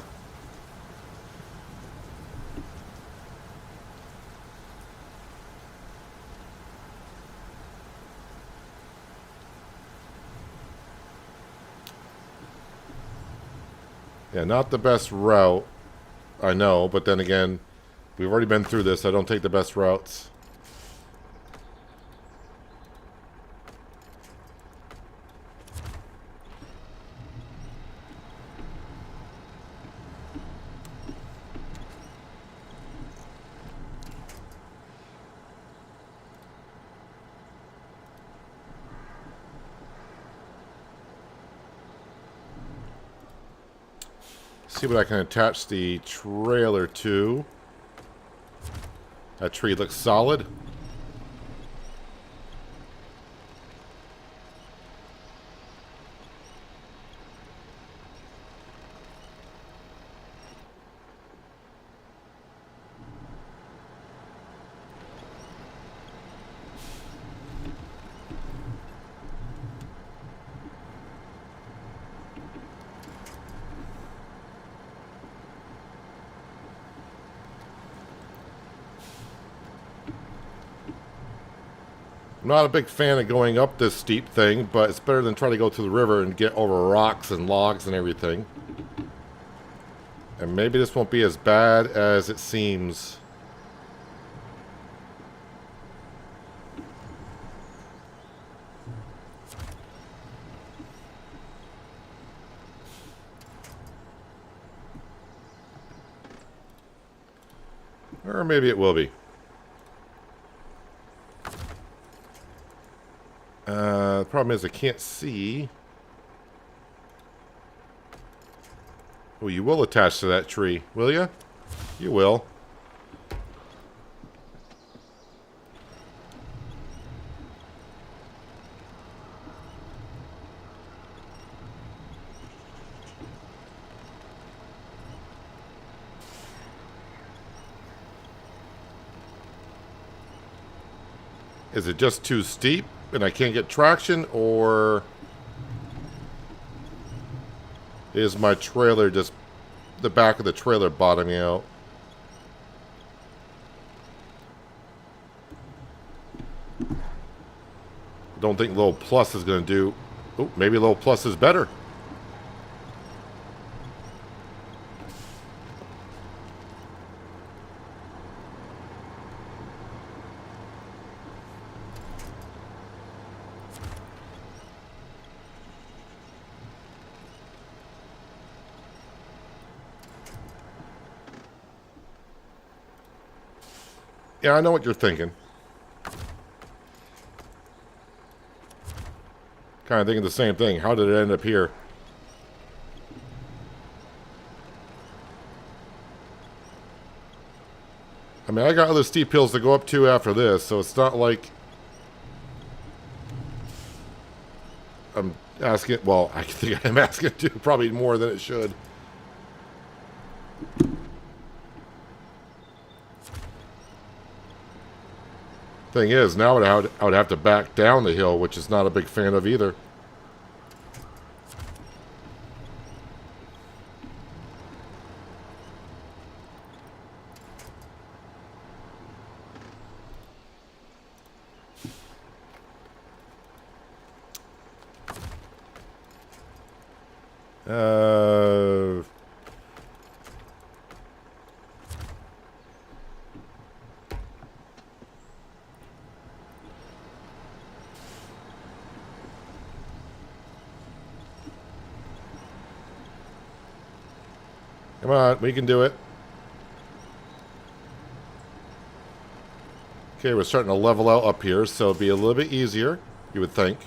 not the best route, I know, but then again, we've already been through this. I don't take the best routes. See what I can attach the trailer to. That tree looks solid. I'm not a big fan of going up this steep thing, but it's better than trying to go to the river and get over rocks and logs and everything. And maybe this won't be as bad as it seems. Or maybe it will be. The problem is I can't see. Oh, you will attach to that tree, will you? You will. Is it just too steep and I can't get traction, or is my trailer just the back of the trailer bottoming out? Don't think low plus is going to do. Oh, maybe low plus is better. Yeah, I know what you're thinking. Kind of thinking the same thing. How did it end up here? I mean, I got other steep hills to go up to after this, so it's not like I'm asking. Well, I think I'm asking to probably more than it should. Thing is, now I would have to back down the hill, which is not a big fan of either. Come on, we can do it. Okay, we're starting to level out up here, so it'll be a little bit easier, you would think.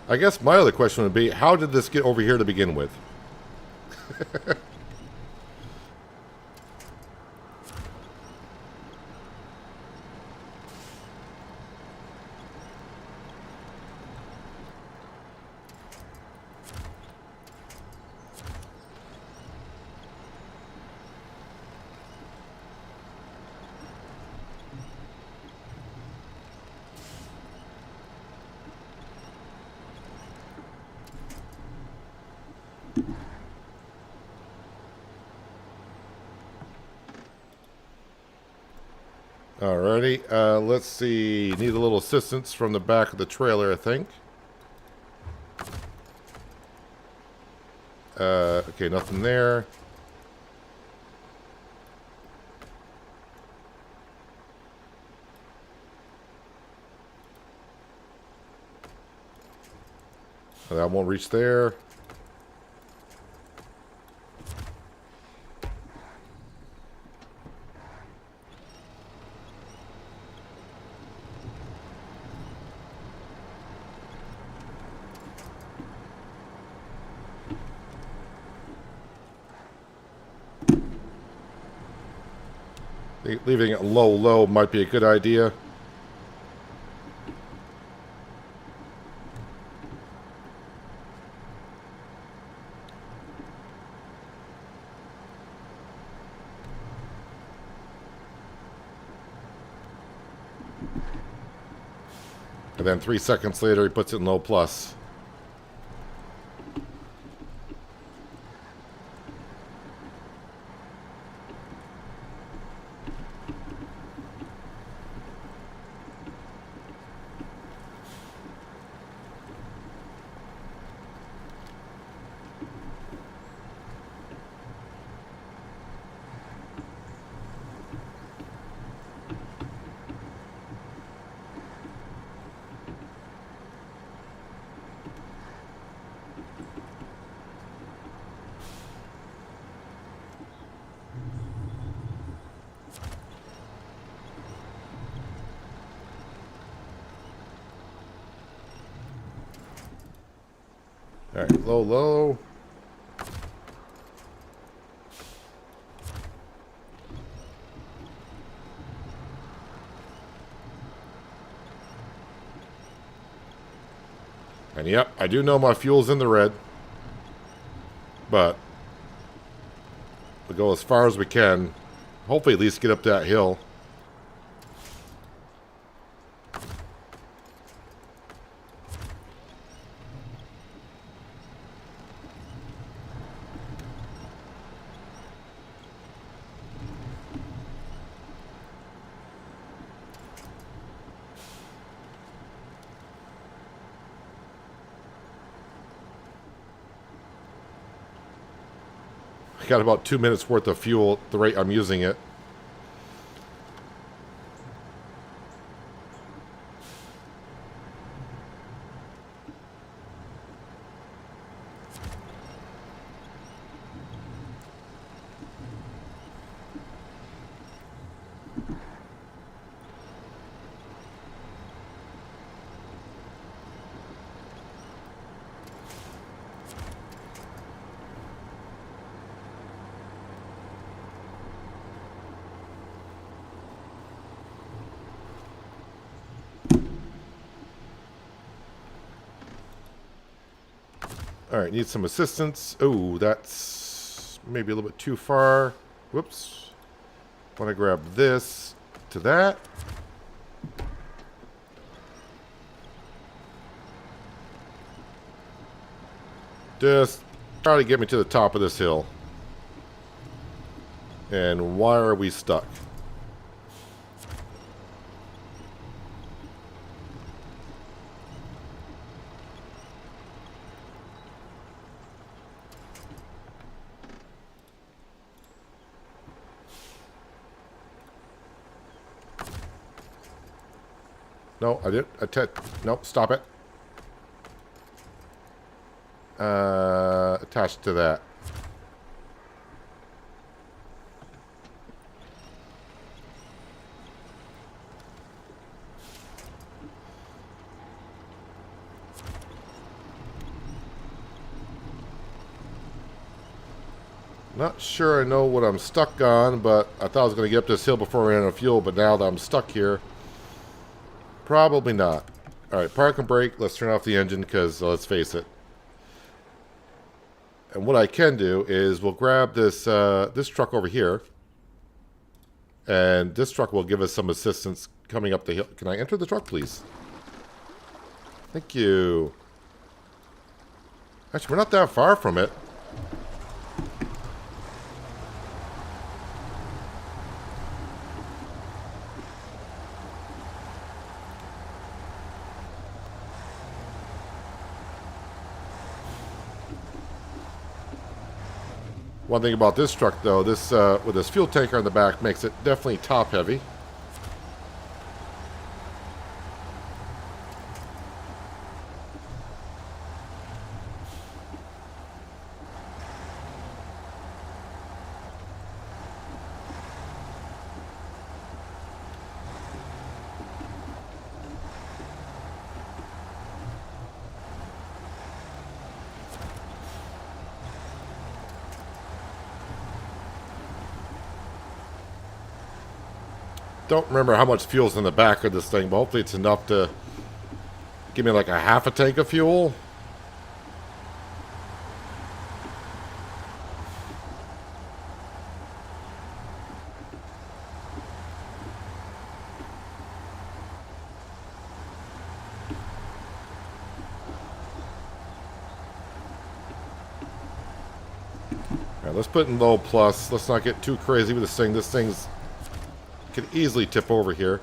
I guess my other question would be, how did this get over here to begin with? Alrighty, let's see. Need a little assistance from the back of the trailer, I think. Okay, nothing there. That won't reach there. Leaving it low might be a good idea. And then 3 seconds later, he puts it in low plus. Alright, low, low. And yep, I do know my fuel's in the red. But we'll go as far as we can. Hopefully at least get up that hill. Got about 2 minutes worth of fuel at the rate I'm using it. Alright, need some assistance. Oh, that's maybe a little bit too far. Whoops. Want to grab this to that. Just try to get me to the top of this hill. And why are we stuck? No, I didn't. Nope, stop it. Attached to that. Not sure I know what I'm stuck on, but I thought I was going to get up this hill before I ran out of fuel, but now that I'm stuck here, probably not. Alright, park and brake. Let's turn off the engine because, let's face it. And what I can do is we'll grab this this truck over here. And this truck will give us some assistance coming up the hill. Can I enter the truck, please? Thank you. Actually, we're not that far from it. One thing about this truck, though, this with this fuel tanker on the back makes it definitely top heavy. Don't remember how much fuel's in the back of this thing, but hopefully it's enough to give me like a half a tank of fuel. Alright, let's put in low plus. Let's not get too crazy with this thing. This thing's could easily tip over here.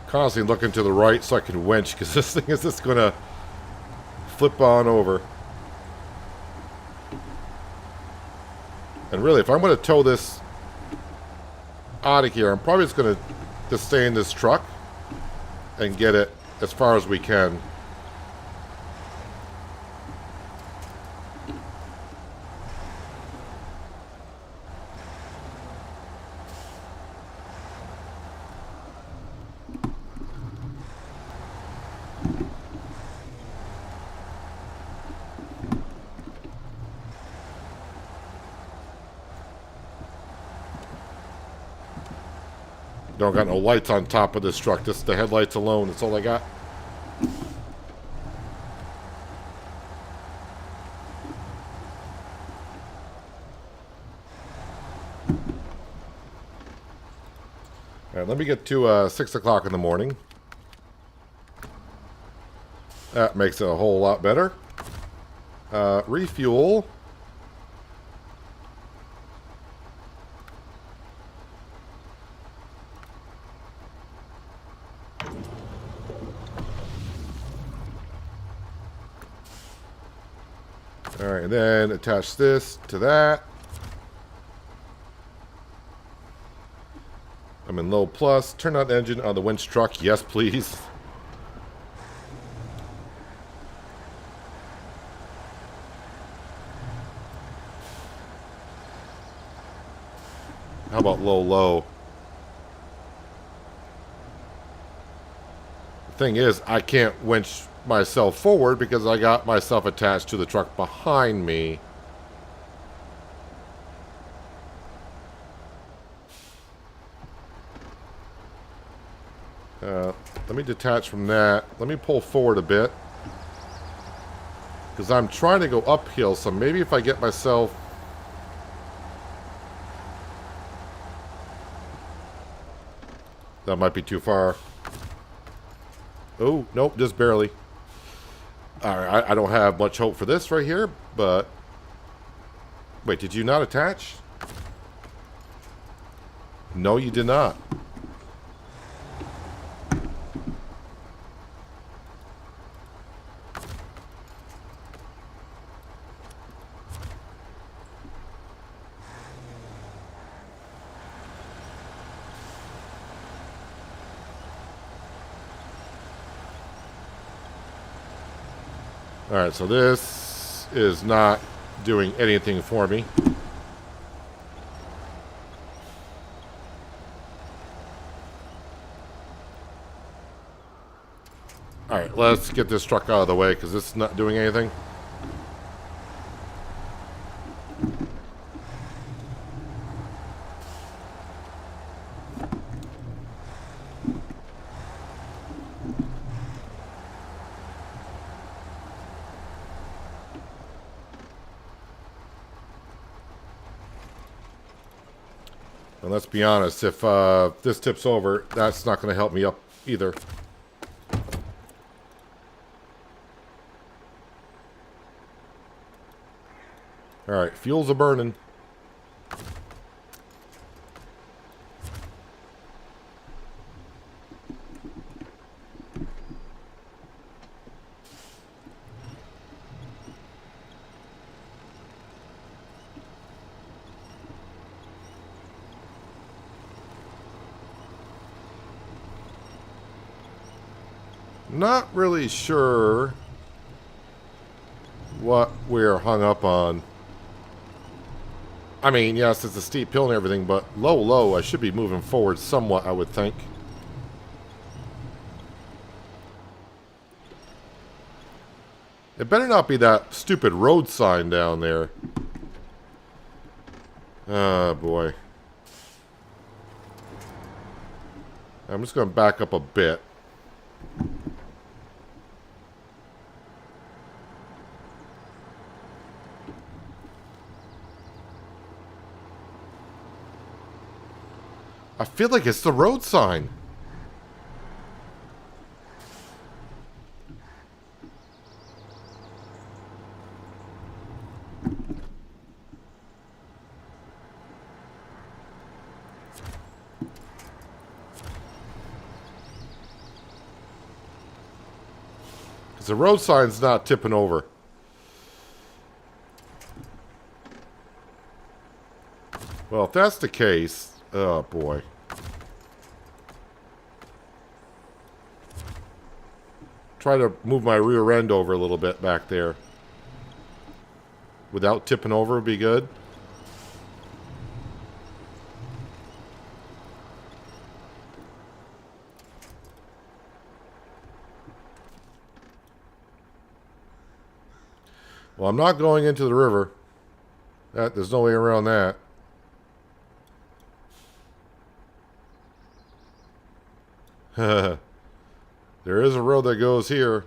Constantly looking to the right so I can winch because this thing is just gonna flip on over. And really, if I'm going to tow this out of here, I'm probably just going to stay in this truck and get it as far as we can. Don't got no lights on top of this truck. Just the headlights alone. That's all I got. All right, let me get to 6 o'clock in the morning. That makes it a whole lot better. Refuel. Alright, and then attach this to that. I'm in low plus. Turn on engine on the winch truck. Yes, please. How about low, low? The thing is, I can't winch myself forward because I got myself attached to the truck behind me. Let me detach from that. Let me pull forward a bit because I'm trying to go uphill, so maybe if I get myself... That might be too far. Oh, nope, just barely. Alright, I don't have much hope for this right here, but... Wait, did you not attach? No, you did not. Alright, so this is not doing anything for me. Alright, let's get this truck out of the way because this is not doing anything. And let's be honest, if this tips over, that's not going to help me up either. Alright, fuel's a-burning. Not really sure what we're hung up on. I mean, yes, it's a steep hill and everything, but low, low, I should be moving forward somewhat, I would think. It better not be that stupid road sign down there. Oh, boy. I'm just going to back up a bit. I feel like it's the road sign. Because the road sign's not tipping over. Well, if that's the case... Oh, boy. try to move my rear end over a little bit back there. Without tipping over would be good. Well, I'm not going into the river. There's no way around that. There is a road that goes here.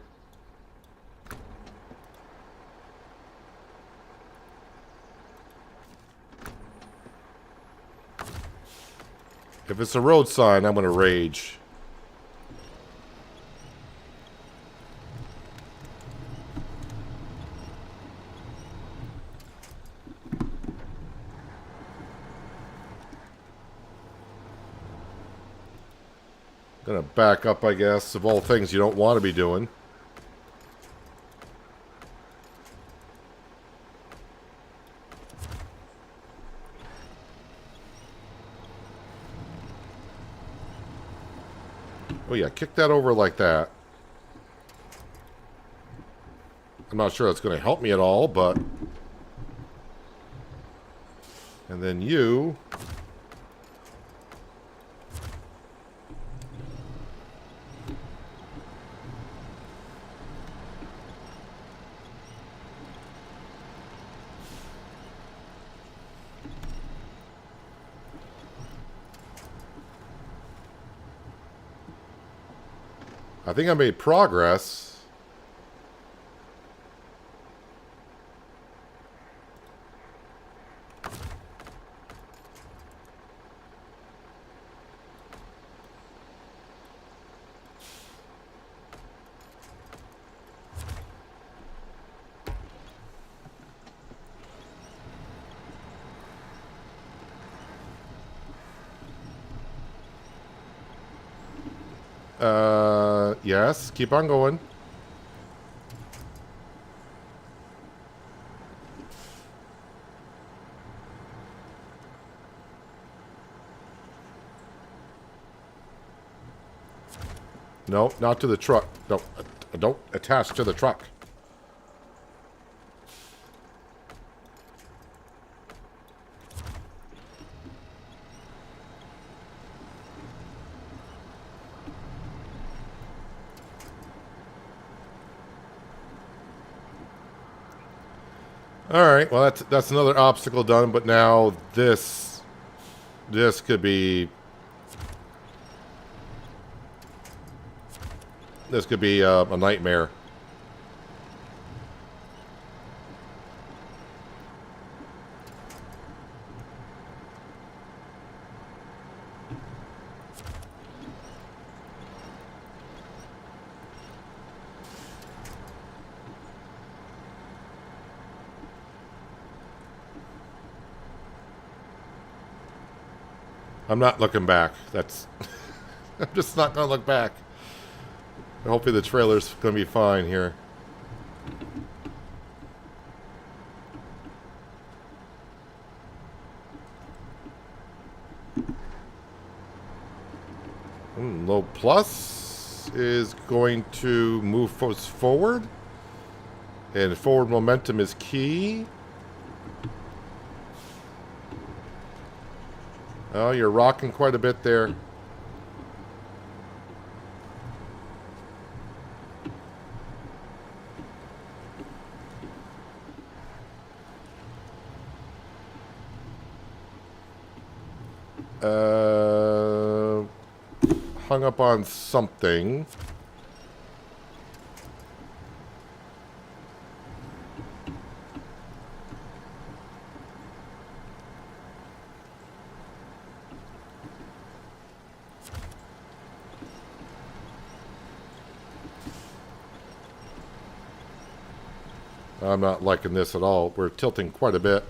If it's a road sign, I'm going to rage. Gonna back up, I guess, of all things you don't want to be doing. Oh yeah, kick that over like that. I'm not sure that's going to help me at all, but... And then you... I think I made progress. Yes, keep on going. No, not to the truck. Don't attach to the truck. All right, well that's another obstacle done, but now this could be a nightmare. I'm not looking back. That's... I'm just not going to look back. Hopefully the trailer's going to be fine here. Low plus is going to move us forward. And forward momentum is key. Oh, you're rocking quite a bit there. Hung up on something. I'm not liking this at all. We're tilting quite a bit.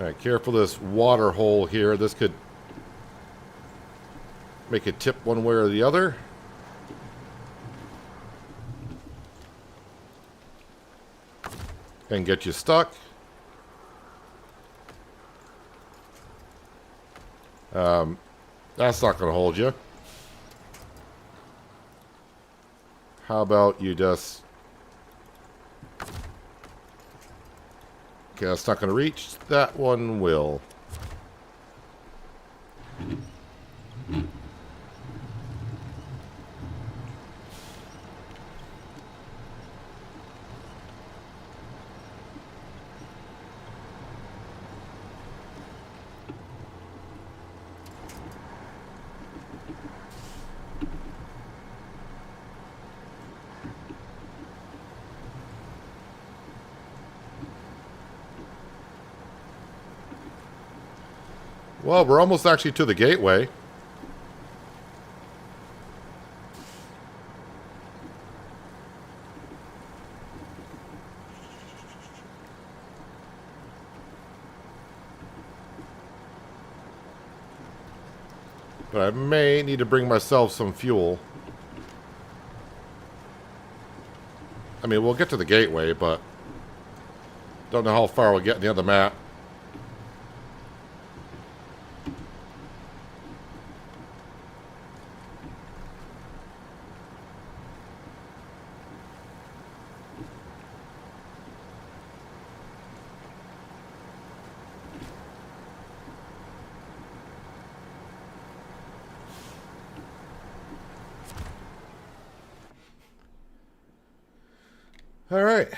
Alright, careful this water hole here. This could make it tip one way or the other. And get you stuck. That's not going to hold you. How about you just... Okay, that's not going to reach. That one will. Well, we're almost actually to the gateway. But I may need to bring myself some fuel. I mean, we'll get to the gateway, but don't know how far we'll get in the other map. All right,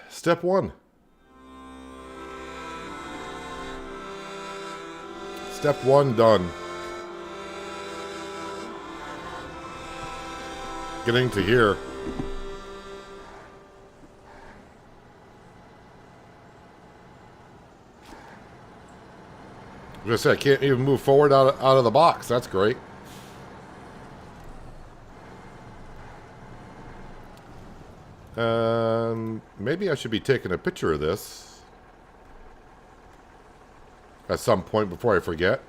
step one. Step one done. Getting to here. I was gonna say, I can't even move forward out of the box. That's great. Maybe I should be taking a picture of this at some point before I forget.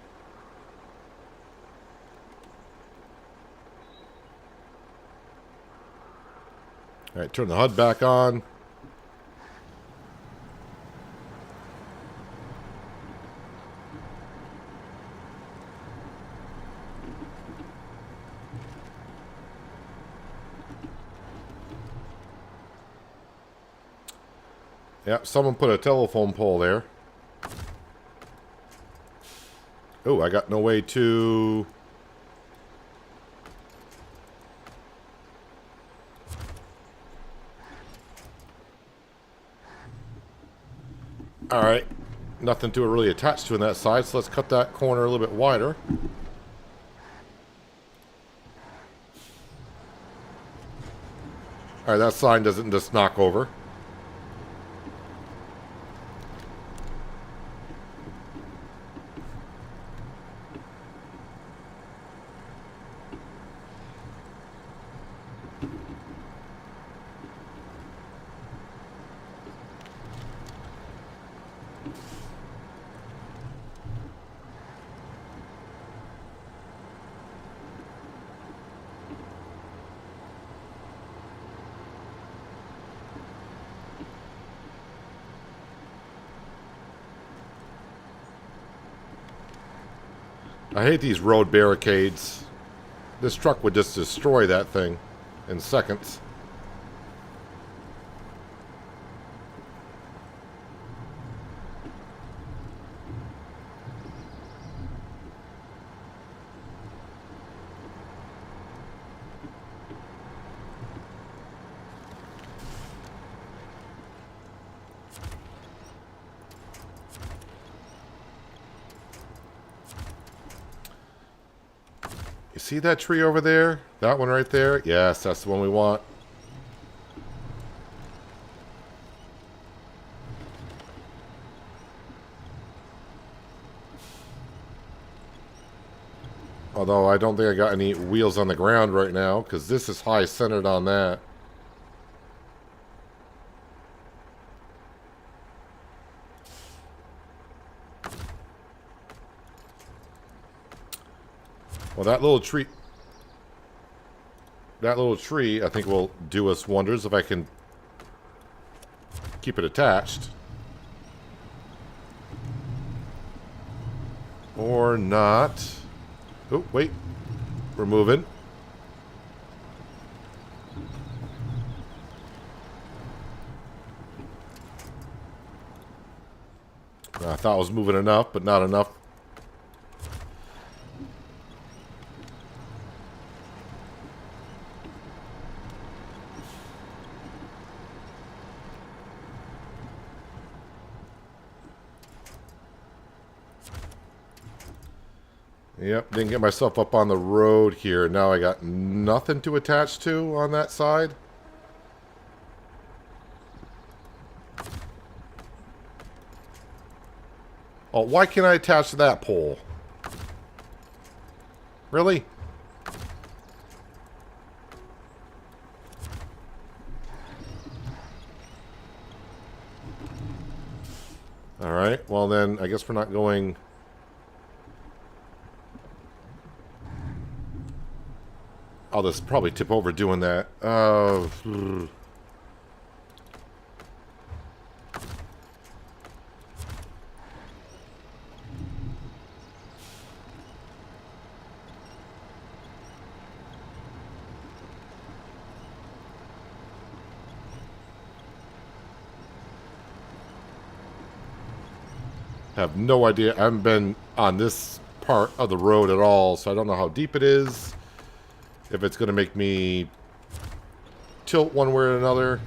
All right, turn the HUD back on. Yep, someone put a telephone pole there. Oh, I got no way to... Alright, nothing to really attach to on that side, so let's cut that corner a little bit wider. Alright, that sign doesn't just knock over. I hate these road barricades. This truck would just destroy that thing in seconds. You see that tree over there? That one right there? Yes, that's the one we want. Although I don't think I got any wheels on the ground right now, because this is high centered on that. Well, that little tree, I think will do us wonders if I can keep it attached. Or not. Oh, wait. We're moving. I thought I was moving enough, but not enough. Yep, didn't get myself up on the road here. Now I got nothing to attach to on that side. Oh, why can't I attach to that pole? Really? Alright, well then, I guess we're not going... I'll just probably tip over doing that. Have no idea. I haven't been on this part of the road at all, so I don't know how deep it is. If it's going to make me tilt one way or another.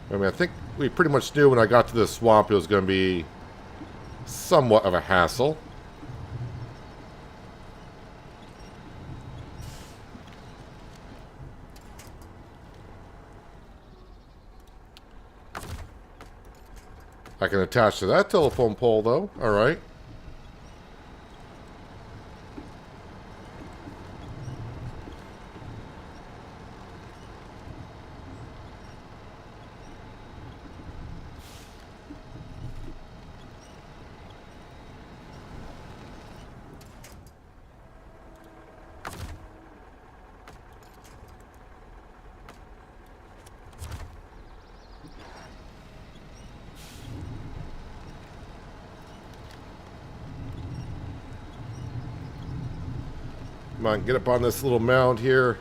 I mean, I think we pretty much knew when I got to this swamp it was going to be somewhat of a hassle. I can attach to that telephone pole, though. All right. Come on, get up on this little mound here.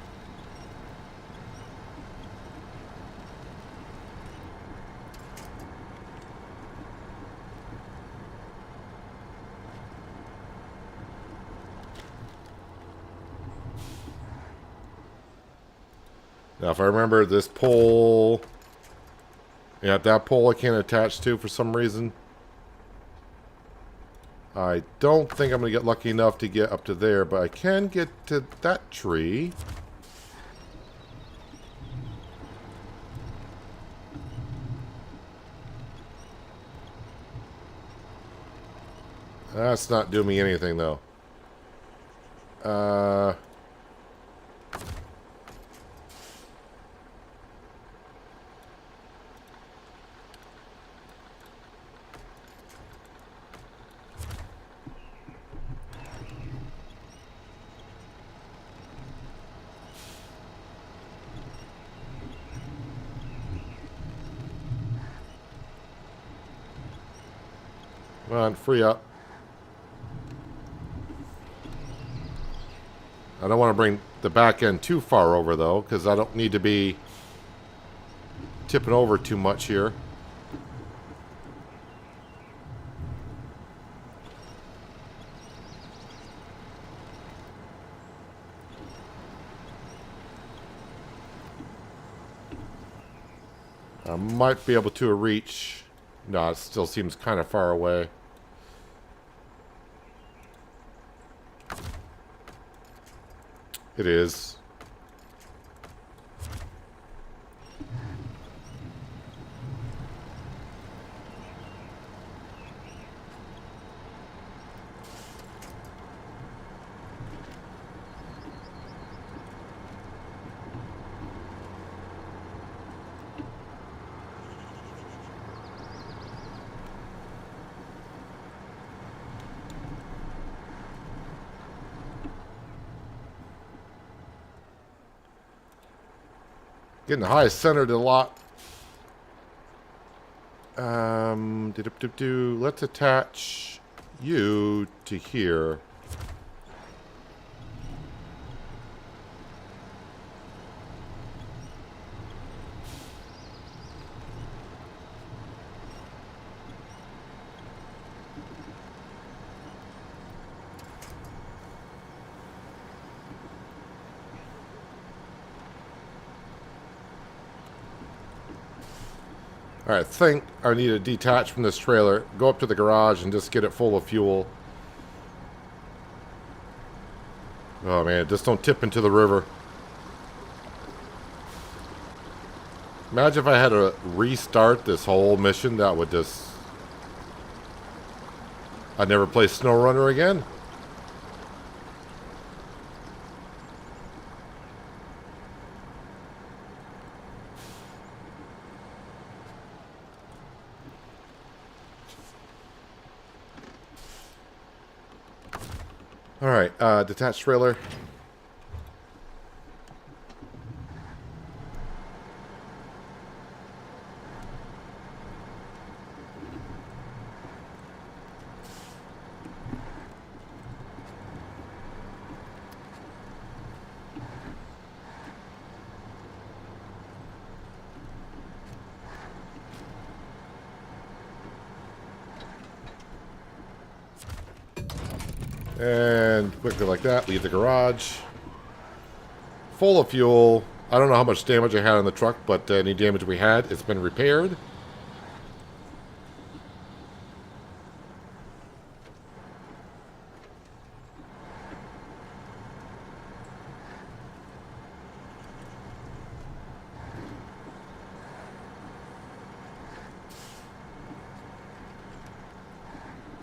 Now, if I remember this pole... Yeah, that pole I can't attach to for some reason. I don't think I'm going to get lucky enough to get up to there, but I can get to that tree. That's not doing me anything, though. Come on, free up. I don't want to bring the back end too far over, though, because I don't need to be tipping over too much here. I might be able to reach... No, it still seems kind of far away. It is. Getting high centered a lot. Let's attach you to here. Alright, I think I need to detach from this trailer, go up to the garage and just get it full of fuel. Oh man, just don't tip into the river. Imagine if I had to restart this whole mission, that would just... I'd never play SnowRunner again. Alright, detached trailer. And quickly like that, leave the garage. Full of fuel. I don't know how much damage I had on the truck, but any damage we had, it's been repaired.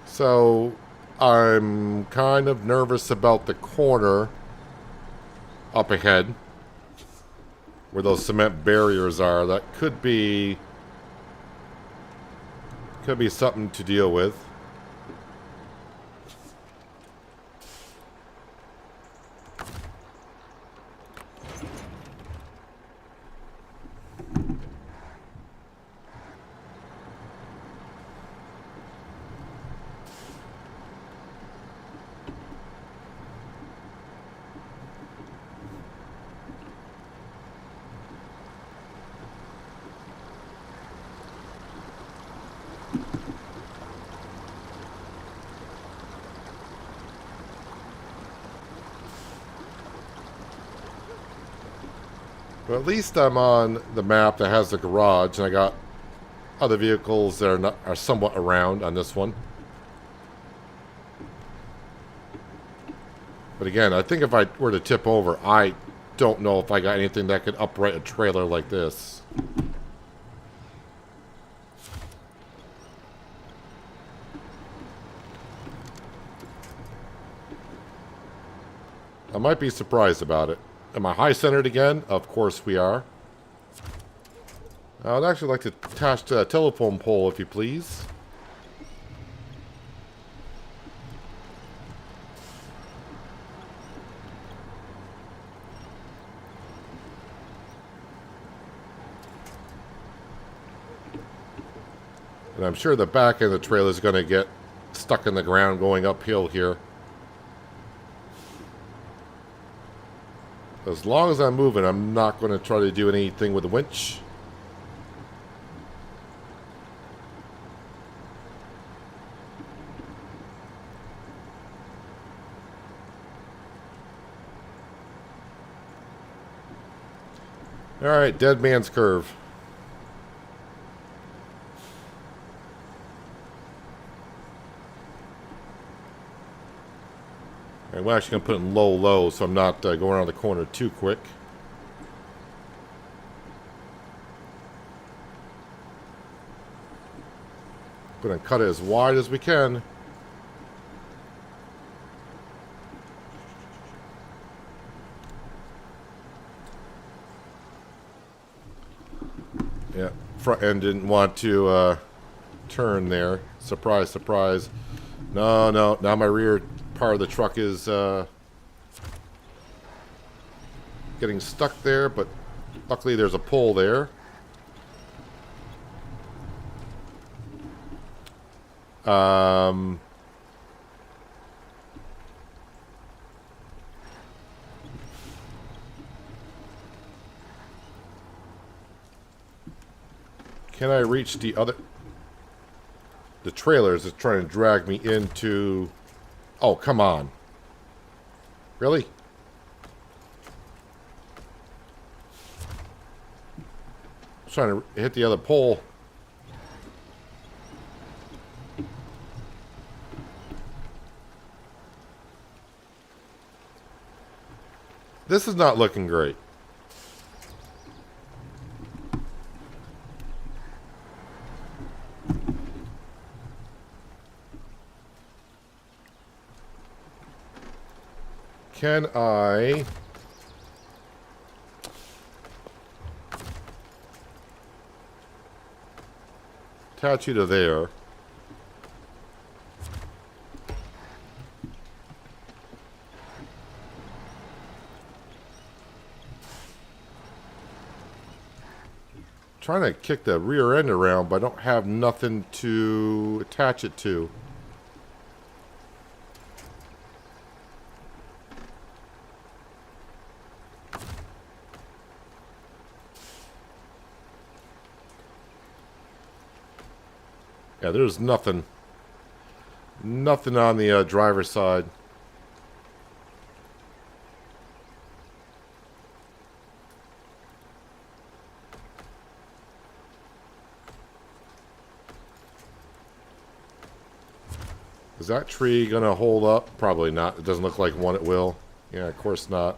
So I'm kind of nervous about the corner up ahead where those cement barriers are. That could be something to deal with. But at least I'm on the map that has the garage, and I got other vehicles that are somewhat around on this one. But again, I think if I were to tip over, I don't know if I got anything that could upright a trailer like this. I might be surprised about it. Am I high-centered again? Of course we are. I would actually like to attach to a telephone pole, if you please. And I'm sure the back end of the trailer is going to get stuck in the ground going uphill here. As long as I'm moving, I'm not going to try to do anything with the winch. Alright, dead man's curve. Alright, we're actually going to put it in low, so I'm not going around the corner too quick. Going to cut it as wide as we can. Yeah, front end didn't want to turn there. Surprise, surprise. No, now my rear part of the truck is getting stuck there, but Luckily, there's a pole there. Um... Can I reach the other... The trailers is trying to drag me into... Oh, come on. Really? I'm trying to hit the other pole. This is not looking great. Can I... attach you to there? Trying to kick the rear end around, but I don't have nothing to attach it to. Yeah, there's nothing. Nothing on the driver's side. Is that tree going to hold up? Probably not. It doesn't look like one it will. Yeah, of course not.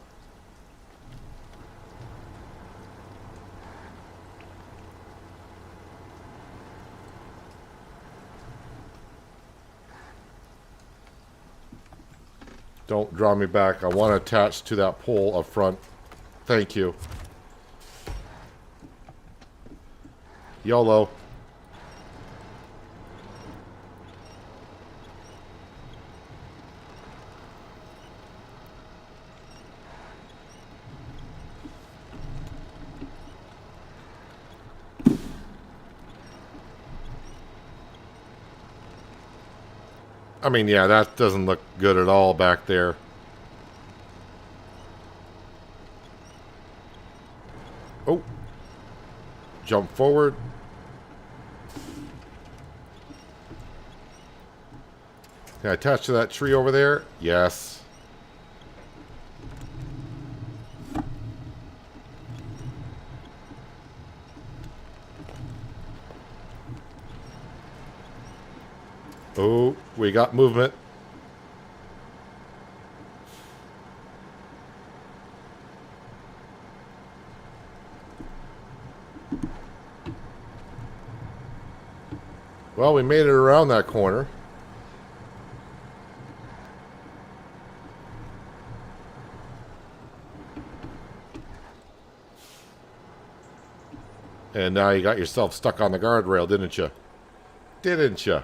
Don't draw me back. I want to attach to that pole up front. Thank you. YOLO. I mean, yeah, that doesn't look good at all back there. Oh. Jump forward. Can I attach to that tree over there? Yes. Oh, we got movement. Well, we made it around that corner. And now you got yourself stuck on the guardrail, didn't you? Didn't you?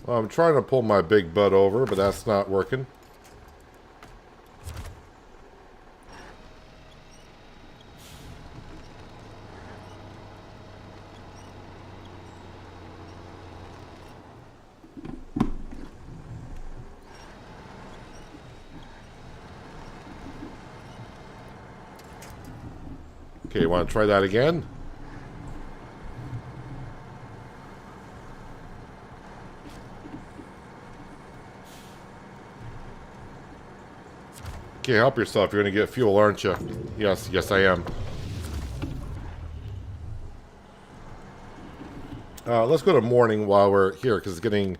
Well, I'm trying to pull my big butt over, but that's not working. Okay, you want to try that again? Can't help yourself. You're going to get fuel, aren't you? Yes, yes I am. Let's go to morning while we're here, because it's getting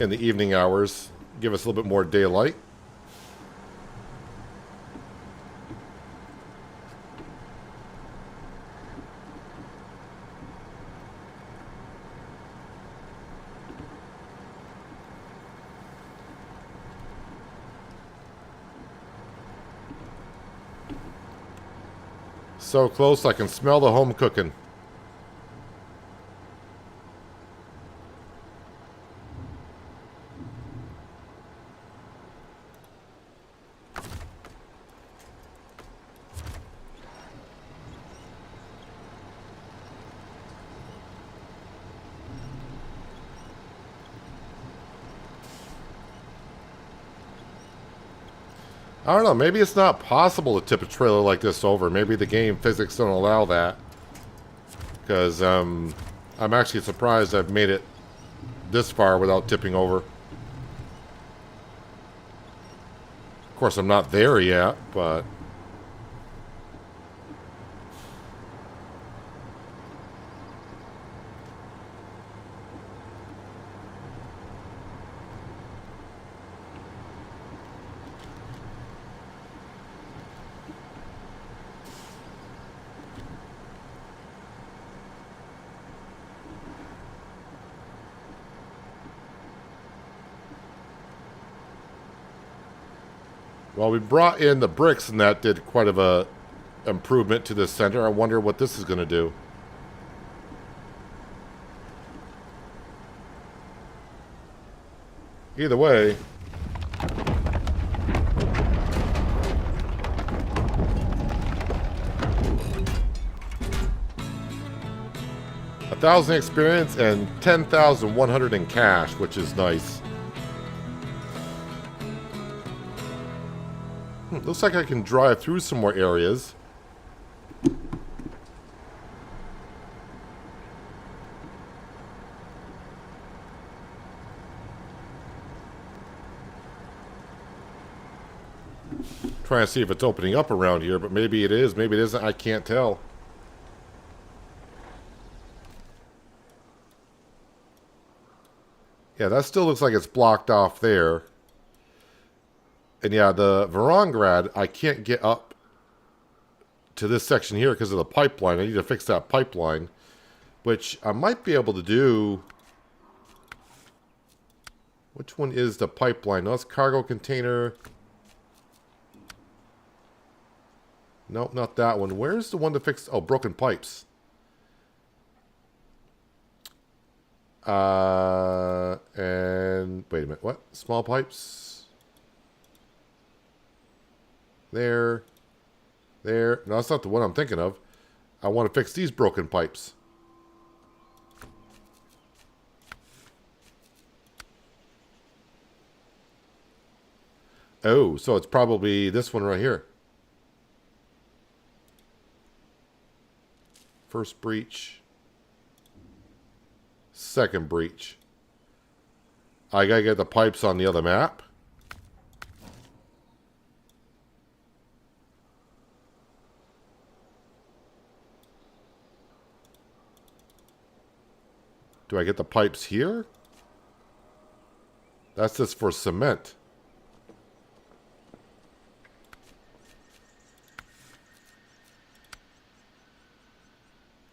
in the evening hours. Give us a little bit more daylight. So close I can smell the home cooking. I don't know, maybe it's not possible to tip a trailer like this over. Maybe the game physics don't allow that. Because I'm actually surprised I've made it this far without tipping over. Of course, I'm not there yet, but... Well, we brought in the bricks, and that did quite of a improvement to the center. I wonder what this is going to do. Either way, $1,000 experience and 10,100 in cash, which is nice. Looks like I can drive through some more areas. Trying to see if it's opening up around here, but maybe it is, maybe it isn't, I can't tell. Yeah, that still looks like it's blocked off there. And yeah, the Varangrad, I can't get up to this section here because of the pipeline. I need to fix that pipeline, which I might be able to do. Which one is the pipeline? No, it's cargo container. Nope, not that one. Where's the one to fix? Oh, broken pipes. And wait a minute. What? Small pipes? There. There. No, that's not the one I'm thinking of. I want to fix these broken pipes. Oh, so it's probably this one right here. First breach. Second breach. I gotta get the pipes on the other map. Do I get the pipes here? That's just for cement.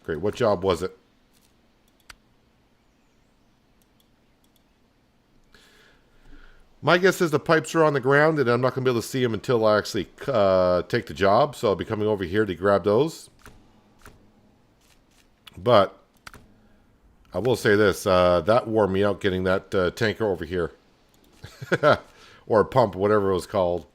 Great. What job was it? My guess is the pipes are on the ground, and I'm not going to be able to see them until I actually take the job. So I'll be coming over here to grab those. But I will say this. That wore me out getting that tanker over here. Or a pump, whatever it was called.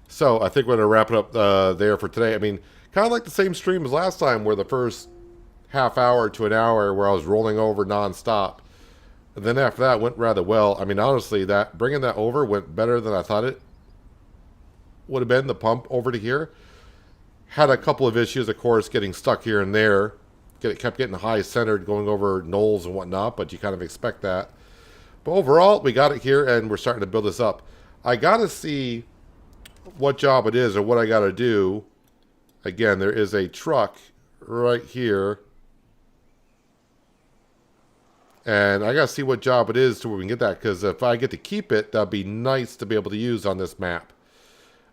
So I think we're going to wrap it up there for today. I mean, kind of like the same stream as last time, where the first half hour to an hour where I was rolling over nonstop. And then after that went rather well. I mean, honestly, that bringing that over went better than I thought it would have been. The pump over to here had a couple of issues, of course, getting stuck here and there. It kept getting high centered, going over knolls and whatnot, but you kind of expect that. But overall, we got it here, and we're starting to build this up. I got to see what job it is or what I got to do. Again, there is a truck right here. And I got to see what job it is to where we can get that. Because if I get to keep it, that'd be nice to be able to use on this map.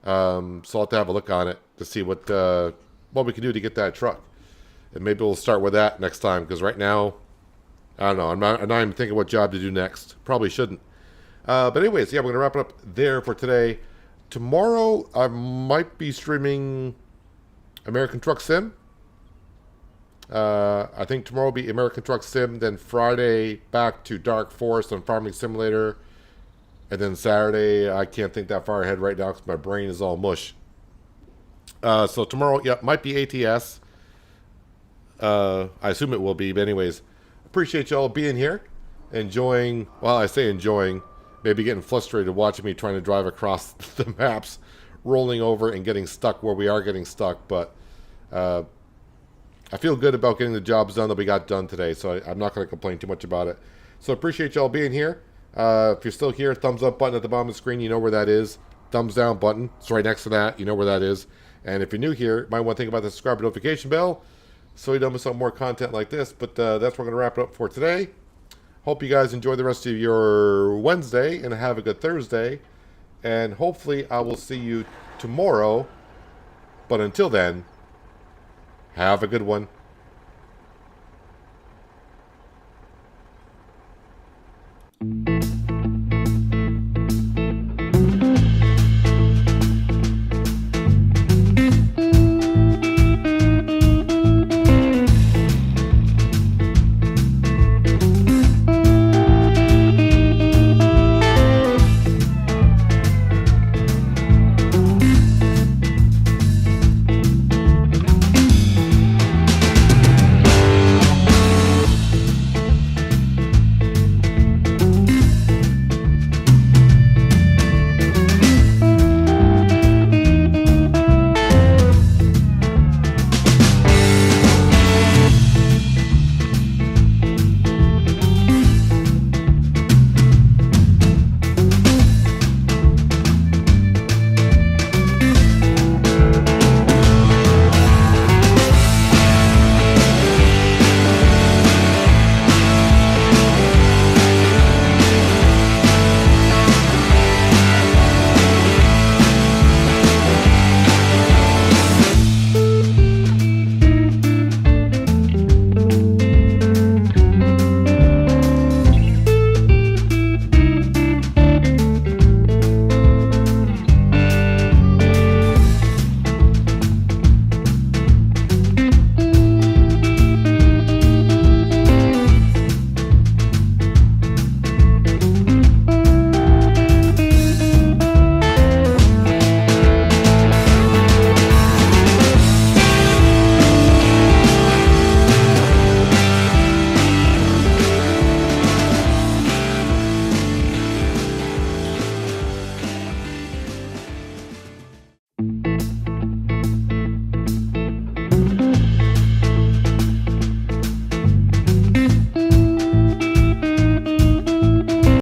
So I'll have to have a look on it to see what we can do to get that truck. And maybe we'll start with that next time. Because right now, I don't know. I'm not even thinking what job to do next. Probably shouldn't. But anyways, yeah, we're going to wrap it up there for today. Tomorrow, I might be streaming American Truck Sim. I think tomorrow will be American Truck Sim. Then Friday back to Dark Forest and Farming Simulator. And then Saturday, I can't think that far ahead right now because my brain is all mush. So tomorrow, might be ATS. I assume it will be. But anyways, appreciate y'all being here. Enjoying, well, I say enjoying, maybe getting frustrated watching me trying to drive across the maps, rolling over and getting stuck where we are getting stuck. But I feel good about getting the jobs done that we got done today, so I'm not going to complain too much about it. So appreciate y'all being here. If you're still here, thumbs up button at the bottom of the screen, you know where that is. Thumbs down button, it's right next to that, you know where that is. And if you're new here, you might want to think about the subscribe and notification bell so you don't miss out more content like this. But that's what we're going to wrap it up for today. Hope you guys enjoy the rest of your Wednesday and have a good Thursday. And hopefully I will see you tomorrow. But until then, have a good one.